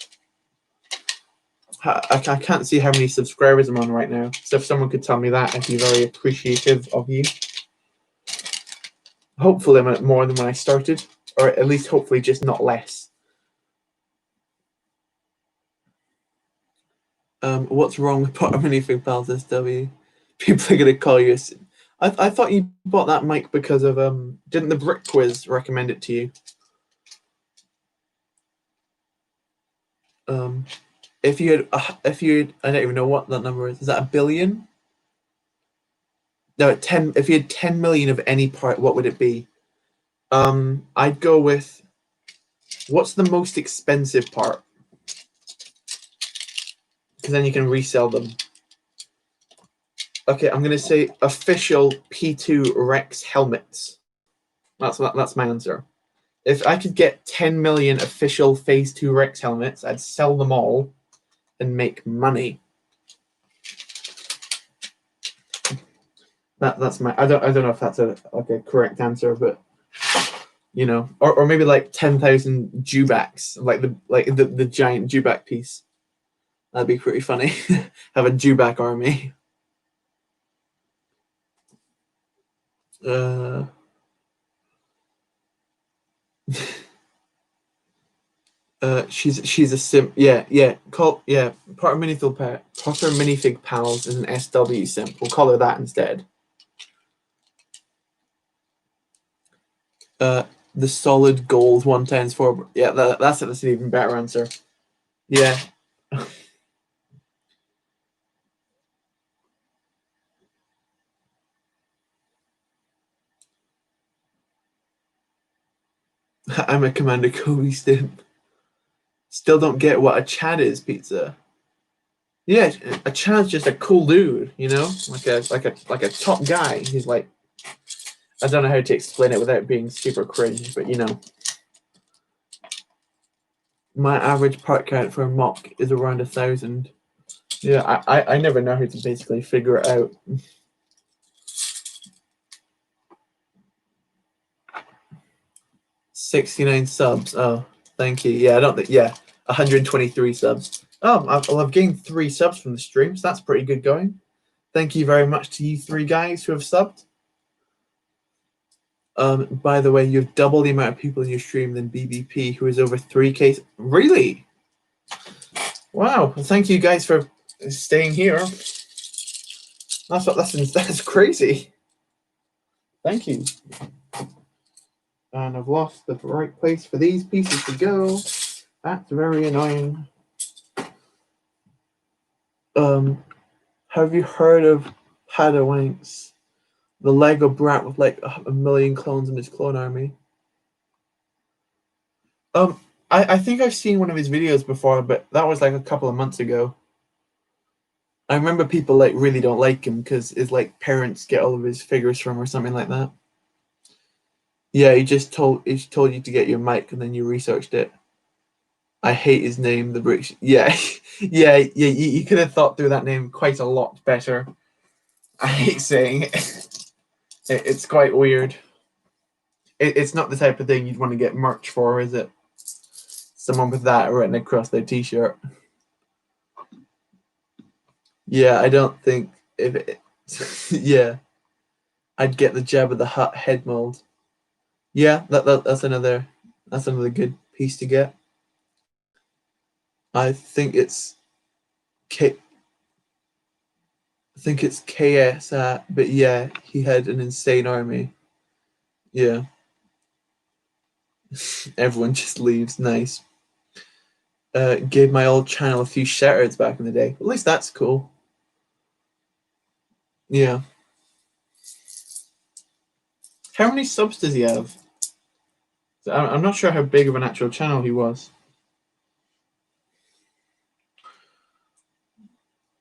I can't see how many subscribers I'm on right now. So if someone could tell me that, I'd be very appreciative of you. Hopefully I'm at more than when I started, or at least hopefully just not less. What's wrong with Potter Minifig Pals SW? People are gonna call you. I thought you bought that mic because of didn't the Brick Quiz recommend it to you? If you had, I don't even know what that number is. Is that 1 billion? No, 10. If you had 10 million of any part, what would it be? I'd go with. What's the most expensive part? Because then you can resell them. Okay, I'm gonna say official P2 Rex helmets. That's my answer. If I could get 10 million official Phase 2 Rex helmets, I'd sell them all and make money. That's my. I don't know if that's a correct answer, but you know, or maybe like 10,000 Dewbacks, like the giant Dewback piece. That'd be pretty funny. Have a Dewback army. She's a simp. Yeah. Potter Minifig Pals is an SW simp. We'll call her that instead. The solid gold 1x4. Yeah, that's an even better answer. Yeah. I'm a Commander Kobe simp. Still don't get what a Chad is, pizza. Yeah, a Chad's just a cool dude, you know, like a top guy. He's like, I don't know how to explain it without being super cringe, but you know. My average part count for a mock is around 1,000. Yeah, I never know how to basically figure it out. 69 subs. Oh, thank you. Yeah, I don't think. Yeah, 123 subs. Oh, I've gained 3 subs from the stream, so that's pretty good going. Thank you very much to you 3 guys who have subbed. By the way, you have double the amount of people in your stream than BBP, who is over 3K. Really? Wow. Well, thank you guys for staying here. That's crazy. Thank you. And I've lost the right place for these pieces to go. That's very annoying. Have you heard of Padawanks? The Lego brat with like 1 million clones in his clone army. I think I've seen one of his videos before, but that was like a couple of months ago. I remember people like really don't like him because his like parents get all of his figures from or something like that. Yeah, he told you to get your mic and then you researched it. I hate his name, the British. Yeah, yeah. You could have thought through that name quite a lot better. I hate saying it. It's quite weird. It's not the type of thing you'd want to get merch for, is it? Someone with that written across their t-shirt. Yeah, I don't think if it, yeah, I'd get the Jabba the Hutt head mold. Yeah, that's another good piece to get. I think it's I think it's KSAT, but yeah, he had an insane army. Yeah. Everyone just leaves. Nice. Gave my old channel a few shoutouts back in the day. At least that's cool. Yeah. How many subs does he have? I'm not sure how big of an actual channel he was.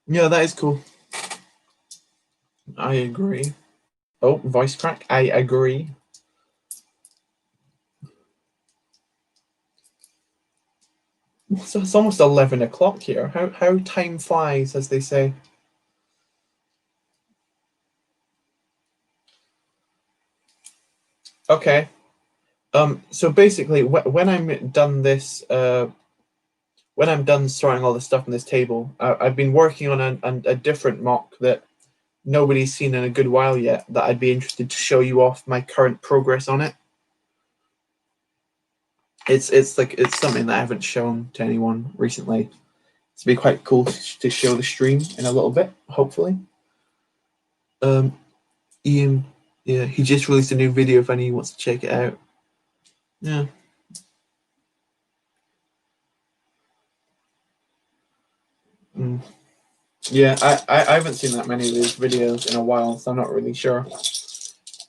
Yeah, that is cool. I agree. Oh, voice crack. I agree. So it's almost 11 o'clock here. How time flies, as they say. Okay. So basically, when I'm done this, when I'm done sorting all the stuff on this table, I've been working on a different mock that nobody's seen in a good while yet. That I'd be interested to show you off my current progress on it. It's like it's something that I haven't shown to anyone recently. It's be quite cool to show the stream in a little bit, hopefully. Ian, yeah, he just released a new video if anyone wants to check it out. Yeah. Mm. Yeah, I haven't seen that many of his videos in a while, so I'm not really sure.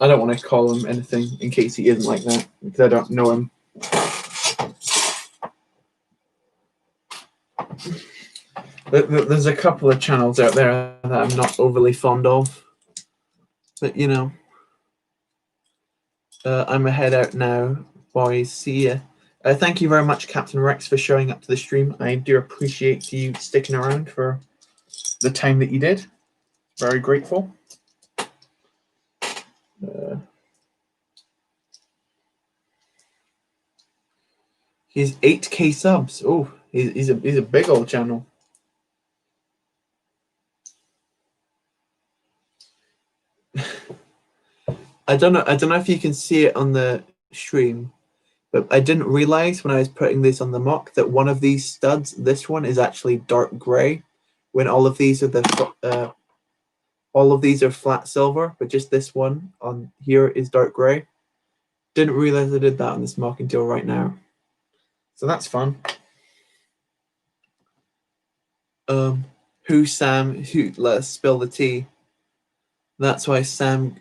I don't want to call him anything in case he isn't like that, because I don't know him. There's a couple of channels out there that I'm not overly fond of, but you know, I'm a head out now, boys. See ya. Thank you very much, Captain Rex, for showing up to the stream. I do appreciate you sticking around for the time that you did. Very grateful. He's 8K subs. Oh, he's a big old channel. I don't know if you can see it on the stream, but I didn't realize when I was putting this on the mock that one of these studs, this one, is actually dark gray, when all of these are flat silver, but just this one on here is dark gray. Didn't realize I did that on this mock until right now. So that's fun. Who Sam? Who? Let's spill the tea. That's when Sam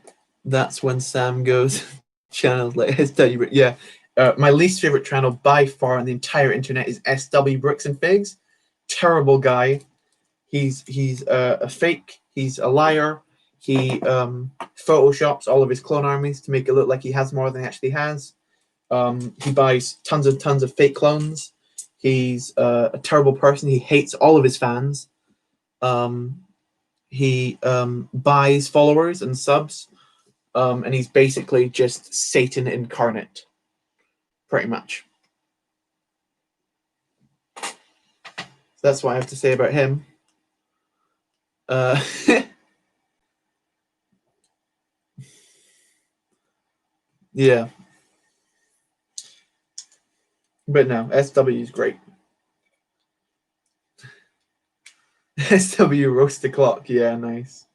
goes channels like SW. Yeah, my least favorite channel by far on the entire internet is SW Bricks and Figs. Terrible guy. He's a fake. He's a liar. He photoshops all of his clone armies to make it look like he has more than he actually has. He buys tons of fake clones. He's a terrible person. He hates all of his fans. He buys followers and subs, and he's basically just Satan incarnate, pretty much. So that's what I have to say about him. Yeah. But no, SW is great. SW roast the clock. Yeah, nice.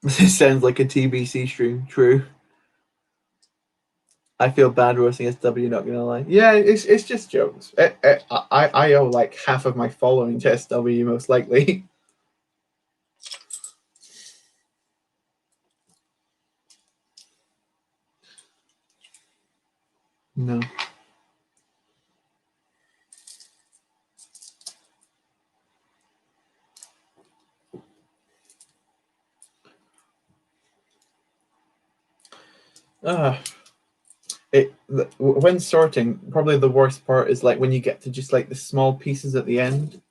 This sounds like a TBC stream. True. I feel bad roasting SW. Not gonna lie. Yeah, it's just jokes. I owe like half of my following to SW, most likely. No. When sorting, probably the worst part is like when you get to just like the small pieces at the end,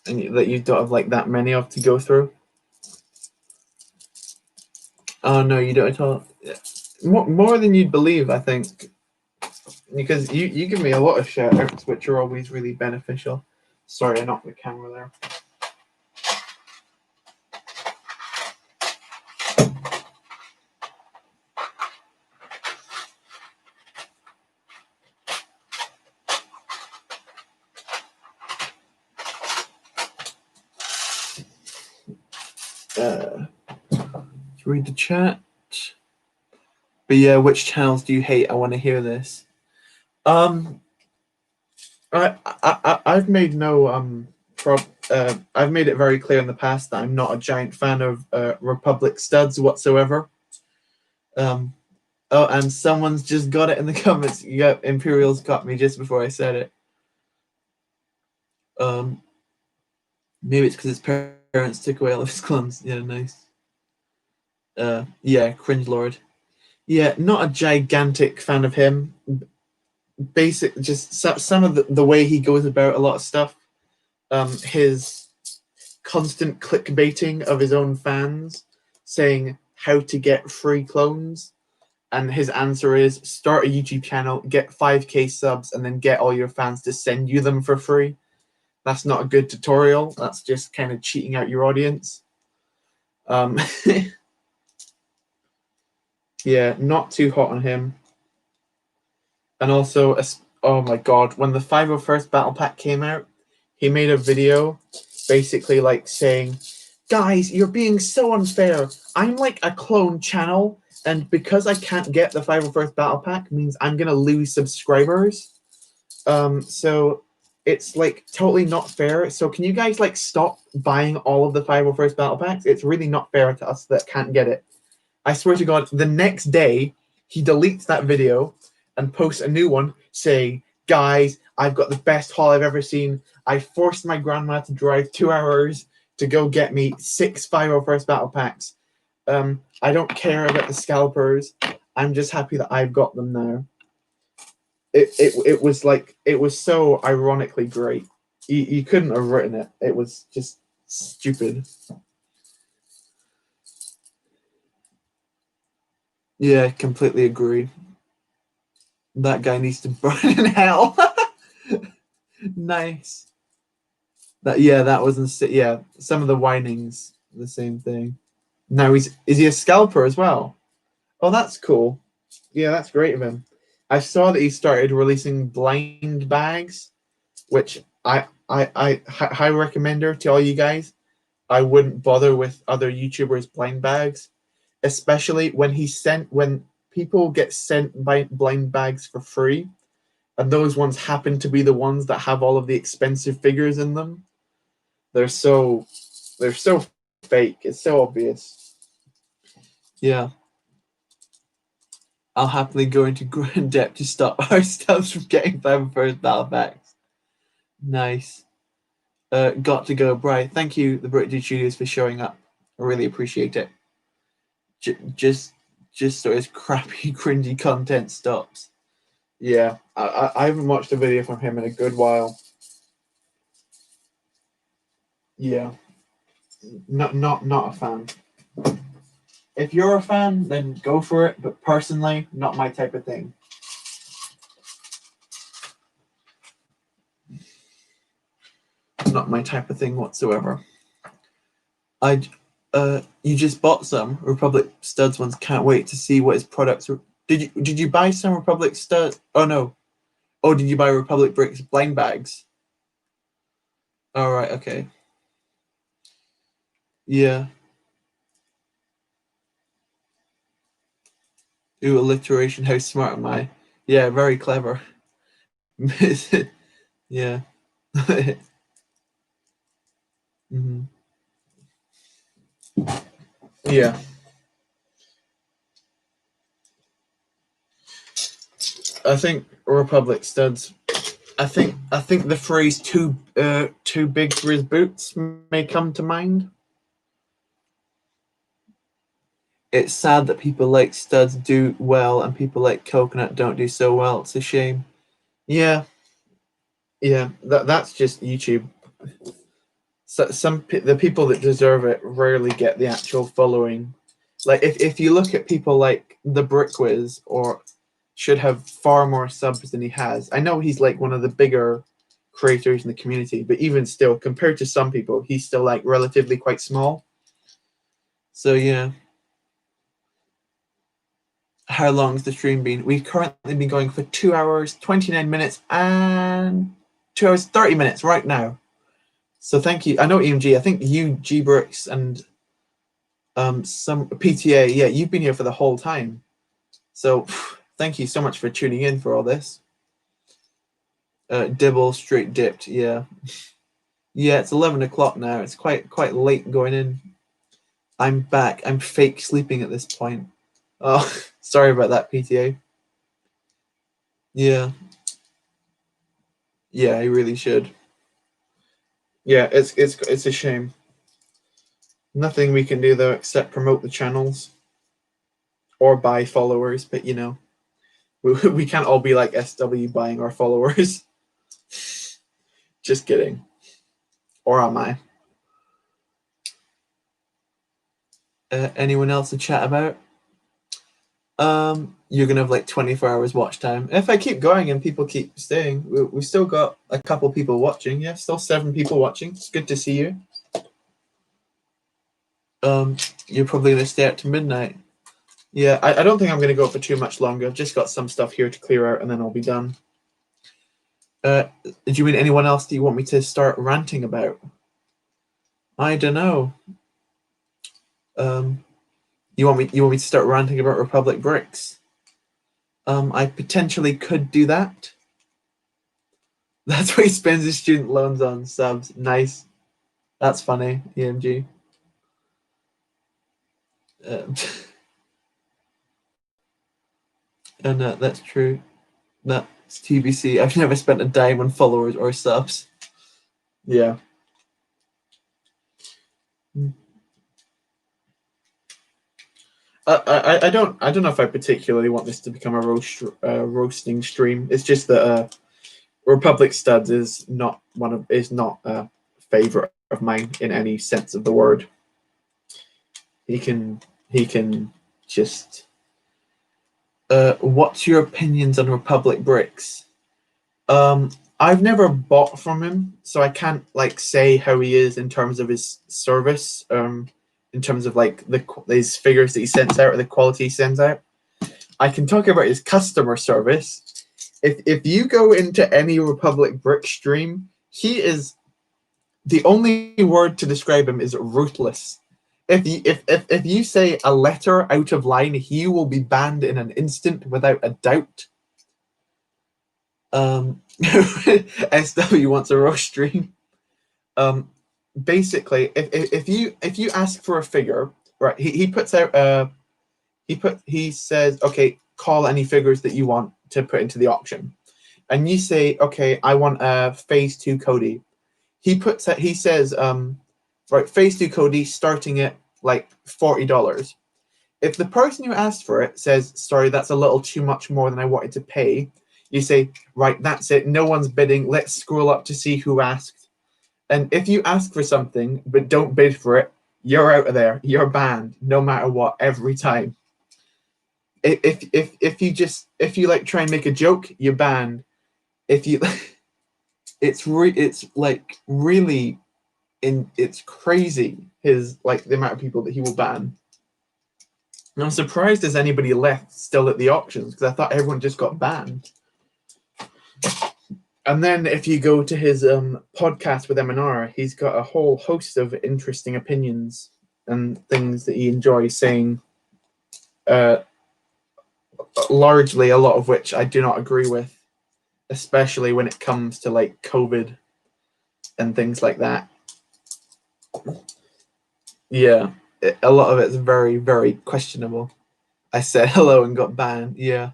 and that you don't have like that many of to go through. Oh no, you don't at all. More than you'd believe, I think, because you give me a lot of shout outs, which are always really beneficial. Sorry, I knocked the camera there. read the chat. But yeah, which channels do you hate? I want to hear this. I've made no I've made it very clear in the past that I'm not a giant fan of Republic studs whatsoever. Oh, and someone's just got it in the comments. Yep, Imperial's got me just before I said it. Maybe it's because his parents took away all of his clones. Yeah, nice. Yeah, Cringe Lord. Yeah, not a gigantic fan of him. Basic, just some of the way he goes about a lot of stuff. His constant clickbaiting of his own fans, saying how to get free clones, and his answer is start a YouTube channel, get 5k subs, and then get all your fans to send you them for free. That's not a good tutorial. That's just kind of cheating out your audience. Yeah, not too hot on him. And also, oh my god, when the 501st Battle Pack came out, he made a video basically like saying, guys, you're being so unfair. I'm like a clone channel, and because I can't get the 501st Battle Pack means I'm going to lose subscribers. So it's like totally not fair. So can you guys like stop buying all of the 501st Battle Packs? It's really not fair to us that can't get it. I swear to God, the next day, he deletes that video and posts a new one saying, guys, I've got the best haul I've ever seen. I forced my grandma to drive 2 hours to go get me 6 501st Battle Packs. I don't care about the scalpers. I'm just happy that I've got them now. It was like, it was so ironically great. You couldn't have written it. It was just stupid. Yeah, completely agree. That guy needs to burn in hell. Nice. That was yeah. Some of the whinings, the same thing. Now is he a scalper as well? Oh, that's cool. Yeah, that's great of him. I saw that he started releasing blind bags, which I high recommender to all you guys. I wouldn't bother with other YouTubers' blind bags, especially when people get sent blind bags for free, and those ones happen to be the ones that have all of the expensive figures in them. They're so fake. It's so obvious. Yeah. I'll happily go into grand debt to stop our stuff from getting 501st Battle Packs. Nice. Got to go, Bri. Thank you, the British Studios, for showing up. I really appreciate it. Just so his crappy, cringy content stops. Yeah, I haven't watched a video from him in a good while. Yeah, not a fan. If you're a fan, then go for it. But personally, not my type of thing. Not my type of thing whatsoever. You just bought some Republic Studs ones. Can't wait to see what his products are. Did you buy some Republic Studs? Oh no. Oh, did you buy Republic Bricks blind bags? All right. Okay. Yeah. Ooh, alliteration. How smart am I? Yeah, very clever. Yeah. Mm-hmm. Yeah. I think Republic Studs. I think the phrase too big for his boots may come to mind. It's sad that people like Studs do well and people like Coconut don't do so well. It's a shame. Yeah. Yeah, that's just YouTube. So the people that deserve it rarely get the actual following. Like if you look at people like the Brickwiz, or should have far more subs than he has. I know he's like one of the bigger creators in the community, but even still, compared to some people, he's still like relatively quite small. So yeah. How long's the stream been? We've currently been going for 2 hours, 29 minutes, and 2 hours, 30 minutes right now. So thank you. I know EMG. I think you, G Bricks, and Some PTA, yeah, you've been here for the whole time. So thank you so much for tuning in for all this. Dibble straight dipped, yeah. Yeah, it's 11 o'clock now. It's quite late going in. I'm back. I'm fake sleeping at this point. Oh, sorry about that, PTA. Yeah. Yeah, I really should. Yeah, it's a shame. Nothing we can do though except promote the channels or buy followers, but you know, we can't all be like SW buying our followers. Just kidding. Or am I? Anyone else to chat about? You're gonna have like 24 hours watch time. If I keep going and people keep staying, we've still got a couple people watching. Yeah, still 7 people watching. It's good to see you. You're probably gonna stay out to midnight. Yeah, I don't think I'm gonna go for too much longer. I've just got some stuff here to clear out and then I'll be done. Do you mean anyone else do you want me to start ranting about? I don't know. You want me to start ranting about Republic Bricks? I potentially could do that. That's what he spends his student loans on. Subs. Nice. That's funny, EMG. And that's true. That's TBC. I've never spent a dime on followers or subs. Yeah. I don't know if I particularly want this to become a roasting stream. It's just that Republic Studs is not a favorite of mine in any sense of the word. He can just. What's your opinions on Republic Bricks? I've never bought from him, so I can't like say how he is in terms of his service. In terms of like his figures that he sends out or the quality he sends out. I can talk about his customer service. If you go into any Republic Brick stream, he is the only word to describe him is ruthless. If you say a letter out of line, he will be banned in an instant without a doubt. SW wants a rush stream. Basically, if you ask for a figure, right? He puts out he says, okay, call any figures that you want to put into the auction, and you say, okay, I want a phase 2 Cody. He says, right, phase 2 Cody starting at like $40. If the person who asked for it says, sorry, that's a little too much more than I wanted to pay, you say, right, that's it. No one's bidding. Let's scroll up to see who asked. And if you ask for something but don't bid for it, you're out of there. You're banned, no matter what, every time. If you like try and make a joke, you're banned. If you, it's like really, it's crazy. His like the amount of people that he will ban. And I'm surprised there's anybody left still at the auctions because I thought everyone just got banned. And then if you go to his podcast with M&R, he's got a whole host of interesting opinions and things that he enjoys saying, largely a lot of which I do not agree with, especially when it comes to like COVID and things like that. Yeah, a lot of it's very, very questionable. I said hello and got banned. Yeah.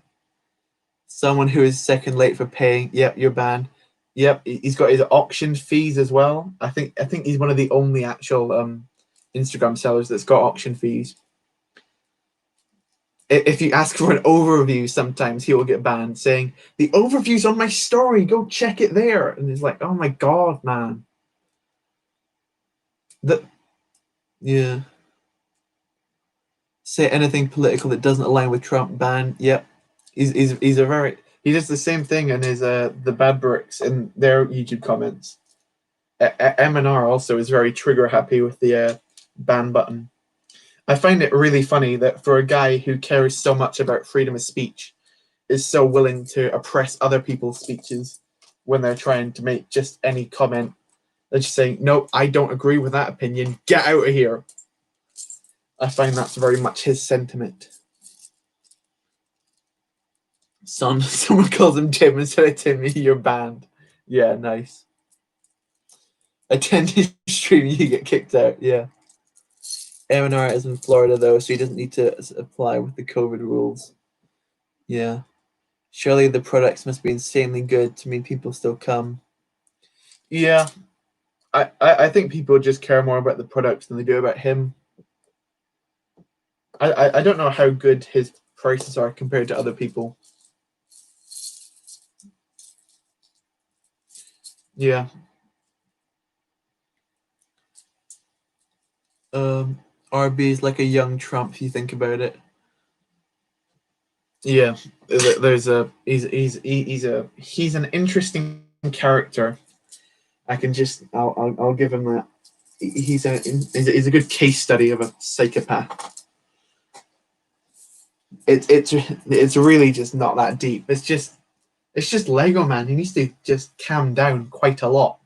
Someone who is second late for paying. Yep, you're banned. Yep, he's got his auction fees as well. I think he's one of the only actual Instagram sellers that's got auction fees. If you ask for an overview, sometimes he will get banned, saying the overview's on my story. Go check it there. And it's like, oh my god, man. Yeah. Say anything political that doesn't align with Trump, ban. Yep. He does the same thing in his the Bad Bricks in their YouTube comments. M&R also is very trigger happy with the ban button. I find it really funny that for a guy who cares so much about freedom of speech, is so willing to oppress other people's speeches when they're trying to make just any comment. They're just saying, no, I don't agree with that opinion. Get out of here. I find that's very much his sentiment. Someone calls him Tim instead of Timmy, you're banned. Yeah, nice. Attend his stream, you get kicked out. Yeah. MNR is in Florida though, so he doesn't need to apply with the COVID rules. Yeah. Surely the products must be insanely good to mean people still come. Yeah. I think people just care more about the products than they do about him. I don't know how good his prices are compared to other people. Yeah. RB is like a young Trump if you think about it. Yeah, there's a he's an interesting character. I'll give him that. He's a good case study of a psychopath. It's really just not that deep. It's just Lego Man. He needs to just calm down quite a lot.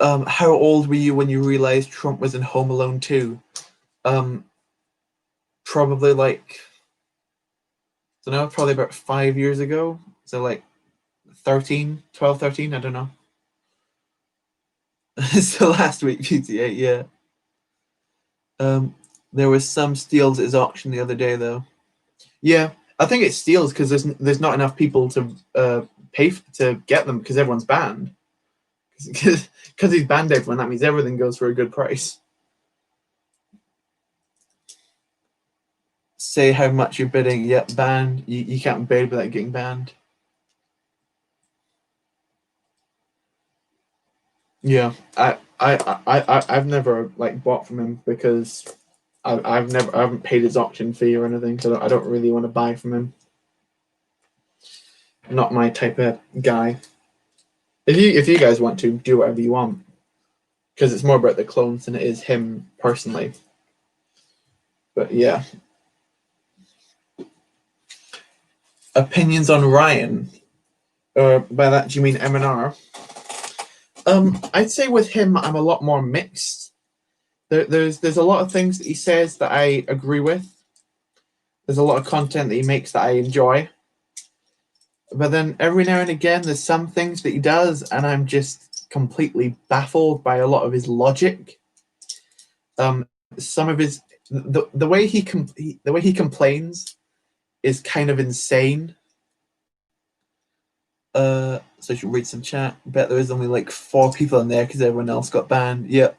How old were you when you realized Trump was in Home Alone 2? Probably like, I don't know, probably about 5 years ago. So like 12, 13, I don't know. So last week, GTA, yeah. There was some steals at his auction the other day, though. Yeah, I think it steals because there's not enough people to pay to get them because everyone's banned. Because he's banned everyone, that means everything goes for a good price. Say how much you're bidding. Yep, banned. You can't bid without getting banned. Yeah, I've never like bought from him because I haven't paid his auction fee or anything, so I don't really want to buy from him. Not my type of guy. If you guys want to do whatever you want, because it's more about the clones than it is him personally. But yeah, opinions on Ryan. By that do you mean MNR? I'd say with him, I'm a lot more mixed. There's a lot of things that he says that I agree with. There's a lot of content that he makes that I enjoy. But then every now and again, there's some things that he does, and I'm just completely baffled by a lot of his logic. Some of his the way he complains is kind of insane. So I should read some chat. Bet there was only like 4 people in there because everyone else got banned. Yep.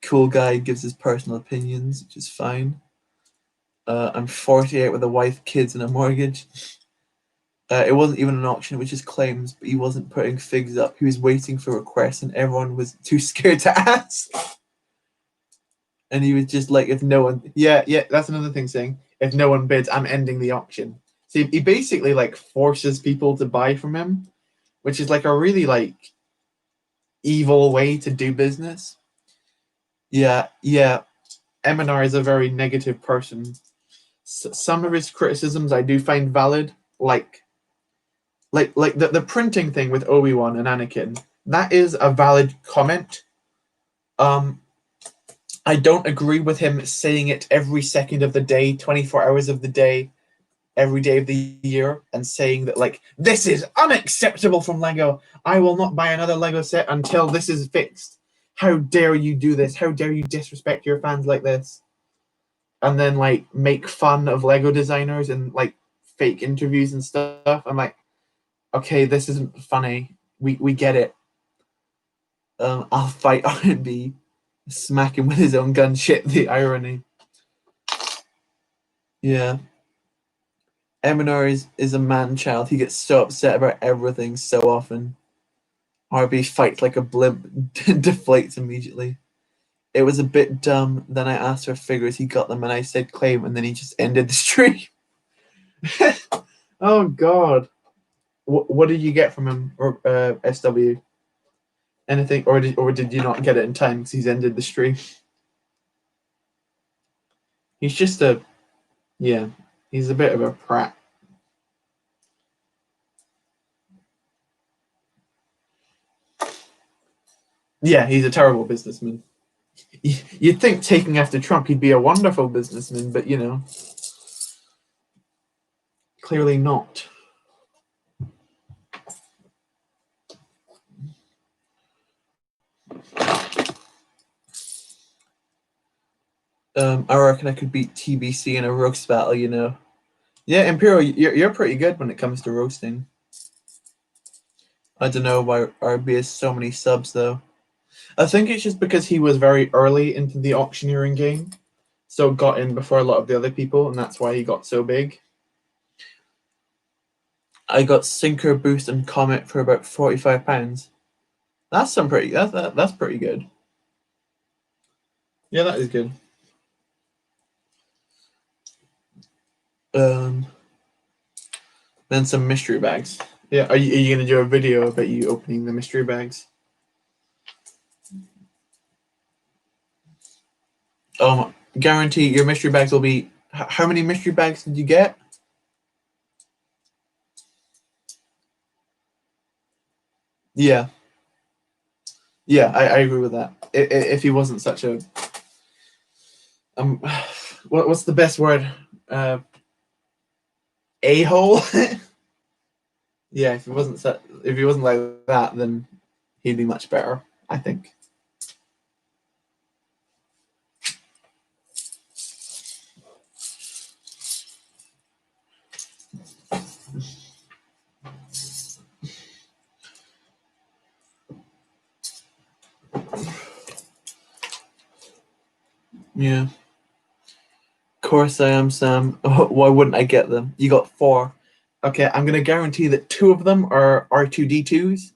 Cool guy gives his personal opinions, which is fine. I'm 48 with a wife, kids, and a mortgage. It wasn't even an auction, which is claims, but he wasn't putting figs up. He was waiting for requests, and everyone was too scared to ask. And he was just like, if no one, yeah, that's another thing saying, if no one bids, I'm ending the auction. So he basically like forces people to buy from him, which is like a really like evil way to do business. Yeah. MNR is a very negative person. Some of his criticisms I do find valid, like the printing thing with Obi-Wan and Anakin. That is a valid comment. I don't agree with him saying it every second of the day, 24 hours of the day, every day of the year, and saying that like this is unacceptable from Lego. I will not buy another Lego set until this is fixed. How dare you do this? How dare you disrespect your fans like this? And then like make fun of Lego designers and like fake interviews and stuff. I'm like, okay, this isn't funny. We get it. I'll fight R&B, smack him with his own gun. Shit, the irony. Yeah. MNR is a man child. He gets so upset about everything so often. RB fights like a blimp, deflates immediately. It was a bit dumb. Then I asked for figures. He got them, and I said claim, and then he just ended the stream. Oh God. What did you get from him, or SW? Anything, or did you not get it in time because he's ended the stream? He's just he's a bit of a prat. Yeah, he's a terrible businessman. You'd think taking after Trump, he'd be a wonderful businessman, but you know, clearly not. I reckon I could beat TBC in a roast battle, you know. Yeah, Imperial, you're pretty good when it comes to roasting. I don't know why RB has so many subs though. I think it's just because he was very early into the auctioneering game, so got in before a lot of the other people, and that's why he got so big. I got Sinker, Boost, and Comet for about £45. That's some pretty. That's pretty good. Yeah, that is good. Then some mystery bags. Yeah, are you gonna do a video about you opening the mystery bags? Guarantee your mystery bags will be. How many mystery bags did you get? Yeah, yeah, I agree with that. If he wasn't such a what's the best word? A-hole. Yeah, if he wasn't like that, then he'd be much better, I think. Yeah. Of course I am, Sam. Why wouldn't I get them? You got 4. Okay, I'm gonna guarantee that 2 of them are R2D2s.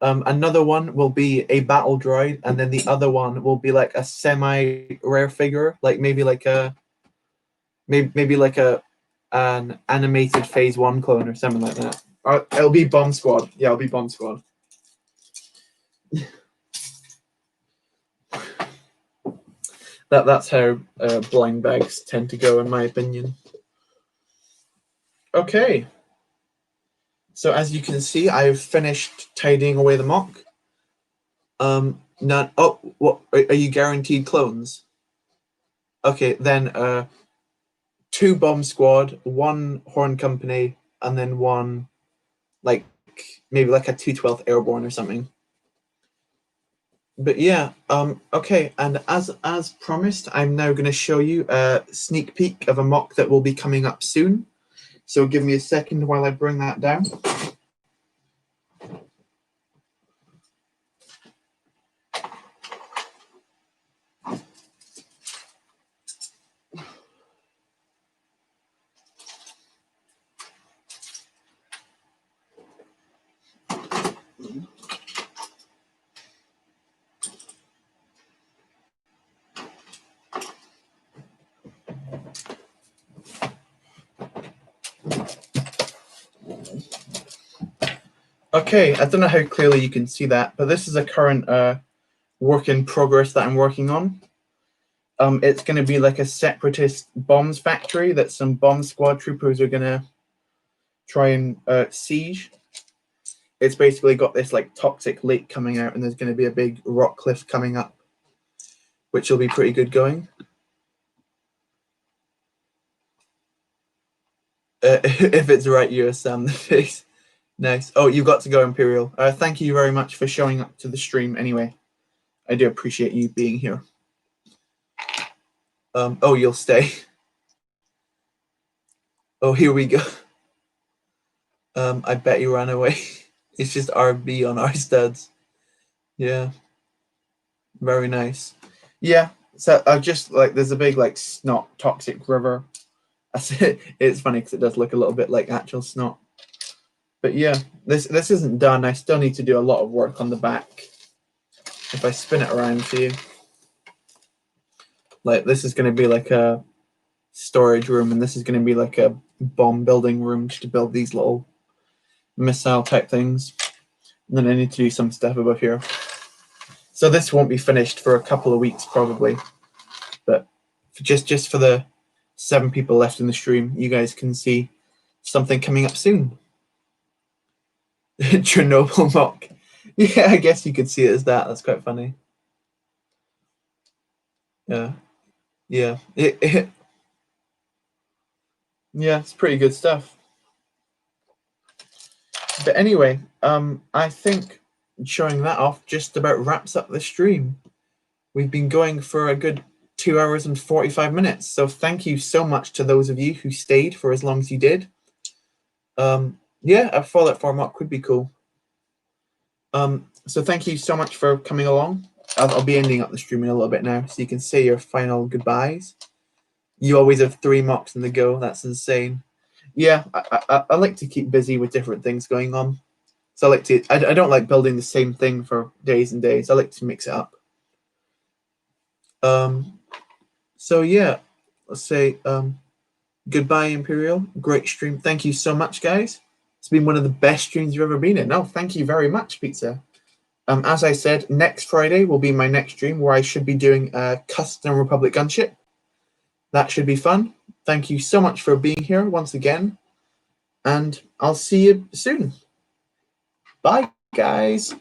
Another one will be a battle droid, and then the other one will be like a semi-rare figure, like maybe like a an animated Phase 1 clone or something like that. Or it'll be Bomb Squad. Yeah, it'll be Bomb Squad. That's how blind bags tend to go, in my opinion. Okay. So as you can see, I've finished tidying away the mock. None. Oh, what are you guaranteed clones? Okay, then 2 Bomb Squad, 1 Horn Company, and then 1 like maybe like a 212th Airborne or something. But yeah, okay, and as promised, I'm now going to show you a sneak peek of a mock that will be coming up soon. So give me a second while I bring that down. Okay, I don't know how clearly you can see that, but this is a current work in progress that I'm working on. It's going to be like a separatist bombs factory that some bomb squad troopers are going to try and siege. It's basically got this like toxic lake coming out, and there's going to be a big rock cliff coming up, which will be pretty good going. If it's right, you're Sam the face. Nice. Oh, you've got to go, Imperial. Thank you very much for showing up to the stream anyway. I do appreciate you being here. Oh, you'll stay. Oh, here we go. I bet you ran away. It's just RB on our studs. Yeah. Very nice. Yeah. So I just like there's a big like snot toxic river. It's funny because it does look a little bit like actual snot. But yeah, this isn't done. I still need to do a lot of work on the back. If I spin it around for you, like this is going to be like a storage room, and this is going to be like a bomb building room just to build these little missile type things. And then I need to do some stuff above here. So this won't be finished for a couple of weeks probably, but just for the 7 people left in the stream, you guys can see something coming up soon. Chernobyl mock. Yeah, I guess you could see it as that. That's quite funny. Yeah. Yeah. Yeah, it's pretty good stuff. But anyway, I think showing that off just about wraps up the stream. We've been going for a good 2 hours and 45 minutes. So thank you so much to those of you who stayed for as long as you did. Yeah, a Fallout 4 mock could be cool. So thank you so much for coming along. I'll be ending up the stream in a little bit now, so you can say your final goodbyes. You always have 3 mocks in the go. That's insane. Yeah, I like to keep busy with different things going on. So I like to. I don't like building the same thing for days and days. I like to mix it up. So yeah, let's say goodbye, Imperial. Great stream. Thank you so much, guys. It's been one of the best streams you've ever been in. No, thank you very much, Pizza. As I said, next Friday will be my next stream where I should be doing a custom Republic gunship. That should be fun. Thank you so much for being here once again, and I'll see you soon. Bye, guys.